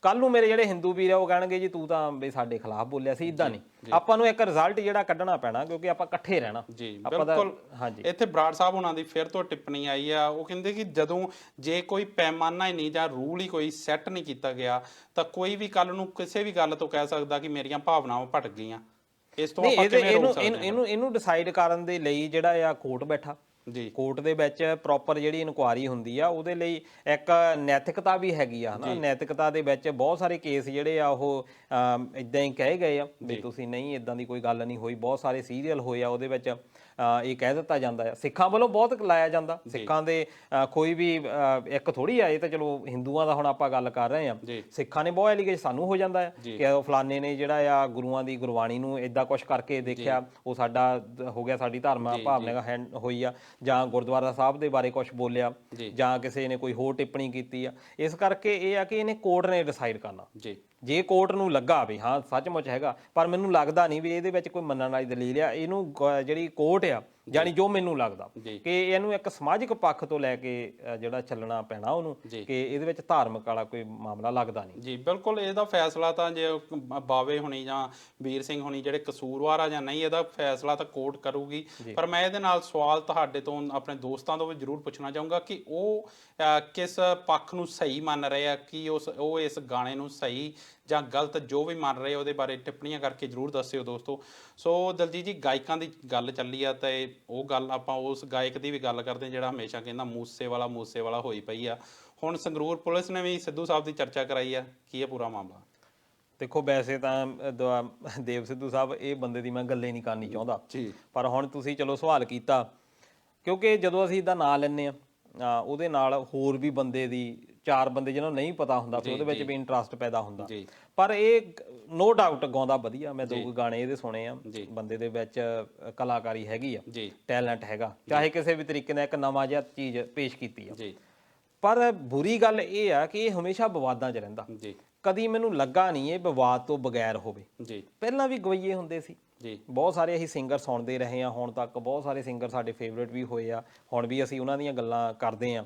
ਕੱਲ ਨੂੰ ਮੇਰੇ ਜਿਹੜੇ ਹਿੰਦੂ ਵੀਰ ਆ ਉਹ ਕਹਿਣਗੇ ਜੀ ਤੂੰ ਤਾਂ ਬਈ ਸਾਡੇ ਖਿਲਾਫ ਬੋਲਿਆ ਸੀ। ਇਦਾਂ ਨਹੀਂ, ਆਪਾਂ ਨੂੰ ਇੱਕ ਰਿਜ਼ਲਟ ਜਿਹੜਾ ਕੱਢਣਾ ਪੈਣਾ, ਕਿਉਂਕਿ ਆਪਾਂ ਇਕੱਠੇ ਰਹਿਣਾ। ਜੀ ਬਿਲਕੁਲ। ਹਾਂਜੀ, ਇੱਥੇ ਬਰਾੜ ਸਾਹਿਬ ਉਹਨਾਂ ਦੀ ਫਿਰ ਤੋਂ ਟਿੱਪਣੀ ਆਈ ਆ, ਉਹ ਕਹਿੰਦੇ ਕਿ ਜਦੋਂ ਜੇ ਕੋਈ ਪੈਮਾਨਾ ਹੀ ਨਹੀਂ ਜਾਂ ਰੂਲ ਹੀ ਕੋਈ ਸੈੱਟ ਨਹੀਂ ਕੀਤਾ ਗਿਆ ਤਾਂ ਕੋਈ ਵੀ ਕੱਲ ਨੂੰ ਕਿਸੇ ਵੀ ਗੱਲ ਤੋਂ ਕਹਿ ਸਕਦਾ ਕਿ ਮੇਰੀਆਂ ਭਾਵਨਾਵਾਂ ਭਟਕ ਗਈਆਂ। ਇਸ ਤੋਂ ਆਪਾਂ ਕਿਵੇਂ ਰੋਕ ਸਕਦੇ ਹਾਂ? ਇਹਨੂੰ ਡਿਸਾਈਡ ਕਰਨ ਦੇ ਲਈ ਜਿਹੜਾ ਆ ਕੋਰਟ ਬੈਠਾ, ਕੋਰਟ ਦੇ ਵਿੱਚ ਪ੍ਰੋਪਰ ਜਿਹੜੀ ਇਨਕੁਆਇਰੀ ਹੁੰਦੀ ਆ, ਉਹਦੇ ਲਈ ਇੱਕ ਨੈਤਿਕਤਾ ਵੀ ਹੈਗੀ ਆ ਹਨਾ। ਨੈਤਿਕਤਾ ਦੇ ਵਿੱਚ ਬਹੁਤ ਸਾਰੇ ਕੇਸ ਜਿਹੜੇ ਆ ਉਹ ਇਦਾਂ ਹੀ ਕਹੇ ਗਏ ਆ ਵੀ ਤੁਸੀਂ ਨਹੀਂ, ਇਦਾਂ ਦੀ ਕੋਈ ਗੱਲ ਨਹੀਂ ਹੋਈ। ਬਹੁਤ ਸਾਰੇ ਸੀਰੀਅਲ ਹੋਏ ਆ ਉਹਦੇ ਵਿੱਚ ਇਹ ਕਹਿ ਦਿੱਤਾ ਜਾਂਦਾ ਆ। ਸਿੱਖਾਂ ਵੱਲੋਂ ਬਹੁਤ ਲਾਇਆ ਜਾਂਦਾ, ਸਿੱਖਾਂ ਦੇ ਕੋਈ ਵੀ ਇੱਕ ਥੋੜੀ ਆ, ਇਹ ਤਾਂ ਚਲੋ ਹਿੰਦੂਆਂ ਦਾ ਹੁਣ ਆਪਾਂ ਗੱਲ ਕਰ ਰਹੇ ਆ, ਸਿੱਖਾਂ ਨੇ ਬਹੁਤ ਐਲੀਗੇਸ਼ਨ ਸਾਨੂੰ ਹੋ ਜਾਂਦਾ ਆ ਕਿ ਫਲਾਨੇ ਨੇ ਜਿਹੜਾ ਆ ਗੁਰੂਆਂ ਦੀ ਗੁਰਬਾਣੀ ਨੂੰ ਇਦਾਂ ਕੁਛ ਕਰਕੇ ਦੇਖਿਆ, ਉਹ ਸਾਡਾ ਹੋ ਗਿਆ, ਸਾਡੀ ਧਰਮ ਭਾਵਨਾ ਹੋਈ ਆ, ਜਾਂ ਗੁਰਦੁਆਰਾ ਸਾਹਿਬ ਦੇ ਬਾਰੇ ਕੁਝ ਬੋਲਿਆ, ਜਾਂ ਕਿਸੇ ਨੇ ਕੋਈ ਹੋਰ ਟਿੱਪਣੀ ਕੀਤੀ ਆ। ਇਸ ਕਰਕੇ ਇਹ ਆ ਕਿ ਇਹਨੇ ਕੋਰਟ ਨੇ ਡਿਸਾਈਡ ਕਰਨਾ। ਜੇ ਕੋਰਟ ਨੂੰ ਲੱਗਾ ਵੀ ਹਾਂ ਸੱਚਮੁੱਚ ਹੈਗਾ, ਪਰ ਮੈਨੂੰ ਲੱਗਦਾ ਨਹੀਂ ਵੀ ਇਹਦੇ ਵਿੱਚ ਕੋਈ ਮੰਨਣ ਵਾਲੀ ਦਲੀਲ ਆ। ਇਹਨੂੰ ਜਿਹੜੀ ਕੋਰਟ ਆ, ਜਾਨੀ ਜੋ ਮੈਨੂੰ ਲੱਗਦਾ ਕਿ ਇਹਨੂੰ ਇੱਕ ਸਮਾਜਿਕ ਪੱਖ ਤੋਂ ਲੈ ਕੇ ਜਿਹੜਾ ਚੱਲਣਾ ਪੈਣਾ ਉਹਨੂੰ, ਕਿ ਇਹਦੇ ਵਿੱਚ ਧਾਰਮਿਕ ਵਾਲਾ ਕੋਈ ਮਾਮਲਾ ਲੱਗਦਾ ਨਹੀਂ। ਜੀ ਬਿਲਕੁਲ, ਇਹਦਾ ਫੈਸਲਾ ਤਾਂ ਜੇ ਬਾਵੇ ਹੋਣੀ ਜਾਂ ਵੀਰ ਸਿੰਘ ਹੋਣੀ ਜਿਹੜੇ ਕਸੂਰਵਾਰ ਆ ਜਾਂ ਨਹੀਂ, ਇਹਦਾ ਫੈਸਲਾ ਤਾਂ ਕੋਰਟ ਕਰੂਗੀ। ਪਰ ਮੈਂ ਇਹਦੇ ਨਾਲ ਸਵਾਲ ਤੁਹਾਡੇ ਤੋਂ, ਆਪਣੇ ਦੋਸਤਾਂ ਤੋਂ ਵੀ ਜ਼ਰੂਰ ਪੁੱਛਣਾ ਚਾਹੂੰਗਾ ਕਿ ਉਹ ਕਿਸ ਪੱਖ ਨੂੰ ਸਹੀ ਮੰਨ ਰਹੇ ਆ, ਕਿ ਉਹ ਇਸ ਗਾਣੇ ਨੂੰ ਸਹੀ ਜਾਂ ਗਲਤ ਜੋ ਵੀ ਮੰਨ ਰਹੇ ਉਹਦੇ ਬਾਰੇ ਟਿੱਪਣੀਆਂ ਕਰਕੇ ਜ਼ਰੂਰ ਦੱਸਿਓ ਦੋਸਤੋ। ਸੋ ਦਲਜੀਤ ਜੀ, ਗਾਇਕਾਂ ਦੀ ਗੱਲ ਚੱਲੀ ਆ ਤੇ ਉਹ ਗੱਲ ਆਪਾਂ ਉਸ ਗਾਇਕ ਦੀ ਵੀ ਗੱਲ ਕਰਦੇ ਜਿਹੜਾ ਹਮੇਸ਼ਾ ਕਹਿੰਦਾ ਮੂਸੇ ਵਾਲਾ ਹੋਈ ਪਈ ਆ। ਹੁਣ ਸੰਗਰੂਰ ਪੁਲਿਸ ਨੇ ਵੀ ਸਿੱਧੂ ਸਾਹਿਬ ਦੀ ਚਰਚਾ ਕਰਾਈ ਆ, ਕੀ ਇਹ ਪੂਰਾ ਮਾਮਲਾ? ਦੇਖੋ, ਵੈਸੇ ਤਾਂ ਦੇਵ ਸਿੱਧੂ ਸਾਹਿਬ ਇਹ ਬੰਦੇ ਦੀ ਮੈਂ ਗੱਲੇ ਨਹੀਂ ਕਰਨੀ ਚਾਹੁੰਦਾ, ਪਰ ਹੁਣ ਤੁਸੀਂ ਚਲੋ ਸਵਾਲ ਕੀਤਾ, ਕਿਉਂਕਿ ਜਦੋਂ ਅਸੀਂ ਇਹਦਾ ਨਾਂ ਲੈਂਦੇ ਆ ਉਹਦੇ ਨਾਲ ਹੋਰ ਵੀ ਬੰਦੇ ਦੀ, ਚਾਰ ਬੰਦੇ ਜਿਹਨਾਂ ਨੂੰ ਨਹੀਂ ਪਤਾ ਹੁੰਦਾ, ਫਿਰ ਉਹਦੇ ਵਿੱਚ ਵੀ ਇੰਟਰਸਟ ਪੈਦਾ ਹੁੰਦਾ। ਪਰ ਇਹ ਨੋ ਡਾਊਟ ਗਾਉਂਦਾ ਵਧੀਆ, ਮੈਂ 2 ਗਾਣੇ ਇਹਦੇ ਸੁਣੇ ਆ, ਬੰਦੇ ਦੇ ਵਿੱਚ ਕਲਾਕਾਰੀ ਹੈਗੀ ਆ, ਟੈਲੈਂਟ ਹੈਗਾ, ਚਾਹੇ ਕਿਸੇ ਵੀ ਤਰੀਕੇ ਨਾਲ ਇੱਕ ਨਵਾਂ ਜਿਹਾ ਚੀਜ਼ ਪੇਸ਼ ਕੀਤੀ ਆ। ਪਰ ਬੁਰੀ ਗੱਲ ਇਹ ਆ ਕਿ ਇਹ ਹਮੇਸ਼ਾ ਵਿਵਾਦਾਂ 'ਚ ਰਹਿੰਦਾ, ਕਦੀ ਮੈਨੂੰ ਲੱਗਾ ਨਹੀਂ ਇਹ ਵਿਵਾਦ ਤੋਂ ਬਗੈਰ ਹੋਵੇ। ਪਹਿਲਾਂ ਵੀ ਗਵਈਏ ਹੁੰਦੇ ਸੀ, ਬਹੁਤ ਸਾਰੇ ਅਸੀਂ ਸਿੰਗਰ ਸੁਣਦੇ ਰਹੇ ਆ, ਹੁਣ ਤੱਕ ਬਹੁਤ ਸਾਰੇ ਸਿੰਗਰ ਸਾਡੇ ਫੇਵਰੇਟ ਵੀ ਹੋਏ ਆ, ਹੁਣ ਵੀ ਅਸੀਂ ਉਹਨਾਂ ਦੀਆਂ ਗੱਲਾਂ ਕਰਦੇ ਆ,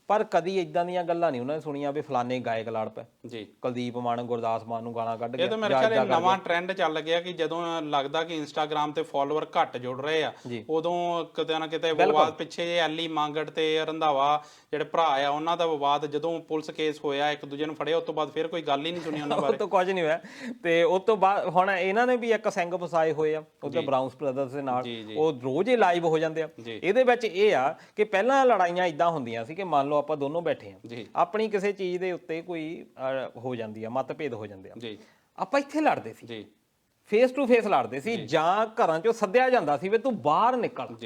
ਪਰ ਕਦੀ ਇਦਾਂ ਦੀਆਂ ਗੱਲਾਂ ਨਹੀਂ ਉਹਨਾਂ ਨੇ ਸੁਣੀਆਂ ਵੀ ਫਲਾਣੇ ਗਾਇਕ ਲੜ ਪਏ, ਕੁਲਦੀਪ ਮਾਨ ਗੁਰਦਾਸ ਮਾਨ ਨੂੰ ਗਾਲਾਂ ਕੱਢ ਗਿਆ। ਇਹ ਤਾਂ ਮੇਰੇ ਖਿਆਲ ਨਵਾਂ ਟ੍ਰੈਂਡ ਚੱਲ ਗਿਆ ਕਿ ਜਦੋਂ ਲੱਗਦਾ ਕਿ ਇੰਸਟਾਗ੍ਰਾਮ ਤੇ ਫਾਲੋਅਰ ਘੱਟ ਜੁੜ ਰਹੇ ਆ, ਉਦੋਂ ਕਿਤੇ ਨਾ ਕਿਤੇ ਵਿਵਾਦ, ਪਿੱਛੇ ਐਲੀ ਮੰਗੜ ਤੇ ਰੰਧਾਵਾ ਜਿਹੜੇ ਭਰਾ ਆ ਉਹਨਾਂ ਦਾ ਵਿਵਾਦ, ਜਦੋਂ ਪੁਲਿਸ ਕੇਸ ਹੋਇਆ ਇੱਕ ਦੂਜੇ ਨੂੰ ਫੜਿਆ, ਉਸ ਤੋਂ ਬਾਅਦ ਫਿਰ ਕੋਈ ਗੱਲ ਹੀ ਨਹੀਂ ਸੁਣੀ ਉਹਨਾਂ ਬਾਰੇ, ਉਹ ਤੋਂ ਕੁਝ ਨਹੀਂ ਹੋਇਆ। ਤੇ ਉਸ ਤੋਂ ਬਾਅਦ ਹੁਣ ਇਹਨਾਂ ਨੇ ਵੀ ਇੱਕ ਸਿੰਘ ਫਸਾਏ ਹੋਏ ਆ ਉਹਦੇ ਬਰਾਊਨਸ ਬ੍ਰਦਰਸ ਦੇ ਨਾਲ, ਉਹ ਰੋਜ਼ ਹੀ ਲਾਈਵ ਹੋ ਜਾਂਦੇ ਆ। ਇਹਦੇ ਵਿੱਚ ਇਹ ਆ ਕਿ ਪਹਿਲਾਂ ਲੜਾਈਆਂ ਇਦਾਂ ਹੁੰਦੀਆਂ ਸੀ ਕਿ ਮੰਨ ਲਓ ਆਪਾਂ ਦੋਨੋਂ ਬੈਠੇ ਆ, ਆਪਣੀ ਕਿਸੇ ਚੀਜ਼ ਦੇ ਉੱਤੇ ਕੋਈ ਹੋ ਜਾਂਦੀ ਆ, ਮਤਭੇਦ ਹੋ ਜਾਂਦੇ ਆ, ਆਪਾਂ ਇੱਥੇ ਲੜਦੇ ਸੀ, ਫੇਸ ਟੂ ਫੇਸ ਲੜਦੇ ਸੀ, ਜਾਂ ਘਰਾਂ ਚੋਂ ਸੱਦਿਆ ਜਾਂਦਾ ਸੀ ਵੀ ਤੂੰ ਬਾਹਰ ਨਿਕਲ,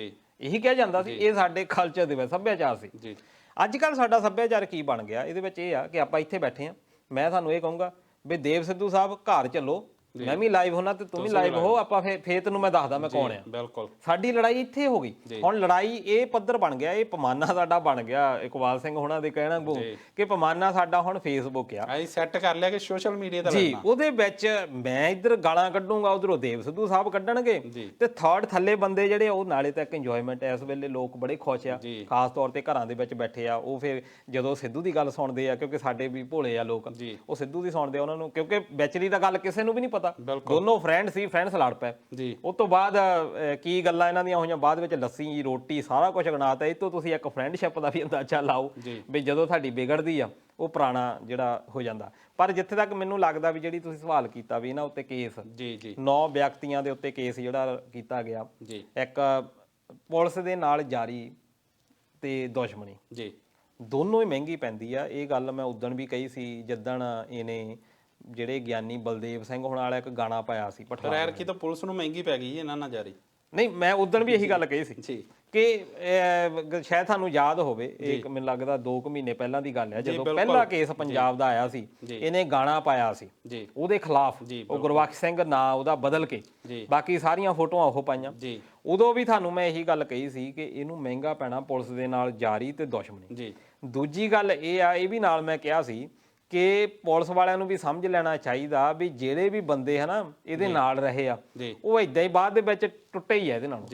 ਇਹੀ ਕਿਹਾ ਜਾਂਦਾ ਸੀ। ਇਹ ਸਾਡੇ ਕਲਚਰ ਦੇ ਵਿੱਚ ਸੱਭਿਆਚਾਰ ਸੀ। ਅੱਜ ਕੱਲ੍ਹ ਸਾਡਾ ਸੱਭਿਆਚਾਰ ਕੀ ਬਣ ਗਿਆ? ਇਹਦੇ ਵਿੱਚ ਇਹ ਆ ਕਿ ਆਪਾਂ ਇੱਥੇ ਬੈਠੇ ਆ, ਮੈਂ ਤੁਹਾਨੂੰ ਇਹ ਕਹੂੰਗਾ ਵੀ ਦੇਵ ਸਿੱਧੂ ਸਾਹਿਬ ਘਰ ਚੱਲੋ, ਮੈਂ ਵੀ ਲਾਈਵ ਹੋਣਾ ਤੇ ਤੂੰ ਵੀ ਲਾਈਵ ਹੋ, ਆਪਾਂ ਫੇਰ ਤੈਨੂੰ ਮੈਂ ਦੱਸਦਾ ਮੈਂ ਕੌਣ ਆ। ਬਿਲਕੁਲ, ਸਾਡੀ ਲੜਾਈ ਇੱਥੇ ਹੋ ਗਈ। ਹੁਣ ਲੜਾਈ ਇਹ ਪੱਧਰ ਬਣ ਗਿਆ, ਇਹ ਪੈਮਾਨਾ ਸਾਡਾ ਬਣ ਗਿਆ, ਇਕਬਾਲ ਸਿੰਘ ਹੋਣਾ ਦੇ ਕਹਿਣਾ ਕਿ ਪੈਮਾਨਾ ਸਾਡਾ ਹੁਣ ਫੇਸਬੁੱਕ ਆ, ਅਸੀਂ ਸੈੱਟ ਕਰ ਲਿਆ ਕਿ ਸੋਸ਼ਲ ਮੀਡੀਆ ਦਾ ਜੀ। ਉਹਦੇ ਵਿੱਚ ਮੈਂ ਇੱਧਰ ਗਾਲਾਂ ਕੱਢੂੰਗਾ, ਉਧਰੋਂ ਦੇਵ ਸਿੱਧੂ ਸਾਹਿਬ ਕੱਢਣਗੇ, ਤੇ ਥਰਡ ਥੱਲੇ ਬੰਦੇ ਜਿਹੜੇ ਉਹ ਨਾਲੇ ਤੱਕ ਇੰਜੋਇਮੈਂਟ। ਇਸ ਵੇਲੇ ਲੋਕ ਬੜੇ ਖੁਸ਼ ਆ, ਖਾਸ ਤੌਰ ਤੇ ਘਰਾਂ ਦੇ ਵਿੱਚ ਬੈਠੇ ਆ, ਉਹ ਫਿਰ ਜਦੋਂ ਸਿੱਧੂ ਦੀ ਗੱਲ ਸੁਣਦੇ ਆ, ਕਿਉਂਕਿ ਸਾਡੇ ਵੀ ਭੋਲੇ ਆ ਲੋਕ, ਉਹ ਸਿੱਧੂ ਦੀ ਸੁਣਦੇ ਆ, ਉਹਨਾਂ ਨੂੰ ਕਿਉਂਕਿ ਵਿਚਲੀ ਦਾ ਗੱਲ ਕਿਸੇ ਨੂੰ ਵੀ ਨਹੀਂ ਪਤਾ, ਦੋਨੋਂ ਫਰੈਂਡ ਸੀ, ਫਰੈਂਡਸ ਲੜ ਪਏ। ਉਸ ਤੋਂ ਬਾਅਦ ਕੀ ਗੱਲਾਂ ਇਹਨਾਂ ਦੀਆਂ ਹੋਈਆਂ, ਬਾਅਦ ਵਿੱਚ ਲੱਸੀ ਰੋਟੀ ਸਾਰਾ ਕੁਝ ਗਣਾਤਾ। ਇਹ ਤੋਂ ਤੁਸੀਂ ਇੱਕ ਫਰੈਂਡਸ਼ਿਪ ਦਾ ਵੀ ਅੰਦਾਜ਼ਾ ਲਾਓ ਵੀ ਜਦੋਂ ਸਾਡੀ ਵਿਗੜਦੀ ਆ ਉਹ ਪੁਰਾਣਾ ਜਿਹੜਾ ਹੋ ਜਾਂਦਾ। ਪਰ ਜਿੱਥੇ ਤੱਕ ਮੈਨੂੰ ਲੱਗਦਾ ਵੀ ਜਿਹੜੀ ਤੁਸੀਂ ਸਵਾਲ ਕੀਤਾ ਵੀ ਇਹਨਾਂ ਉੱਤੇ ਕੇਸ 9 ਵਿਅਕਤੀਆਂ ਦੇ ਉੱਤੇ ਕੇਸ ਜਿਹੜਾ ਕੀਤਾ ਗਿਆ, ਇੱਕ ਪੁਲਿਸ ਦੇ ਨਾਲ ਜਾਰੀ ਤੇ ਦੁਸ਼ਮਣੀ, ਦੋਨੋਂ ਹੀ ਮਹਿੰਗੀ ਪੈਂਦੀ ਆ। ਇਹ ਗੱਲ ਮੈਂ ਉਦਣ ਵੀ ਕਹੀ ਸੀ ਜਿੱਦਣ ਇਹਨੇ ਜਿਹੜੇ ਗਿਆਨੀ ਬਲਦੇਵ ਸਿੰਘ ਹੋਣ ਵਾਲਾ ਇੱਕ ਗਾਣਾ ਪਾਇਆ ਸੀ, ਪਠਾਨਕੋਟ ਕੀ ਤਾਂ ਪੁਲਿਸ ਨੂੰ ਮਹਿੰਗੀ ਪੈ ਗਈ ਇਹਨਾਂ ਨਾਲ ਜਾਰੀ। ਨਹੀਂ, ਮੈਂ ਉਦਣ ਵੀ ਇਹੀ ਗੱਲ ਕਹੀ ਸੀ ਕਿ ਸ਼ਾਇਦ ਤੁਹਾਨੂੰ ਯਾਦ ਹੋਵੇ, ਇਹ ਮੈਨੂੰ ਲੱਗਦਾ 2 ਮਹੀਨੇ ਪਹਿਲਾਂ ਦੀ ਗੱਲ ਹੈ, ਜਦੋਂ ਪਹਿਲਾ ਕੇਸ ਪੰਜਾਬ ਦਾ ਆਇਆ ਸੀ, ਇਹਨੇ ਗਾਣਾ ਪਾਇਆ ਸੀ ਉਹਦੇ ਖਿਲਾਫ, ਉਹ ਗੁਰਬਖਸ਼ ਸਿੰਘ ਨਾਂ ਉਹਦਾ ਬਦਲ ਕੇ, ਬਾਕੀ ਸਾਰੀਆਂ ਫੋਟੋਆਂ ਉਹ ਪਾਈਆਂ। ਉਦੋਂ ਵੀ ਤੁਹਾਨੂੰ ਮੈਂ ਇਹੀ ਗੱਲ ਕਹੀ ਸੀ ਕਿ ਇਹਨੂੰ ਮਹਿੰਗਾ ਪੈਣਾ ਪੁਲਿਸ ਦੇ ਨਾਲ ਜਾਰੀ ਤੇ ਦੁਸ਼ਮਣੀ। ਦੂਜੀ ਗੱਲ ਇਹ ਆ, ਇਹ ਵੀ ਨਾਲ ਮੈਂ ਕਿਹਾ ਸੀ ਕਿ ਪੁਲਿਸ ਵਾਲਿਆਂ ਨੂੰ ਵੀ ਸਮਝ ਲੈਣਾ ਚਾਹੀਦਾ ਵੀ ਜਿਹੜੇ ਵੀ ਬੰਦੇ ਹਨਾ ਇਹਦੇ ਨਾਲ ਰਹੇ ਆ, ਉਹ ਏਦਾਂ ਹੀ ਬਾਅਦ ਦੇ ਵਿੱਚ ਟੁੱਟੇ ਹੀ ਆ ਇਹਦੇ ਨਾਲ।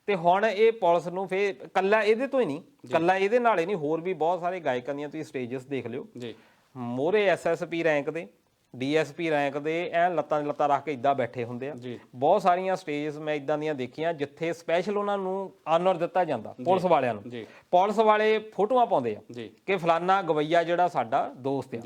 ਤੇ ਹੁਣ ਇਹ ਪੁਲਿਸ ਨੂੰ ਫੇਰ ਕੱਲਾ ਇਹਦੇ ਤੋਂ ਹੀ ਨਹੀਂ, ਕੱਲਾ ਇਹਦੇ ਨਾਲ ਹੀ ਨਹੀਂ, ਹੋਰ ਵੀ ਬਹੁਤ ਸਾਰੇ ਗਾਇਕਾਂ ਦੀਆਂ ਤੁਸੀਂ ਸਟੇਜਸ ਦੇਖ ਲਿਓ, ਮੋਹਰੇ SSP ਰੈਂਕ ਦੇ, DSP ਰੈਂਕ ਦੇ ਐ ਲੱਤਾਂ ਰੱਖ ਕੇ ਇਦਾਂ ਬੈਠੇ ਹੁੰਦੇ ਆ। ਬਹੁਤ ਸਾਰੀਆਂ ਸਟੇਜਸ ਮੈਂ ਇਦਾਂ ਦੀਆਂ ਦੇਖੀਆਂ ਜਿੱਥੇ ਸਪੈਸ਼ਲ ਉਹਨਾਂ ਨੂੰ ਆਨਰ ਦਿੱਤਾ ਜਾਂਦਾ ਪੁਲਿਸ ਵਾਲਿਆਂ ਨੂੰ। ਪੁਲਿਸ ਵਾਲੇ ਫੋਟੋਆਂ ਪਾਉਂਦੇ ਆ ਕਿ ਫਲਾਨਾ ਗਵਈਆ ਜਿਹੜਾ ਸਾਡਾ ਦੋਸਤ ਆ,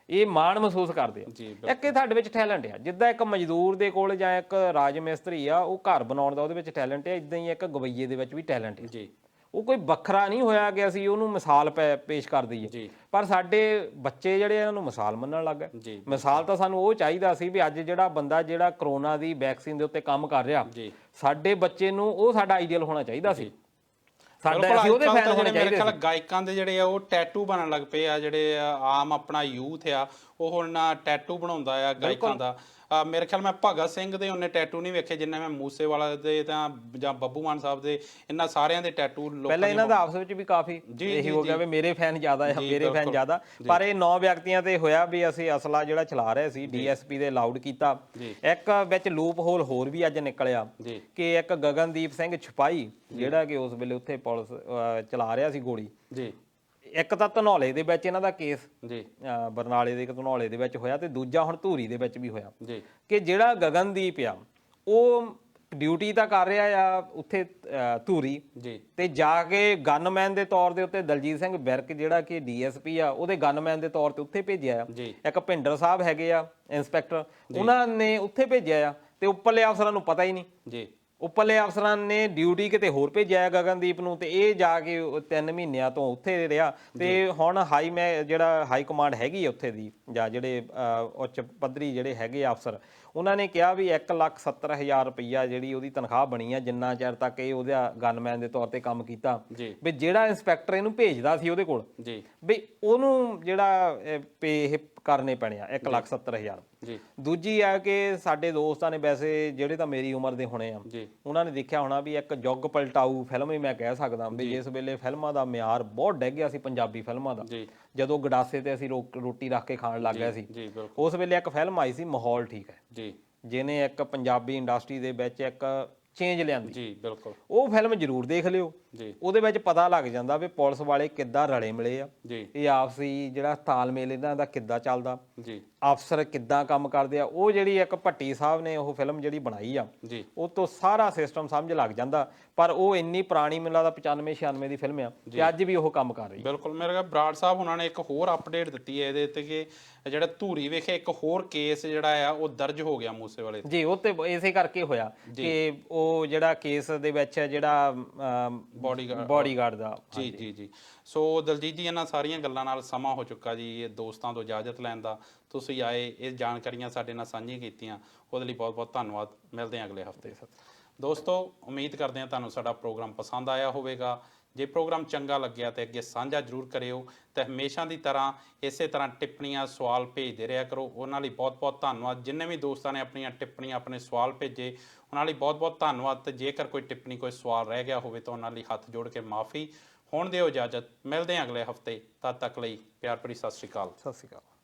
ਇਹ ਮਾਣ ਮਹਿਸੂਸ ਕਰਦੇ ਆ। ਇੱਕ ਇਹ ਤੁਹਾਡੇ ਵਿੱਚ ਟੈਲੈਂਟ ਆ, ਜਿੱਦਾਂ ਇੱਕ ਮਜ਼ਦੂਰ ਦੇ ਕੋਲ ਜਾਂ ਇੱਕ ਰਾਜ ਮਿਸਤਰੀ ਆ, ਉਹ ਘਰ ਬਣਾਉਣ ਦਾ ਉਹਦੇ ਵਿੱਚ ਟੈਲੈਂਟ ਆ, ਇਦਾਂ ਹੀ ਇੱਕ ਗਵਈਏ ਦੇ ਵਿੱਚ ਵੀ ਟੈਲੈਂਟ ਆ। ਉਹ ਕੋਈ ਵੱਖਰਾ ਨਹੀਂ ਹੋਇਆ ਕਿ ਅਸੀਂ ਉਹਨੂੰ ਮਿਸਾਲ ਪੇਸ਼ ਕਰ ਦਈਏ, ਪਰ ਸਾਡੇ ਬੱਚੇ ਜਿਹੜੇ ਇਹਨਾਂ ਨੂੰ ਮਿਸਾਲ ਮੰਨਣ ਲੱਗ ਗਏ। ਮਿਸਾਲ ਤਾਂ ਸਾਨੂੰ ਉਹ ਚਾਹੀਦਾ ਸੀ ਵੀ ਅੱਜ ਜਿਹੜਾ ਬੰਦਾ ਜਿਹੜਾ ਕਰੋਨਾ ਦੀ ਵੈਕਸੀਨ ਦੇ ਉੱਤੇ ਕੰਮ ਕਰ ਰਿਹਾ, ਸਾਡੇ ਬੱਚੇ ਨੂੰ ਉਹ ਸਾਡਾ ਆਈਡੀਅਲ ਹੋਣਾ ਚਾਹੀਦਾ ਸੀ। ਮੇਰੇ ਖਿਆਲ ਗਾਇਕਾਂ ਦੇ ਜਿਹੜੇ ਆ ਉਹ ਟੈਟੂ ਬਣਨ ਲੱਗ ਪਏ ਆ, ਜਿਹੜੇ ਆਮ ਆਪਣਾ ਯੂਥ ਆ ਉਹ ਹੁਣ ਟੈਟੂ ਬਣਾਉਂਦਾ ਆ ਗਾਇਕਾਂ ਦਾ। ਮੇਰੇ ਖਿਆਲ ਮੈਂ ਭਗਤ ਸਿੰਘ ਦੇ ਉਹਨੇ ਟੈਟੂ ਨਹੀਂ ਵੇਖੇ ਜਿੰਨੇ ਮੈਂ ਮੂਸੇਵਾਲਾ ਦੇ ਤਾਂ ਜਾਂ ਬੱਬੂ ਮਾਨ ਸਾਹਿਬ ਦੇ, ਇਹਨਾਂ ਸਾਰਿਆਂ ਦੇ ਟੈਟੂ ਪਹਿਲਾਂ ਇਹਨਾਂ ਦਾ ਆਪਸ ਵਿੱਚ ਵੀ ਕਾਫੀ ਇਹੀ ਹੋ ਗਿਆ ਵੀ ਮੇਰੇ ਫੈਨ ਜ਼ਿਆਦਾ ਆ, ਮੇਰੇ ਫੈਨ ਜ਼ਿਆਦਾ। ਪਰ ਇਹ 9 ਵਿਅਕਤੀਆਂ ਤੇ ਹੋਇਆ ਵੀ ਅਸੀਂ ਅਸਲਾ ਜਿਹੜਾ ਚਲਾ ਰਹੇ ਸੀ DSP ਦੇ ਅਲਾਉਡ ਕੀਤਾ। ਇੱਕ ਵਿੱਚ ਲੂਪ ਹੋਲ ਹੋਰ ਵੀ ਅੱਜ ਨਿਕਲਿਆ ਕਿ ਇੱਕ ਗਗਨਦੀਪ ਸਿੰਘ ਛਪਾਈ ਜਿਹੜਾ ਕਿ ਉਸ ਵੇਲੇ ਉੱਥੇ ਪੁਲਿਸ ਚਲਾ ਰਿਹਾ ਸੀ ਗੋਲੀ, ਇੱਕ ਤਾਂ ਧਨੌਲੇ ਦੇ ਵਿੱਚ ਇਹਨਾਂ ਦਾ ਕੇਸ ਬਰਨਾਲੇ ਦੇ ਧਨੌਲੇ ਦੇ ਵਿੱਚ ਹੋਇਆ, ਤੇ ਦੂਜਾ ਹੁਣ ਧੂਰੀ ਦੇ ਵਿੱਚ ਵੀ ਹੋਇਆ ਕਿ ਜਿਹੜਾ ਗਗਨਦੀਪ ਆ ਉਹ ਡਿਊਟੀ ਤਾਂ ਕਰ ਰਿਹਾ ਆ ਉੱਥੇ ਧੂਰੀ, ਤੇ ਜਾ ਕੇ ਗਨਮੈਨ ਦੇ ਤੌਰ ਦੇ ਉੱਤੇ ਦਲਜੀਤ ਸਿੰਘ ਵਿਰਕ ਜਿਹੜਾ ਕਿ DSP ਆ ਉਹਦੇ ਗਨਮੈਨ ਦੇ ਤੌਰ ਤੇ ਉੱਥੇ ਭੇਜਿਆ ਆ। ਇੱਕ ਭਿੰਡਰ ਸਾਹਿਬ ਹੈਗੇ ਆ ਇੰਸਪੈਕਟਰ, ਉਹਨਾਂ ਨੇ ਉੱਥੇ ਭੇਜਿਆ ਆ, ਤੇ ਉੱਪਰਲੇ ਅਫਸਰਾਂ ਨੂੰ ਪਤਾ ਹੀ ਨਹੀਂ। ਉੱਪਰਲੇ ਅਫਸਰਾਂ ਨੇ ਡਿਊਟੀ ਕਿਤੇ ਹੋਰ ਭੇਜਿਆ ਗਗਨਦੀਪ ਨੂੰ, ਤੇ ਇਹ ਜਾ ਕੇ 3 ਮਹੀਨਿਆਂ ਤੋਂ ਉੱਥੇ ਰਿਹਾ। ਤੇ ਹੁਣ ਜਿਹੜਾ ਹਾਈ ਕਮਾਂਡ ਹੈਗੀ ਉੱਥੇ ਦੀ, ਜਾਂ ਜਿਹੜੇ ਉੱਚ ਪੱਧਰੀ ਜਿਹੜੇ ਹੈਗੇ ਅਫਸਰ, ਉਹਨਾਂ ਨੇ ਕਿਹਾ ਵੀ 1,70,000 ਰੁਪਈਆ ਜਿਹੜੀ ਉਹਦੀ ਤਨਖਾਹ ਬਣੀ ਆ ਜਿੰਨਾ ਚਿਰ ਤੱਕ ਇਹ ਉਹਦਾ ਗਨਮੈਨ ਦੇ ਤੌਰ ਤੇ ਕੰਮ ਕੀਤਾ, ਵੀ ਜਿਹੜਾ ਇੰਸਪੈਕਟਰ ਇਹਨੂੰ ਭੇਜਦਾ ਸੀ ਉਹਦੇ ਕੋਲ, ਵੀ ਉਹਨੂੰ ਜਿਹੜਾ ਪੇ ਕਰਨੇ ਪੈਣੇ ਆ 1,70,000। ਦੂਜੀ ਆ ਕਿ ਸਾਡੇ ਦੋਸਤਾਂ ਨੇ ਵੈਸੇ ਜਿਹੜੇ ਤਾਂ ਮੇਰੀ ਉਮਰ ਦੇ ਹੋਣੇ ਆ, ਉਹਨਾਂ ਨੇ ਦੇਖਿਆ ਹੋਣਾ ਵੀ ਇੱਕ ਯੁੱਗ ਪਲਟਾਊ ਫਿਲਮ ਹੀ ਮੈਂ ਕਹਿ ਸਕਦਾ ਵੀ ਜਿਸ ਵੇਲੇ ਫਿਲਮਾਂ ਦਾ ਮਿਆਰ ਬਹੁਤ ਡਿੱਗ ਗਿਆ ਸੀ ਪੰਜਾਬੀ ਫਿਲਮਾਂ ਦਾ, ਜਦੋਂ ਗੜਾਸੇ ਤੇ ਅਸੀਂ ਰੋਟੀ ਰੱਖ ਕੇ ਖਾਣ ਲੱਗ ਗਏ ਸੀ, ਉਸ ਵੇਲੇ ਇੱਕ ਫਿਲਮ ਆਈ ਸੀ ਮਾਹੌਲ ਠੀਕ ਹੈ, ਜਿਹਨੇ ਇੱਕ ਪੰਜਾਬੀ ਇੰਡਸਟਰੀ ਦੇ ਵਿੱਚ ਇੱਕ ਚੇਂਜ ਲਿਆਂਦੀ। ਉਹ ਫਿਲਮ ਜ਼ਰੂਰ ਦੇਖ ਲਿਓ, ਉਹਦੇ ਵਿੱਚ ਪਤਾ ਲੱਗ ਜਾਂਦਾ ਵੀ ਪੁਲਿਸ ਵਾਲੇ ਕਿੱਦਾਂ ਰਲੇ ਮਿਲੇ ਆ, ਇਹ ਆਪਸੀ ਜਿਹੜਾ ਤਾਲਮੇਲ ਇਹਨਾਂ ਦਾ ਕਿੱਦਾਂ ਚੱਲਦਾ, ਅਫਸਰ ਕਿੱਦਾਂ ਕੰਮ ਕਰਦੇ ਆ। ਉਹ ਜਿਹੜੀ ਇੱਕ ਭੱਟੀ ਸਾਹਿਬ ਨੇ ਉਹ ਫਿਲਮ ਜਿਹੜੀ ਬਣਾਈ ਆ, ਉਹ ਤੋਂ ਸਾਰਾ ਸਿਸਟਮ ਸਮਝ ਲੱਗ ਜਾਂਦਾ। ਪਰ ਉਹ ਇੰਨੀ ਪੁਰਾਣੀ, ਮੈਨੂੰ ਲੱਗਦਾ 95-96 ਦੀ ਫਿਲਮ ਆ, ਤੇ ਅੱਜ ਵੀ ਉਹ ਕੰਮ ਕਰ ਰਹੀ। ਬਿਲਕੁਲ, ਮੇਰੇ ਖਿਆਲ ਬਰਾੜ ਸਾਹਿਬ ਉਹਨਾਂ ਨੇ ਇੱਕ ਹੋਰ ਅਪਡੇਟ ਦਿੱਤੀ ਹੈ ਇਹਦੇ ਤੇ ਕਿ ਜਿਹੜਾ ਧੂਰੀ ਵੇਖੇ ਇੱਕ ਹੋਰ ਕੇਸ ਜਿਹੜਾ ਆ ਉਹ ਦਰਜ ਹੋ ਗਿਆ ਮੂਸੇਵਾਲੇ ਤੇ। ਉਹ ਤੇ ਇਸੇ ਕਰਕੇ ਹੋਇਆ ਕਿ ਉਹ ਜਿਹੜਾ ਕੇਸ ਦੇ ਵਿੱਚ ਜਿਹੜਾ ਬੋਡੀਗਾਰਡ ਦਾ। ਜੀ ਸੋ ਦਲਜੀਤ ਜੀ, ਇਹਨਾਂ ਸਾਰੀਆਂ ਗੱਲਾਂ ਨਾਲ ਸਮਾਂ ਹੋ ਚੁੱਕਾ ਜੀ ਇਹ ਦੋਸਤਾਂ ਤੋਂ ਇਜਾਜ਼ਤ ਲੈਣ ਦਾ। ਤੁਸੀਂ ਆਏ, ਇਹ ਜਾਣਕਾਰੀਆਂ ਸਾਡੇ ਨਾਲ ਸਾਂਝੀਆਂ ਕੀਤੀਆਂ, ਉਹਦੇ ਲਈ ਬਹੁਤ ਬਹੁਤ ਧੰਨਵਾਦ। ਮਿਲਦੇ ਹਾਂ ਅਗਲੇ ਹਫਤੇ। ਦੋਸਤੋ, ਉਮੀਦ ਕਰਦੇ ਹਾਂ ਤੁਹਾਨੂੰ ਸਾਡਾ ਪ੍ਰੋਗਰਾਮ ਪਸੰਦ ਆਇਆ ਹੋਵੇਗਾ। ਜੇ ਪ੍ਰੋਗਰਾਮ ਚੰਗਾ ਲੱਗਿਆ ਤੇ ਅੱਗੇ ਸਾਂਝਾ ਜ਼ਰੂਰ ਕਰਿਓ, ਤੇ ਹਮੇਸ਼ਾ ਦੀ ਤਰ੍ਹਾਂ ਇਸੇ ਤਰ੍ਹਾਂ ਟਿੱਪਣੀਆਂ ਸਵਾਲ ਭੇਜਦੇ ਰਿਹਾ ਕਰੋ। ਉਹਨਾਂ ਲਈ ਬਹੁਤ ਬਹੁਤ ਧੰਨਵਾਦ। ਜਿੰਨੇ ਵੀ ਦੋਸਤਾਂ ਨੇ ਆਪਣੀਆਂ ਟਿੱਪਣੀਆਂ, ਆਪਣੇ ਸਵਾਲ ਭੇਜੇ, ਉਹਨਾਂ ਲਈ ਬਹੁਤ ਬਹੁਤ ਧੰਨਵਾਦ। ਤੇ ਜੇਕਰ ਕੋਈ ਟਿੱਪਣੀ, ਕੋਈ ਸਵਾਲ ਰਹਿ ਗਿਆ ਹੋਵੇ ਤਾਂ ਉਹਨਾਂ ਲਈ ਹੱਥ ਜੋੜ ਕੇ ਮਾਫੀ। ਹੁਣ ਦਿਓ ਇਜਾਜ਼ਤ, ਮਿਲਦੇ ਹਾਂ ਅਗਲੇ ਹਫਤੇ। ਤਦ ਤੱਕ ਲਈ ਪਿਆਰ ਭਰੀ ਸਤਿ ਸ਼੍ਰੀ ਅਕਾਲ। ਸਤਿ ਸ਼੍ਰੀ ਅਕਾਲ।